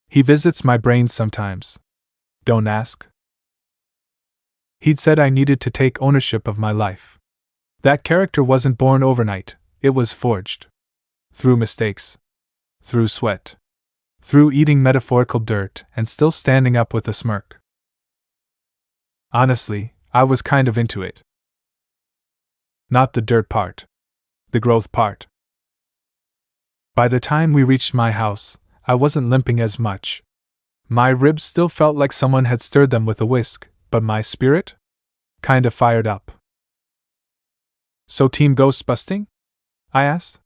He visits my brain sometimes. Don't ask. He'd said I needed to take ownership of my life. That character wasn't born overnight, it was forged. Through mistakes. Through sweat. Through eating metaphorical dirt and still standing up with a smirk. Honestly, I was kind of into it. Not the dirt part. The growth part. By the time we reached my house, I wasn't limping as much. My ribs still felt like someone had stirred them with a whisk, but my spirit? Kinda fired up. So team ghost busting? I asked.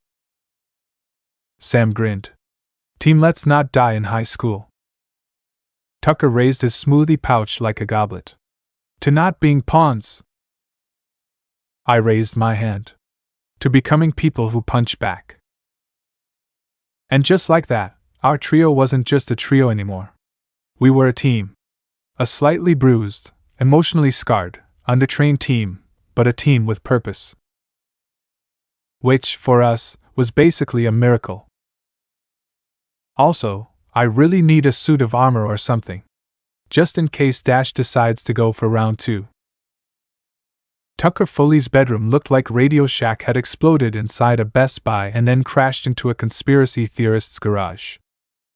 Sam grinned. Team let's not die in high school. Tucker raised his smoothie pouch like a goblet. To not being pawns. I raised my hand. To becoming people who punch back. And just like that, our trio wasn't just a trio anymore. We were a team. A slightly bruised, emotionally scarred, undertrained team, but a team with purpose. Which, for us, was basically a miracle. Also, I really need a suit of armor or something. Just in case Dash decides to go for round 2. Tucker Foley's bedroom looked like Radio Shack had exploded inside a Best Buy and then crashed into a conspiracy theorist's garage.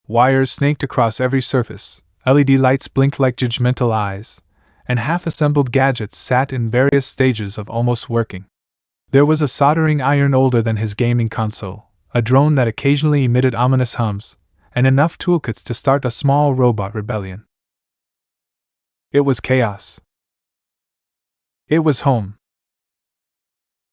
Wires snaked across every surface, LED lights blinked like judgmental eyes, and half-assembled gadgets sat in various stages of almost working. There was a soldering iron older than his gaming console, a drone that occasionally emitted ominous hums, and enough toolkits to start a small robot rebellion. It was chaos. It was home.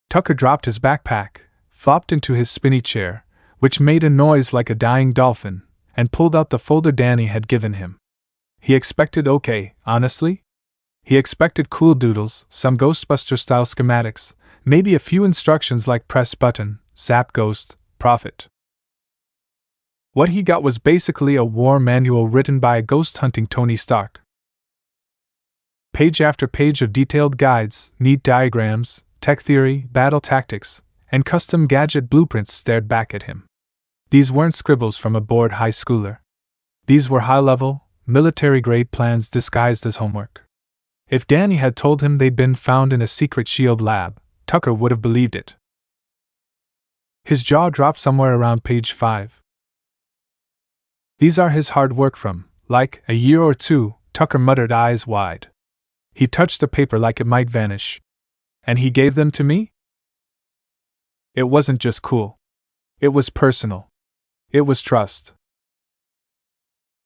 Tucker dropped his backpack, flopped into his spinny chair, which made a noise like a dying dolphin, and pulled out the folder Danny had given him. He expected okay, honestly. He expected cool doodles, some Ghostbuster-style schematics, maybe a few instructions like press button, zap ghost, profit. What he got was basically a war manual written by a ghost-hunting Tony Stark. Page after page of detailed guides, neat diagrams, tech theory, battle tactics, and custom gadget blueprints stared back at him. These weren't scribbles from a bored high schooler. These were high-level, military-grade plans disguised as homework. If Danny had told him they'd been found in a secret SHIELD lab, Tucker would have believed it. His jaw dropped somewhere around page 5. These are his hard work from, like, a year or two, Tucker muttered, eyes wide. He touched the paper like it might vanish. And he gave them to me? It wasn't just cool. It was personal. It was trust.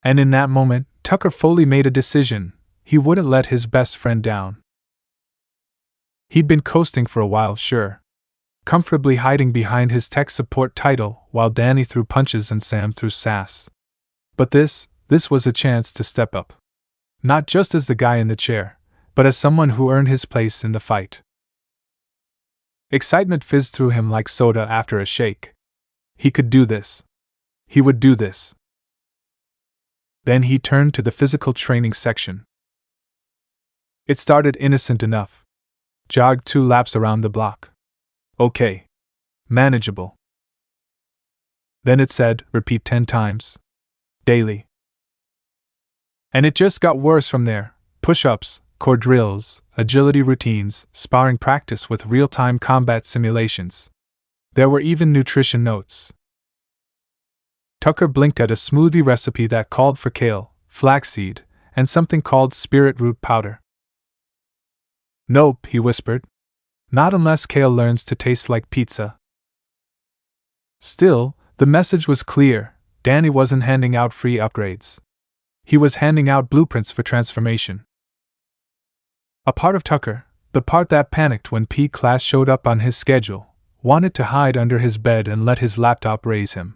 And in that moment, Tucker Foley made a decision. He wouldn't let his best friend down. He'd been coasting for a while, sure. Comfortably hiding behind his tech support title while Danny threw punches and Sam threw sass. But this was a chance to step up. Not just as the guy in the chair, but as someone who earned his place in the fight. Excitement fizzed through him like soda after a shake. He could do this. He would do this. Then he turned to the physical training section. It started innocent enough. Jogged 2 laps around the block. Okay. Manageable. Then it said, repeat 10 times. Daily. And it just got worse from there. Push-ups, core drills, agility routines, sparring practice with real-time combat simulations. There were even nutrition notes. Tucker blinked at a smoothie recipe that called for kale, flaxseed, and something called spirit root powder. Nope, he whispered. Not unless kale learns to taste like pizza. Still, the message was clear. Danny wasn't handing out free upgrades. He was handing out blueprints for transformation. A part of Tucker, the part that panicked when P class showed up on his schedule, wanted to hide under his bed and let his laptop raise him.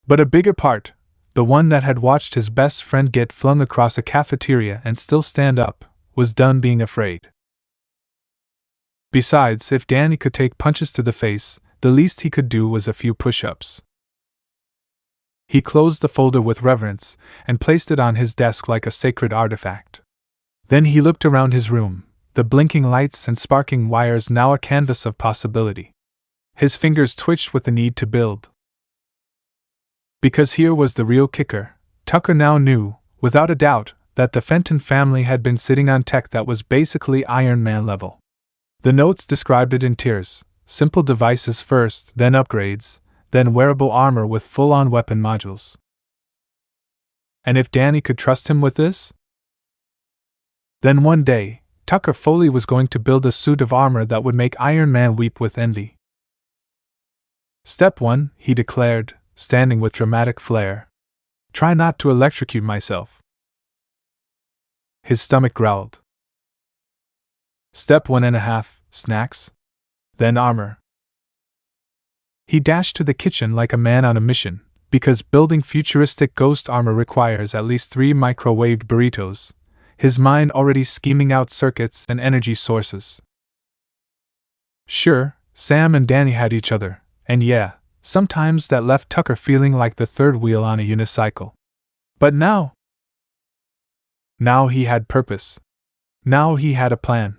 But a bigger part, the one that had watched his best friend get flung across a cafeteria and still stand up, was done being afraid. Besides, if Danny could take punches to the face, the least he could do was a few push-ups. He closed the folder with reverence and placed it on his desk like a sacred artifact. Then he looked around his room, the blinking lights and sparking wires now a canvas of possibility. His fingers twitched with the need to build. Because here was the real kicker. Tucker now knew, without a doubt, that the Fenton family had been sitting on tech that was basically Iron Man level. The notes described it in tiers: simple devices first, then upgrades, then wearable armor with full-on weapon modules. And if Danny could trust him with this? Then one day, Tucker Foley was going to build a suit of armor that would make Iron Man weep with envy. Step 1, he declared, standing with dramatic flair. Try not to electrocute myself. His stomach growled. Step 1.5, snacks. Then armor. He dashed to the kitchen like a man on a mission, because building futuristic ghost armor requires at least 3 microwaved burritos, his mind already scheming out circuits and energy sources. Sure, Sam and Danny had each other, and yeah, sometimes that left Tucker feeling like the third wheel on a unicycle. But now he had purpose. Now he had a plan.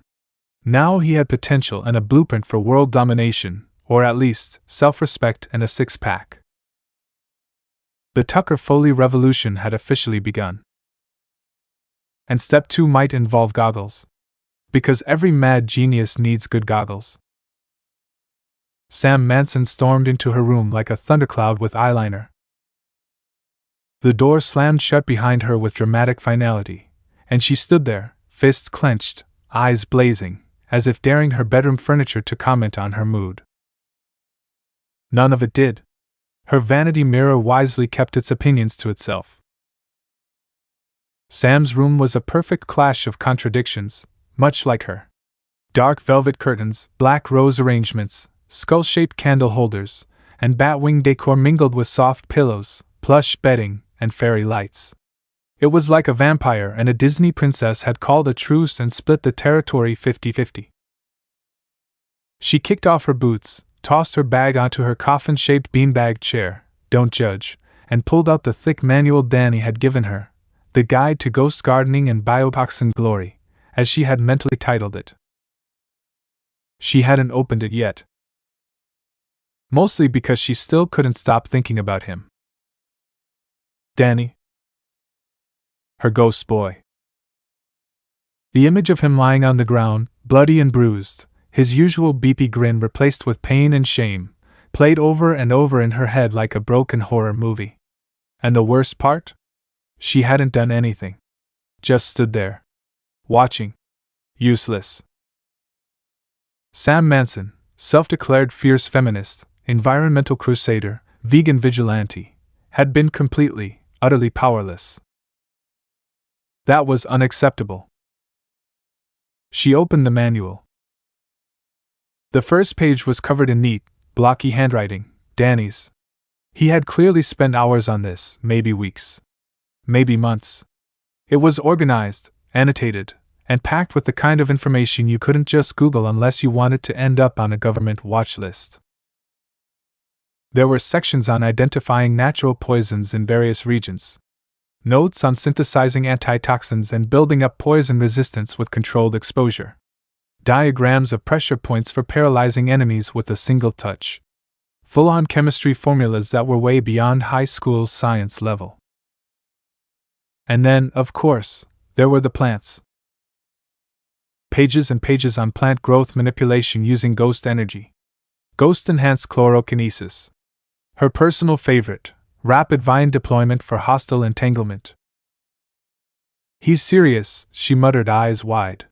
Now he had potential and a blueprint for world domination, or at least, self-respect and a six-pack. The Tucker Foley revolution had officially begun. And step 2 might involve goggles. Because every mad genius needs good goggles. Sam Manson stormed into her room like a thundercloud with eyeliner. The door slammed shut behind her with dramatic finality, and she stood there, fists clenched, eyes blazing, as if daring her bedroom furniture to comment on her mood. None of it did. Her vanity mirror wisely kept its opinions to itself. Sam's room was a perfect clash of contradictions, much like her. Dark velvet curtains, black rose arrangements, skull-shaped candle holders, and bat-wing decor mingled with soft pillows, plush bedding, and fairy lights. It was like a vampire and a Disney princess had called a truce and split the territory 50-50. She kicked off her boots, tossed her bag onto her coffin-shaped beanbag chair, don't judge, and pulled out the thick manual Danny had given her, the Guide to Ghost Gardening and Biotoxin Glory, as she had mentally titled it. She hadn't opened it yet. Mostly because she still couldn't stop thinking about him. Danny. Her ghost boy. The image of him lying on the ground, bloody and bruised, his usual beepy grin replaced with pain and shame, played over and over in her head like a broken horror movie. And the worst part? She hadn't done anything. Just stood there. Watching. Useless. Sam Manson, self-declared fierce feminist, environmental crusader, vegan vigilante, had been completely, utterly powerless. That was unacceptable. She opened the manual. The first page was covered in neat, blocky handwriting, Danny's. He had clearly spent hours on this, maybe weeks. Maybe months. It was organized, annotated, and packed with the kind of information you couldn't just Google unless you wanted to end up on a government watch list. There were sections on identifying natural poisons in various regions. Notes on synthesizing antitoxins and building up poison resistance with controlled exposure. Diagrams of pressure points for paralyzing enemies with a single touch. Full-on chemistry formulas that were way beyond high school's science level. And then, of course, there were the plants. Pages and pages on plant growth manipulation using ghost energy. Ghost-enhanced chlorokinesis. Her personal favorite, rapid vine deployment for hostile entanglement. He's serious, she muttered, eyes wide.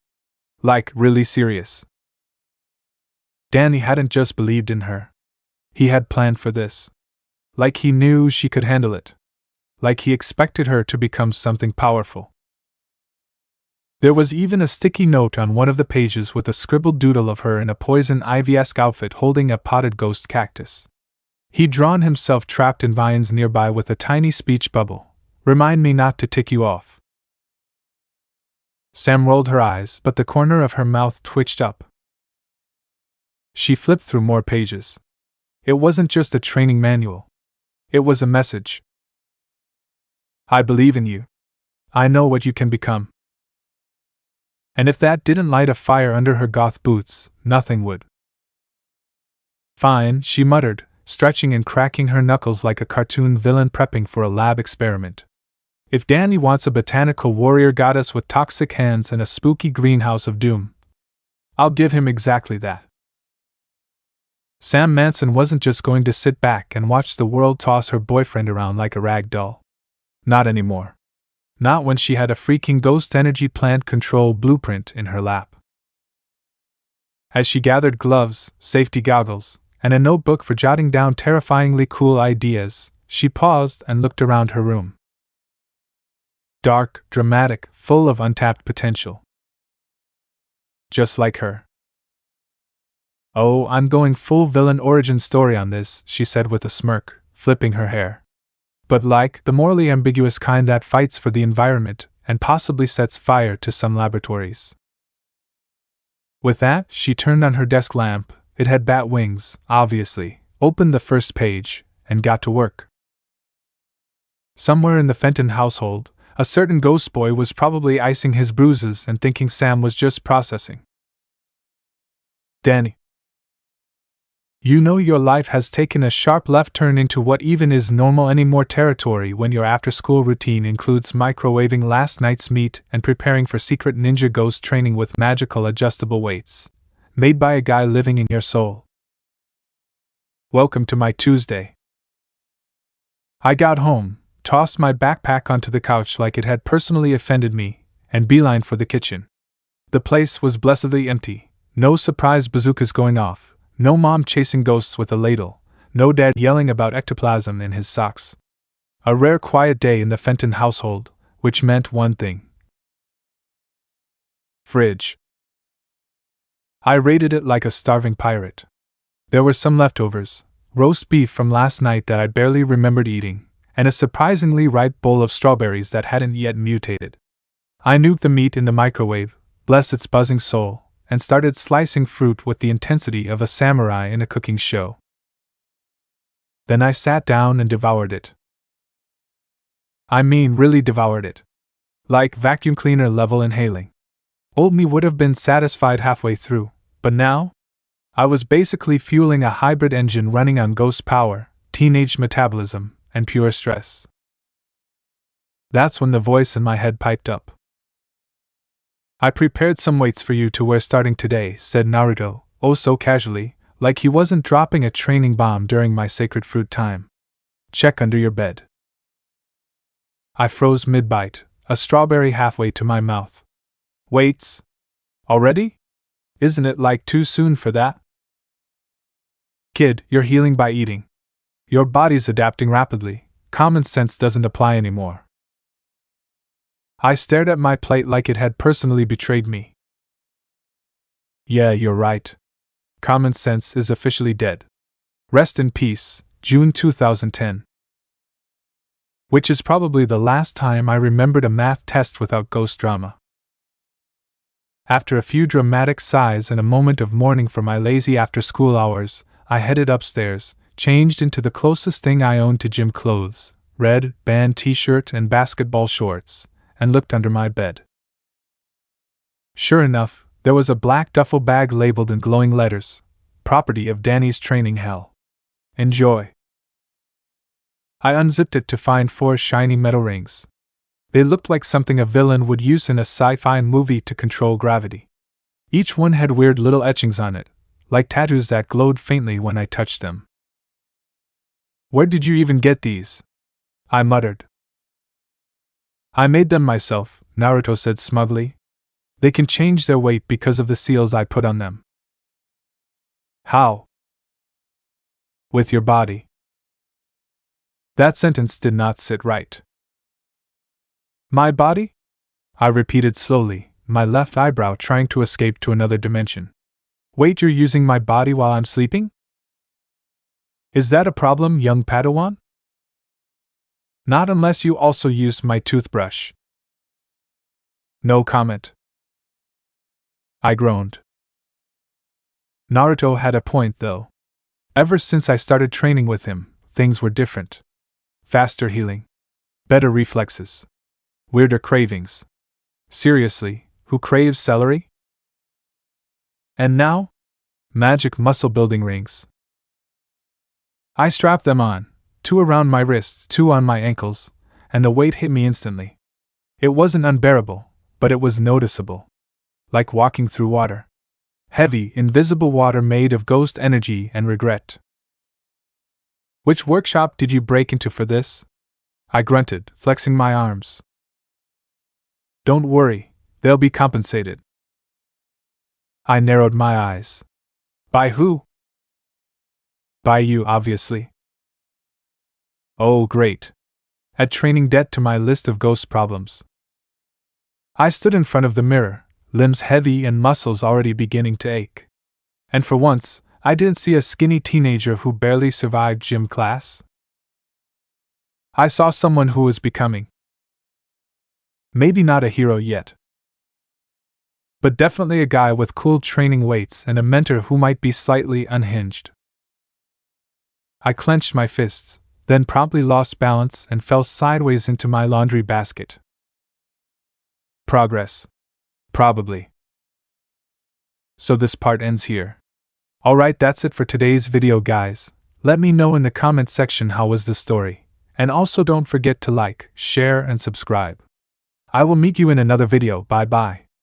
Like, really serious. Danny hadn't just believed in her. He had planned for this. Like he knew she could handle it. Like he expected her to become something powerful. There was even a sticky note on one of the pages with a scribbled doodle of her in a poison ivy-esque outfit holding a potted ghost cactus. He'd drawn himself trapped in vines nearby with a tiny speech bubble. Remind me not to tick you off. Sam rolled her eyes, but the corner of her mouth twitched up. She flipped through more pages. It wasn't just a training manual. It was a message. I believe in you. I know what you can become. And if that didn't light a fire under her goth boots, nothing would. Fine, she muttered, stretching and cracking her knuckles like a cartoon villain prepping for a lab experiment. If Danny wants a botanical warrior goddess with toxic hands and a spooky greenhouse of doom, I'll give him exactly that. Sam Manson wasn't just going to sit back and watch the world toss her boyfriend around like a rag doll. Not anymore. Not when she had a freaking ghost energy plant control blueprint in her lap. As she gathered gloves, safety goggles, and a notebook for jotting down terrifyingly cool ideas, she paused and looked around her room. Dark, dramatic, full of untapped potential. Just like her. Oh, I'm going full villain origin story on this, she said with a smirk, flipping her hair. But like the morally ambiguous kind that fights for the environment and possibly sets fire to some laboratories. With that, she turned on her desk lamp, it had bat wings, obviously, opened the first page, and got to work. Somewhere in the Fenton household, a certain ghost boy was probably icing his bruises and thinking Sam was just processing. Danny. You know your life has taken a sharp left turn into what even is normal anymore territory when your after-school routine includes microwaving last night's meat and preparing for secret ninja ghost training with magical adjustable weights, made by a guy living in your soul. Welcome to my Tuesday. I got home, tossed my backpack onto the couch like it had personally offended me, and beelined for the kitchen. The place was blessedly empty, no surprise bazookas going off. No mom chasing ghosts with a ladle, no dad yelling about ectoplasm in his socks. A rare quiet day in the Fenton household, which meant one thing. Fridge. I raided it like a starving pirate. There were some leftovers, roast beef from last night that I barely remembered eating, and a surprisingly ripe bowl of strawberries that hadn't yet mutated. I nuked the meat in the microwave, bless its buzzing soul, and started slicing fruit with the intensity of a samurai in a cooking show. Then I sat down and devoured it. I mean, really devoured it. Like vacuum cleaner level inhaling. Old me would have been satisfied halfway through, but now? I was basically fueling a hybrid engine running on ghost power, teenage metabolism, and pure stress. That's when the voice in my head piped up. I prepared some weights for you to wear starting today, said Naruto, oh so casually, like he wasn't dropping a training bomb during my sacred fruit time. Check under your bed. I froze mid-bite, a strawberry halfway to my mouth. Weights? Already? Isn't it like too soon for that? Kid, you're healing by eating. Your body's adapting rapidly, common sense doesn't apply anymore. I stared at my plate like it had personally betrayed me. Yeah, you're right. Common sense is officially dead. Rest in peace, June 2010. Which is probably the last time I remembered a math test without ghost drama. After a few dramatic sighs and a moment of mourning for my lazy after-school hours, I headed upstairs, changed into the closest thing I owned to gym clothes, red band t-shirt and basketball shorts, and looked under my bed. Sure enough, there was a black duffel bag labeled in glowing letters, property of Danny's training hell. Enjoy. I unzipped it to find 4 shiny metal rings. They looked like something a villain would use in a sci-fi movie to control gravity. Each one had weird little etchings on it, like tattoos that glowed faintly when I touched them. Where did you even get these? I muttered. I made them myself, Naruto said smugly. They can change their weight because of the seals I put on them. How? With your body. That sentence did not sit right. My body? I repeated slowly, my left eyebrow trying to escape to another dimension. Wait, you're using my body while I'm sleeping? Is that a problem, young Padawan? Not unless you also used my toothbrush. No comment. I groaned. Naruto had a point, though. Ever since I started training with him, things were different. Faster healing. Better reflexes. Weirder cravings. Seriously, who craves celery? And now? Magic muscle-building rings. I strapped them on. 2 around my wrists, 2 on my ankles, and the weight hit me instantly. It wasn't unbearable, but it was noticeable. Like walking through water. Heavy, invisible water made of ghost energy and regret. Which workshop did you break into for this? I grunted, flexing my arms. Don't worry, they'll be compensated. I narrowed my eyes. By who? By you, obviously. Oh, great. Add training debt to my list of ghost problems. I stood in front of the mirror, limbs heavy and muscles already beginning to ache. And for once, I didn't see a skinny teenager who barely survived gym class. I saw someone who was becoming. Maybe not a hero yet, but definitely a guy with cool training weights and a mentor who might be slightly unhinged. I clenched my fists, then promptly lost balance and fell sideways into my laundry basket. Progress. Probably. So this part ends here. Alright, that's it for today's video, guys. Let me know in the comments section how was the story. And also don't forget to like, share, and subscribe. I will meet you in another video. Bye bye.